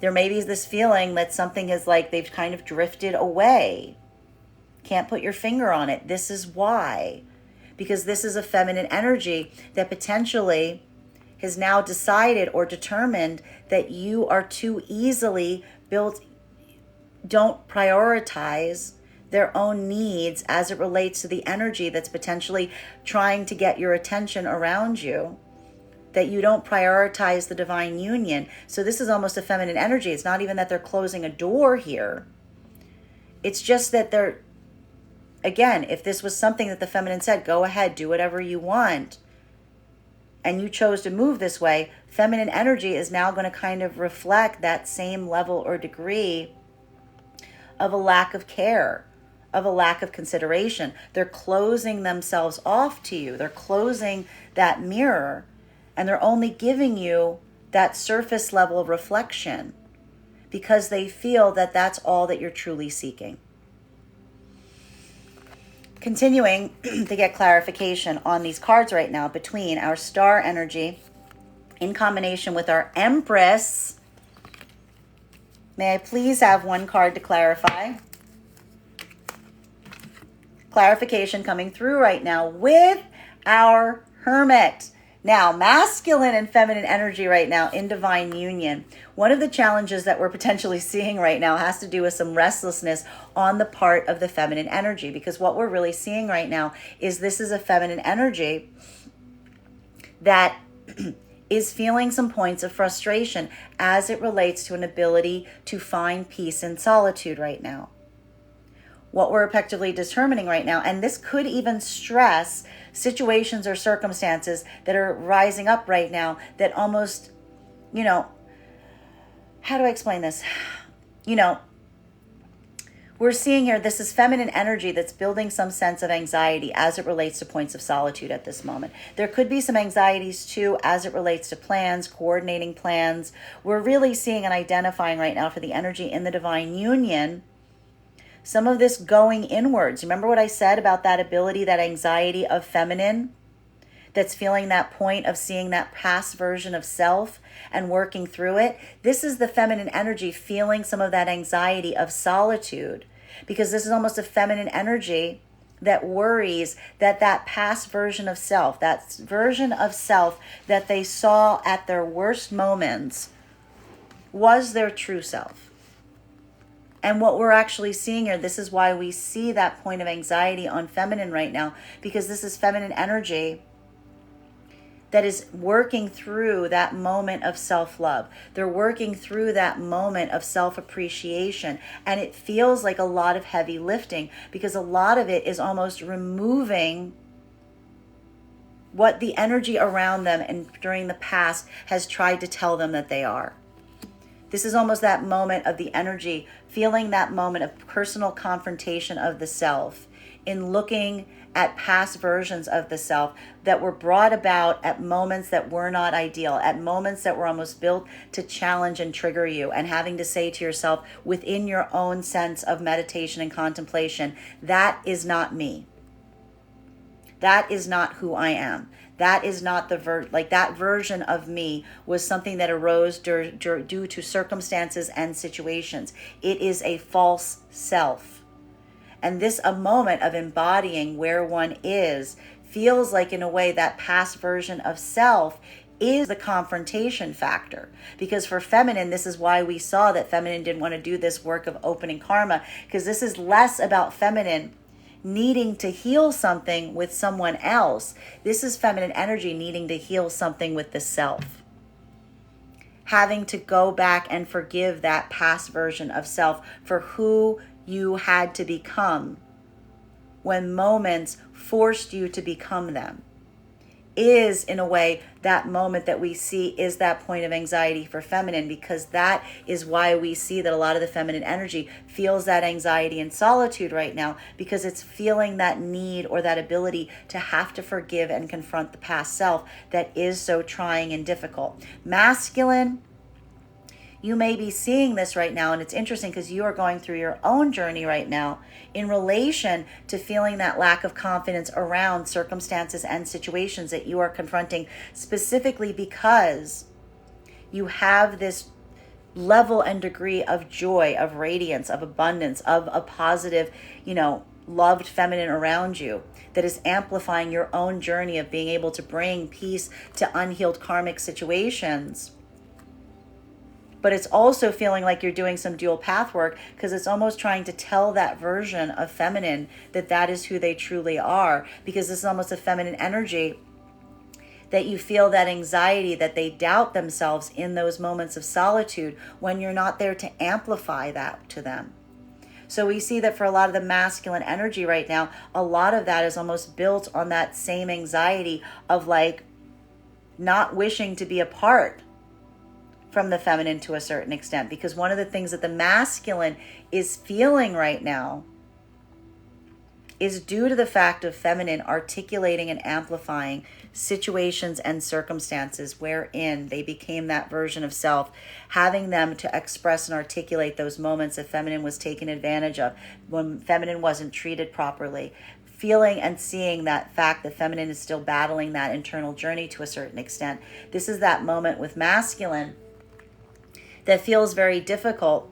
There may be this feeling that something is like they've kind of drifted away. Can't put your finger on it. This is why. Because this is a feminine energy that potentially has now decided or determined that you are too easily built, don't prioritize their own needs as it relates to the energy that's potentially trying to get your attention around you, that you don't prioritize the divine union. So this is almost a feminine energy. It's not even that they're closing a door here. It's just that they're, again, if this was something that the feminine said, go ahead, do whatever you want, and you chose to move this way, feminine energy is now going to kind of reflect that same level or degree of a lack of care, of a lack of consideration. They're closing themselves off to you. They're closing that mirror, and they're only giving you that surface level of reflection because they feel that that's all that you're truly seeking. Continuing to get clarification on these cards right now between our star energy in combination with our Empress. May I please have one card to clarify? Clarification coming through right now with our Hermit. Now, masculine and feminine energy right now in divine union. One of the challenges that we're potentially seeing right now has to do with some restlessness on the part of the feminine energy, because what we're really seeing right now is this is a feminine energy that is feeling some points of frustration as it relates to an ability to find peace in solitude right now. What we're effectively determining right now, and this could even stress situations or circumstances that are rising up right now that almost, how do I explain this? We're seeing here, this is feminine energy that's building some sense of anxiety as it relates to points of solitude at this moment. There could be some anxieties too as it relates to plans, coordinating plans. We're really seeing and identifying right now for the energy in the divine union some of this going inwards. Remember what I said about that ability, that anxiety of feminine that's feeling that point of seeing that past version of self and working through it? This is the feminine energy feeling some of that anxiety of solitude, because this is almost a feminine energy that worries that that past version of self, that version of self that they saw at their worst moments, was their true self. And what we're actually seeing here, this is why we see that point of anxiety on feminine right now, because this is feminine energy that is working through that moment of self-love. They're working through that moment of self-appreciation. And it feels like a lot of heavy lifting, because a lot of it is almost removing what the energy around them and during the past has tried to tell them that they are. This is almost that moment of the energy, feeling that moment of personal confrontation of the self in looking at past versions of the self that were brought about at moments that were not ideal, at moments that were almost built to challenge and trigger you, and having to say to yourself within your own sense of meditation and contemplation, that is not me. That is not who I am. That is not that version of me was something that arose due to circumstances and situations. It is a false self. And this, a moment of embodying where one is, feels like in a way that past version of self is the confrontation factor. Because for feminine, this is why we saw that feminine didn't want to do this work of opening karma, because this is less about feminine needing to heal something with someone else. This is feminine energy needing to heal something with the self. Having to go back and forgive that past version of self for who you had to become when moments forced you to become them. Is in a way that moment that we see is that point of anxiety for feminine, because that is why we see that a lot of the feminine energy feels that anxiety and solitude right now, because it's feeling that need or that ability to have to forgive and confront the past self that is so trying and difficult. Masculine, You may be seeing this right now, and it's interesting because you are going through your own journey right now in relation to feeling that lack of confidence around circumstances and situations that you are confronting, specifically because you have this level and degree of joy, of radiance, of abundance, of a positive, loved feminine around you that is amplifying your own journey of being able to bring peace to unhealed karmic situations. But it's also feeling like you're doing some dual path work because it's almost trying to tell that version of feminine that that is who they truly are, because this is almost a feminine energy that you feel that anxiety, that they doubt themselves in those moments of solitude when you're not there to amplify that to them. So we see that for a lot of the masculine energy right now, a lot of that is almost built on that same anxiety of like not wishing to be apart from the feminine to a certain extent. Because one of the things that the masculine is feeling right now is due to the fact of feminine articulating and amplifying situations and circumstances wherein they became that version of self, having them to express and articulate those moments that feminine was taken advantage of, when feminine wasn't treated properly, feeling and seeing that fact that feminine is still battling that internal journey to a certain extent. This is that moment with masculine that feels very difficult,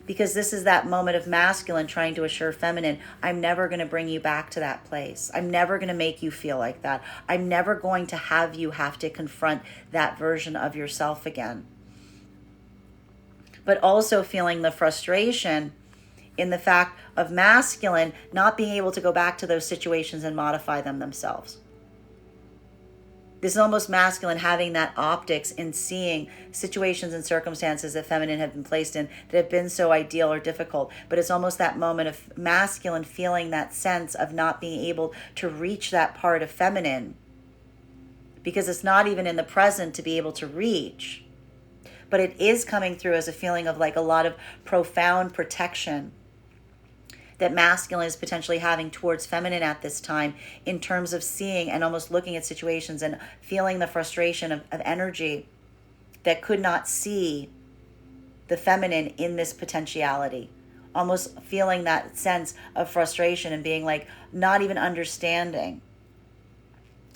because this is that moment of masculine trying to assure feminine, I'm never going to bring you back to that place. I'm never going to make you feel like that. I'm never going to have you have to confront that version of yourself again. But also feeling the frustration in the fact of masculine not being able to go back to those situations and modify them themselves. This is almost masculine having that optics in seeing situations and circumstances that feminine have been placed in that have been so ideal or difficult. But it's almost that moment of masculine feeling that sense of not being able to reach that part of feminine, because it's not even in the present to be able to reach. But it is coming through as a feeling of like a lot of profound protection that masculine is potentially having towards feminine at this time, in terms of seeing and almost looking at situations and feeling the frustration of energy that could not see the feminine in this potentiality. Almost feeling that sense of frustration and being like not even understanding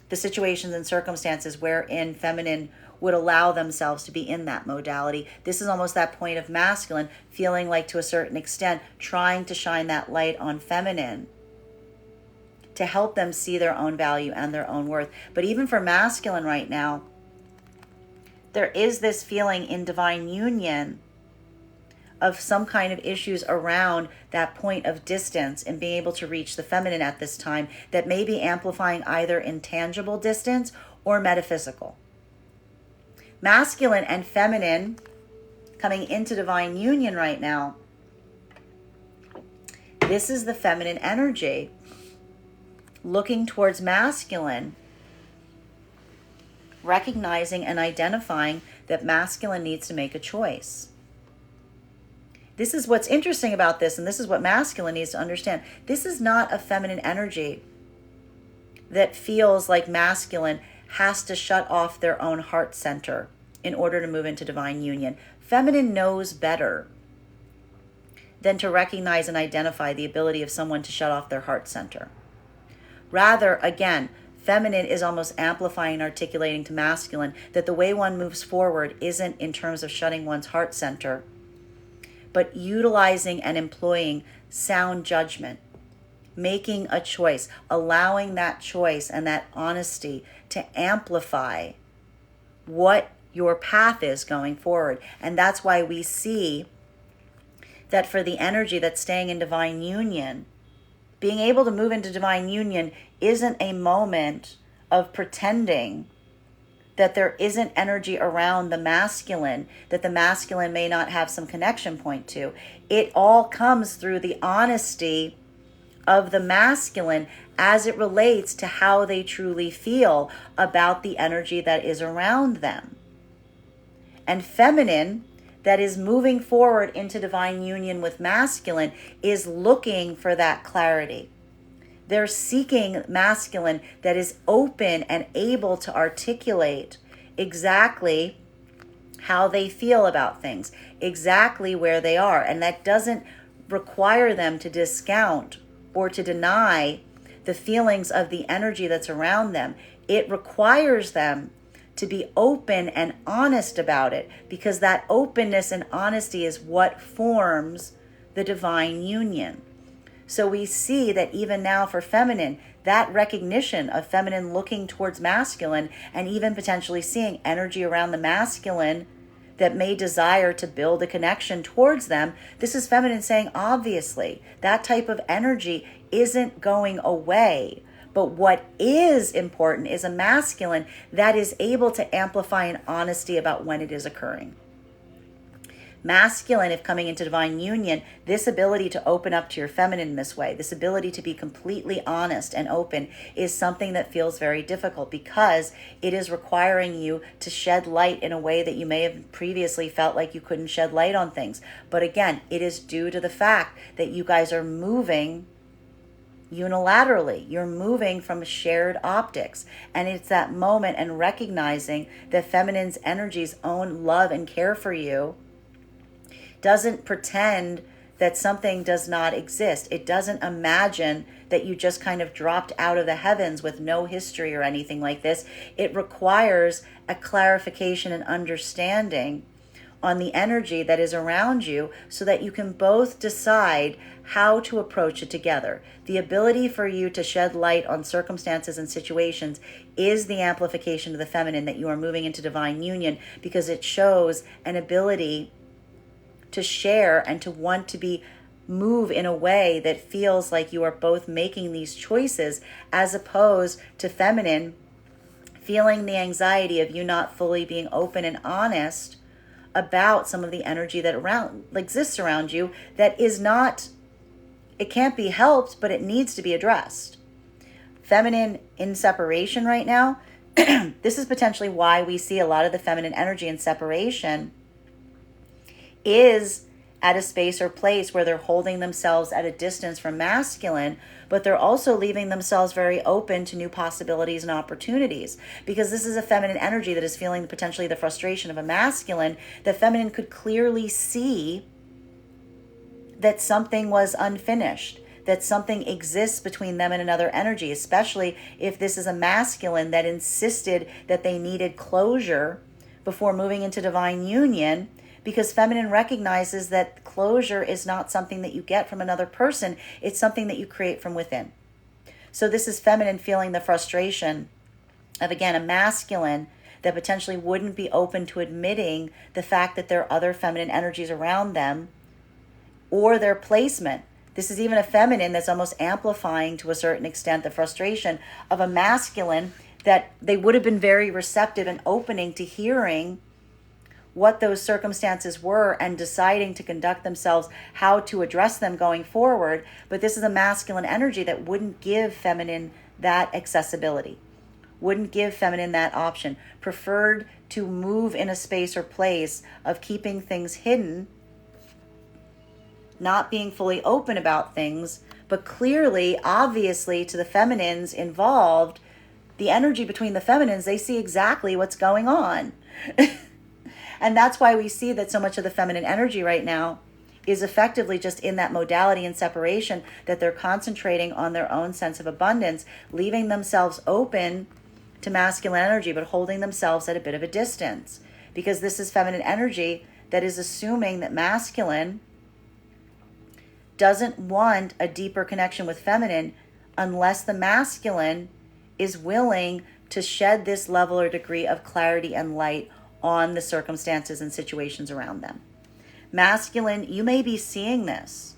the situations and circumstances wherein feminine would allow themselves to be in that modality. This is almost that point of masculine feeling like, to a certain extent, trying to shine that light on feminine to help them see their own value and their own worth. But even for masculine right now, there is this feeling in divine union of some kind of issues around that point of distance and being able to reach the feminine at this time, that may be amplifying either intangible distance or metaphysical. Masculine and feminine coming into divine union right now. This is the feminine energy looking towards masculine, recognizing and identifying that masculine needs to make a choice. This is what's interesting about this, and this is what masculine needs to understand. This is not a feminine energy that feels like masculine has to shut off their own heart center in order to move into divine union. Feminine knows better than to recognize and identify the ability of someone to shut off their heart center. Rather, again, feminine is almost amplifying and articulating to masculine that the way one moves forward isn't in terms of shutting one's heart center, but utilizing and employing sound judgment, making a choice, allowing that choice and that honesty to amplify what your path is going forward. And that's why we see that for the energy that's staying in divine union, being able to move into divine union isn't a moment of pretending that there isn't energy around the masculine, that the masculine may not have some connection point to. It all comes through the honesty of the masculine as it relates to how they truly feel about the energy that is around them. And feminine, that is moving forward into divine union with masculine, is looking for that clarity. They're seeking masculine that is open and able to articulate exactly how they feel about things, exactly where they are. And that doesn't require them to discount or to deny the feelings of the energy that's around them. It requires them to be open and honest about it, because that openness and honesty is what forms the divine union. So we see that even now for feminine, that recognition of feminine looking towards masculine and even potentially seeing energy around the masculine that may desire to build a connection towards them. This is feminine saying, obviously, that type of energy isn't going away. But what is important is a masculine that is able to amplify an honesty about when it is occurring. Masculine, if coming into divine union, this ability to open up to your feminine in this way, this ability to be completely honest and open, is something that feels very difficult, because it is requiring you to shed light in a way that you may have previously felt like you couldn't shed light on things. But again, it is due to the fact that you guys are moving unilaterally. You're moving from shared optics. And it's that moment and recognizing that feminine's energies own love and care for you doesn't pretend that something does not exist. It doesn't imagine that you just kind of dropped out of the heavens with no history or anything like this. It requires a clarification and understanding on the energy that is around you so that you can both decide how to approach it together. The ability for you to shed light on circumstances and situations is the amplification of the feminine that you are moving into divine union, because it shows an ability to share and to want to move in a way that feels like you are both making these choices, as opposed to feminine feeling the anxiety of you not fully being open and honest about some of the energy that exists around you that is not, it can't be helped, but it needs to be addressed. Feminine in separation right now, this is potentially why we see a lot of the feminine energy in separation is at a space or place where they're holding themselves at a distance from masculine, but they're also leaving themselves very open to new possibilities and opportunities, because this is a feminine energy that is feeling potentially the frustration of a masculine. The feminine could clearly see that something was unfinished, that something exists between them and another energy, especially if this is a masculine that insisted that they needed closure before moving into divine union, because feminine recognizes that closure is not something that you get from another person. It's something that you create from within. So this is feminine feeling the frustration of, again, a masculine that potentially wouldn't be open to admitting the fact that there are other feminine energies around them or their placement. This is even a feminine that's almost amplifying to a certain extent the frustration of a masculine that they would have been very receptive and opening to hearing what those circumstances were and deciding to conduct themselves, how to address them going forward. But this is a masculine energy that wouldn't give feminine that accessibility, wouldn't give feminine that option, preferred to move in a space or place of keeping things hidden, not being fully open about things. But clearly, obviously, to the feminines involved, the energy between the feminines, they see exactly what's going on. And that's why we see that so much of the feminine energy right now is effectively just in that modality and separation, that they're concentrating on their own sense of abundance, leaving themselves open to masculine energy, but holding themselves at a bit of a distance. Because this is feminine energy that is assuming that masculine doesn't want a deeper connection with feminine unless the masculine is willing to shed this level or degree of clarity and light on the circumstances and situations around them. Masculine, you may be seeing this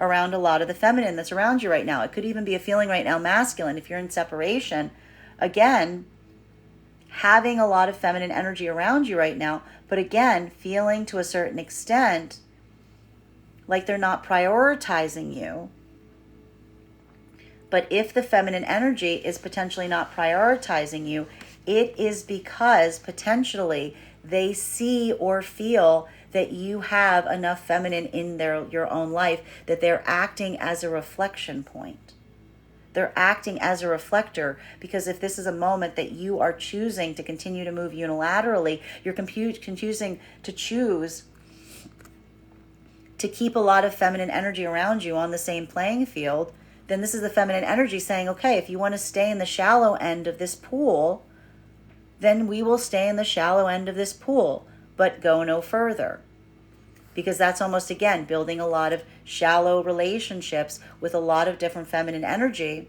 around a lot of the feminine that's around you right now. It could even be a feeling right now, masculine, if you're in separation, again, having a lot of feminine energy around you right now, but again, feeling to a certain extent like they're not prioritizing you. But if the feminine energy is potentially not prioritizing you, it is because potentially they see or feel that you have enough feminine in your own life that they're acting as a reflection point. They're acting as a reflector, because if this is a moment that you are choosing to continue to move unilaterally, you're choosing to choose to keep a lot of feminine energy around you on the same playing field, then this is the feminine energy saying, okay, if you want to stay in the shallow end of this pool, then we will stay in the shallow end of this pool, but go no further. Because that's almost, again, building a lot of shallow relationships with a lot of different feminine energy,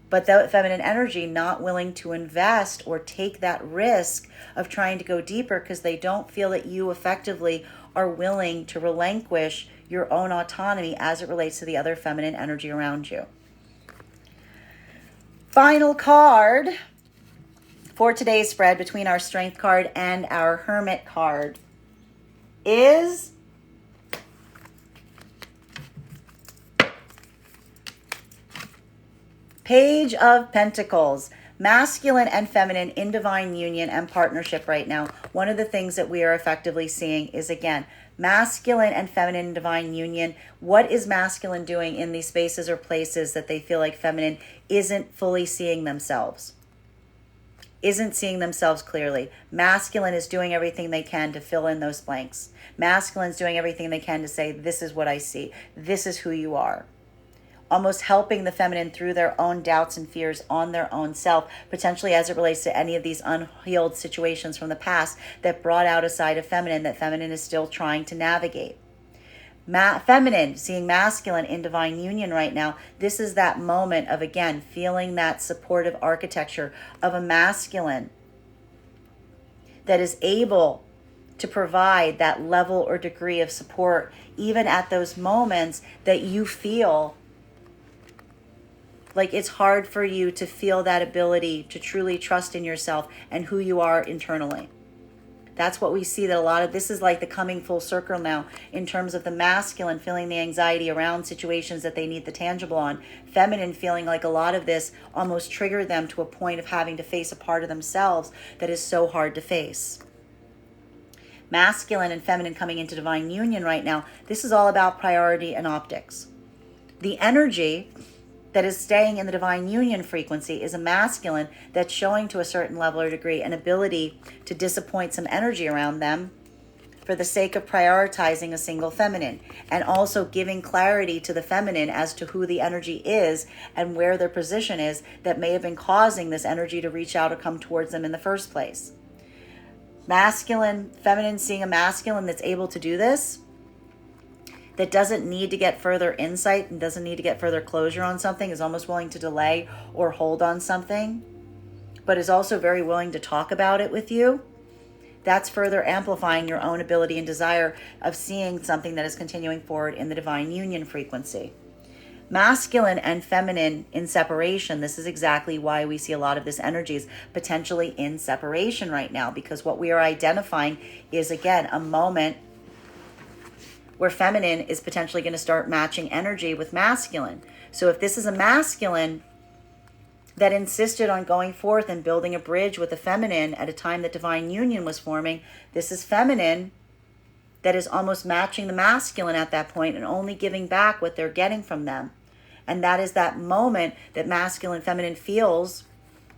but that feminine energy not willing to invest or take that risk of trying to go deeper because they don't feel that you effectively are willing to relinquish your own autonomy as it relates to the other feminine energy around you. Final card for today's spread between our Strength card and our Hermit card is Page of Pentacles. Masculine and feminine in divine union and partnership right now. One of the things that we are effectively seeing is, again, masculine and feminine in divine union. What is masculine doing in these spaces or places that they feel like feminine isn't fully seeing themselves? Isn't seeing themselves clearly. Masculine is doing everything they can to fill in those blanks. Masculine is doing everything they can to say, this is what I see. This is who you are. Almost helping the feminine through their own doubts and fears on their own self, potentially as it relates to any of these unhealed situations from the past that brought out a side of feminine that feminine is still trying to navigate. Feminine seeing masculine in divine union right now. This is that moment of, again, feeling that supportive architecture of a masculine that is able to provide that level or degree of support, even at those moments that you feel like it's hard for you to feel that ability to truly trust in yourself and who you are internally. That's what we see, that a lot of this is like the coming full circle now in terms of the masculine feeling the anxiety around situations that they need the tangible on. Feminine feeling like a lot of this almost triggered them to a point of having to face a part of themselves that is so hard to face. Masculine and feminine coming into divine union right now. This is all about priority and optics. The energy that is staying in the divine union frequency is a masculine that's showing to a certain level or degree an ability to disappoint some energy around them for the sake of prioritizing a single feminine, and also giving clarity to the feminine as to who the energy is and where their position is that may have been causing this energy to reach out or come towards them in the first place. Masculine, feminine seeing a masculine that's able to do this, that doesn't need to get further insight and doesn't need to get further closure on something, is almost willing to delay or hold on something, but is also very willing to talk about it with you. That's further amplifying your own ability and desire of seeing something that is continuing forward in the divine union frequency. Masculine and feminine in separation. This is exactly why we see a lot of this energy is potentially in separation right now, because what we are identifying is, again, a moment where feminine is potentially going to start matching energy with masculine. So if this is a masculine that insisted on going forth and building a bridge with the feminine at a time that divine union was forming, this is feminine that is almost matching the masculine at that point and only giving back what they're getting from them. And that is that moment that masculine feminine feels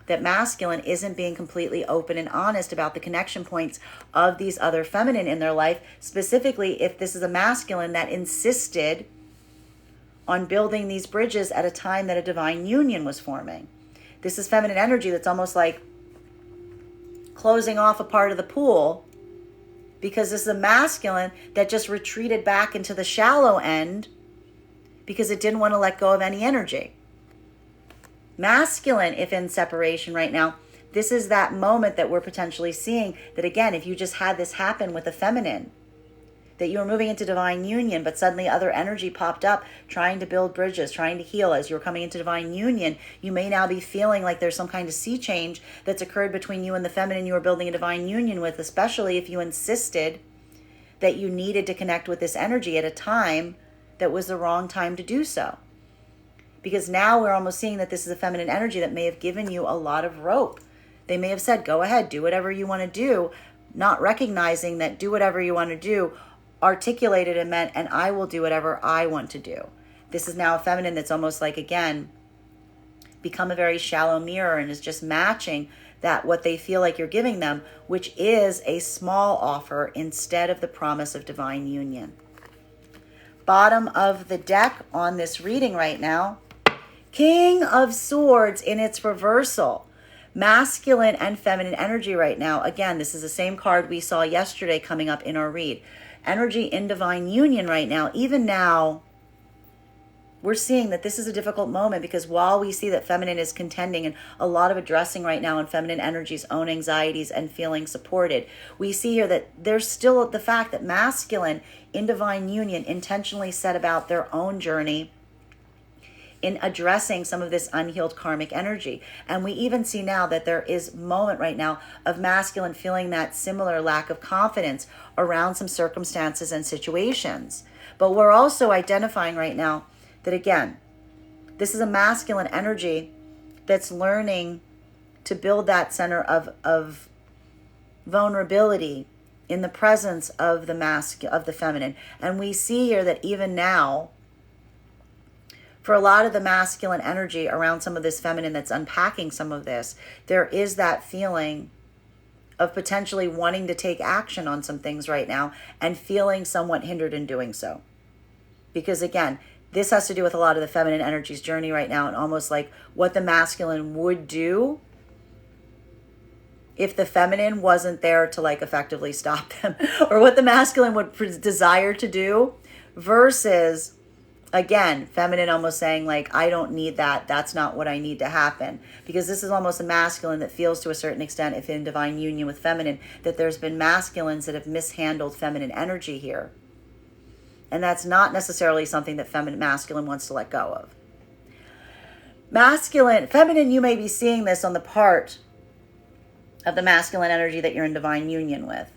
that masculine isn't being completely open and honest about the connection points of these other feminine in their life, specifically if this is a masculine that insisted on building these bridges at a time that a divine union was forming. This is feminine energy that's almost like closing off a part of the pool, because this is a masculine that just retreated back into the shallow end because it didn't want to let go of any energy. Masculine, if in separation right now, this is that moment that we're potentially seeing that, again, if you just had this happen with a feminine, that you were moving into divine union, but suddenly other energy popped up trying to build bridges, trying to heal. As you're coming into divine union, you may now be feeling like there's some kind of sea change that's occurred between you and the feminine you were building a divine union with, especially if you insisted that you needed to connect with this energy at a time that was the wrong time to do so. Because now we're almost seeing that this is a feminine energy that may have given you a lot of rope. They may have said, go ahead, do whatever you want to do, not recognizing that do whatever you want to do articulated and meant, and I will do whatever I want to do. This is now a feminine that's almost like, again, become a very shallow mirror and is just matching that what they feel like you're giving them, which is a small offer instead of the promise of divine union. Bottom of the deck on this reading right now, King of Swords in its reversal. Masculine and feminine energy right now. Again, this is the same card we saw yesterday coming up in our read. Energy in divine union right now. Even now, we're seeing that this is a difficult moment, because while we see that feminine is contending and a lot of addressing right now in feminine energy's own anxieties and feeling supported, we see here that there's still the fact that masculine in divine union intentionally set about their own journey in addressing some of this unhealed karmic energy. And we even see now that there is a moment right now of masculine feeling that similar lack of confidence around some circumstances and situations. But we're also identifying right now that, again, this is a masculine energy that's learning to build that center of vulnerability in the presence of the feminine. And we see here that even now, for a lot of the masculine energy around some of this feminine that's unpacking some of this, there is that feeling of potentially wanting to take action on some things right now and feeling somewhat hindered in doing so. Because again, this has to do with a lot of the feminine energy's journey right now, and almost like what the masculine would do if the feminine wasn't there to like effectively stop them, or what the masculine would desire to do, versus, again, feminine almost saying like, I don't need that. That's not what I need to happen. Because this is almost a masculine that feels to a certain extent, if in divine union with feminine, that there's been masculines that have mishandled feminine energy here. And that's not necessarily something that masculine wants to let go of. Feminine, you may be seeing this on the part of the masculine energy that you're in divine union with.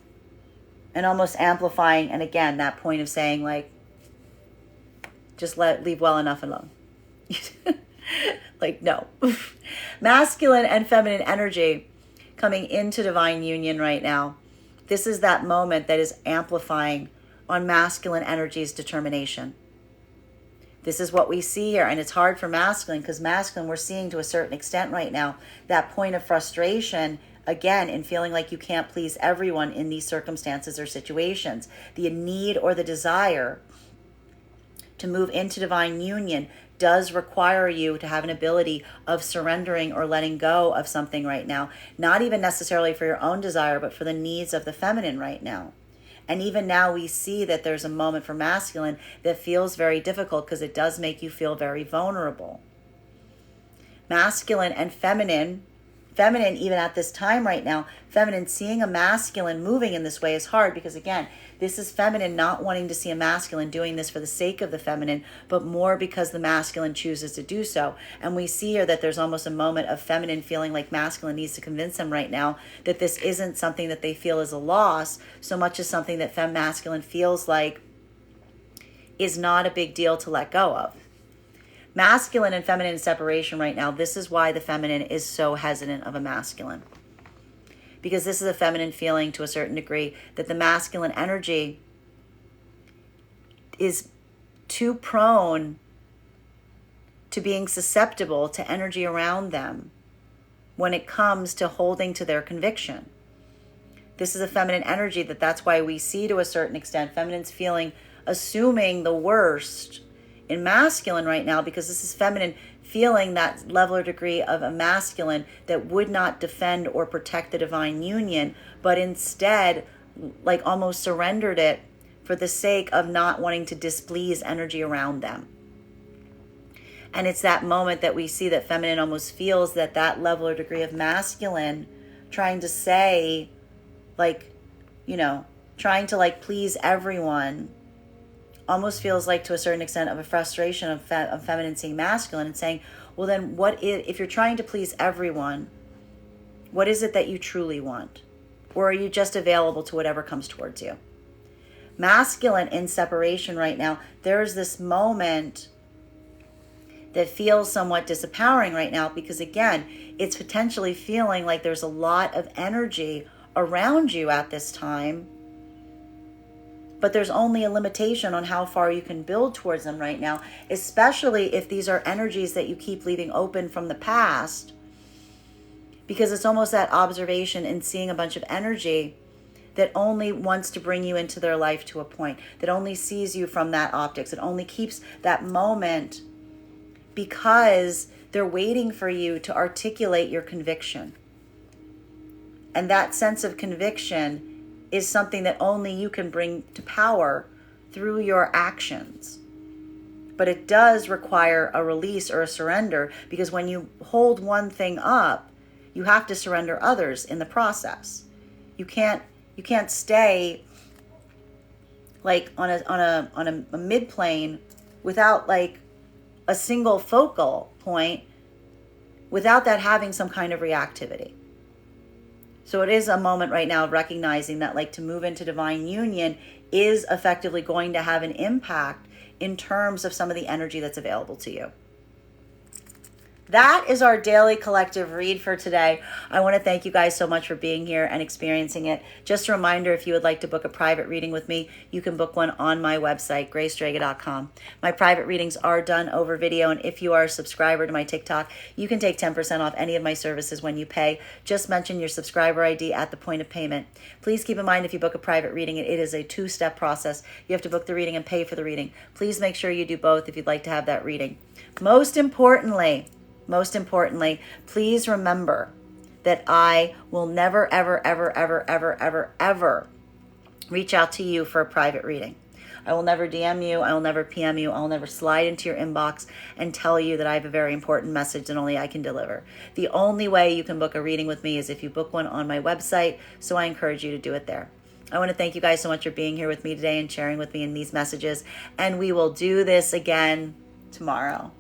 And almost amplifying, and again, that point of saying like, just leave well enough alone. Like, no. Masculine and feminine energy coming into divine union right now. This is that moment that is amplifying on masculine energy's determination. This is what we see here, and it's hard for masculine, because masculine, we're seeing to a certain extent right now that point of frustration, again, in feeling like you can't please everyone in these circumstances or situations. The need or the desire to move into divine union does require you to have an ability of surrendering or letting go of something right now, not even necessarily for your own desire, but for the needs of the feminine right now. And even now we see that there's a moment for masculine that feels very difficult, because it does make you feel very vulnerable. Masculine and feminine even at this time right now, feminine seeing a masculine moving in this way is hard, because again, this is feminine not wanting to see a masculine doing this for the sake of the feminine, but more because the masculine chooses to do so. And we see here that there's almost a moment of feminine feeling like masculine needs to convince them right now that this isn't something that they feel is a loss, so much as something that masculine feels like is not a big deal to let go of. Masculine and feminine separation right now, this is why the feminine is so hesitant of a masculine. Because this is a feminine feeling to a certain degree that the masculine energy is too prone to being susceptible to energy around them when it comes to holding to their conviction. This is a feminine energy that's why we see to a certain extent feminine's feeling, assuming the worst in masculine right now, because this is feminine feeling that level or degree of a masculine that would not defend or protect the divine union, but instead like almost surrendered it for the sake of not wanting to displease energy around them. And it's that moment that we see that feminine almost feels that level or degree of masculine trying to say like, trying to like please everyone, almost feels like to a certain extent of a frustration of feminine seeing masculine and saying, well then what if you're trying to please everyone, what is it that you truly want? Or are you just available to whatever comes towards you? Masculine in separation right now, there's this moment that feels somewhat disempowering right now, because again, it's potentially feeling like there's a lot of energy around you at this time but there's only a limitation on how far you can build towards them right now, especially if these are energies that you keep leaving open from the past, because it's almost that observation and seeing a bunch of energy that only wants to bring you into their life to a point, that only sees you from that optics, that only keeps that moment because they're waiting for you to articulate your conviction. And that sense of conviction is something that only you can bring to power through your actions. But it does require a release or a surrender, because when you hold one thing up, you have to surrender others in the process. You can't stay like on a mid plane without like a single focal point, without that having some kind of reactivity. So it is a moment right now of recognizing that, like, to move into divine union is effectively going to have an impact in terms of some of the energy that's available to you. That is our daily collective read for today. I want to thank you guys so much for being here and experiencing it. Just a reminder, if you would like to book a private reading with me, you can book one on my website, graystrega.com. My private readings are done over video, and if you are a subscriber to my TikTok, you can take 10% off any of my services when you pay. Just mention your subscriber ID at the point of payment. Please keep in mind, if you book a private reading, it is a two-step process. You have to book the reading and pay for the reading. Please make sure you do both if you'd like to have that reading. Most importantly, please remember that I will never, ever, ever, ever, ever, ever, ever reach out to you for a private reading. I will never DM you. I will never PM you. I will never slide into your inbox and tell you that I have a very important message that only I can deliver. The only way you can book a reading with me is if you book one on my website, so I encourage you to do it there. I want to thank you guys so much for being here with me today and sharing with me in these messages, and we will do this again tomorrow.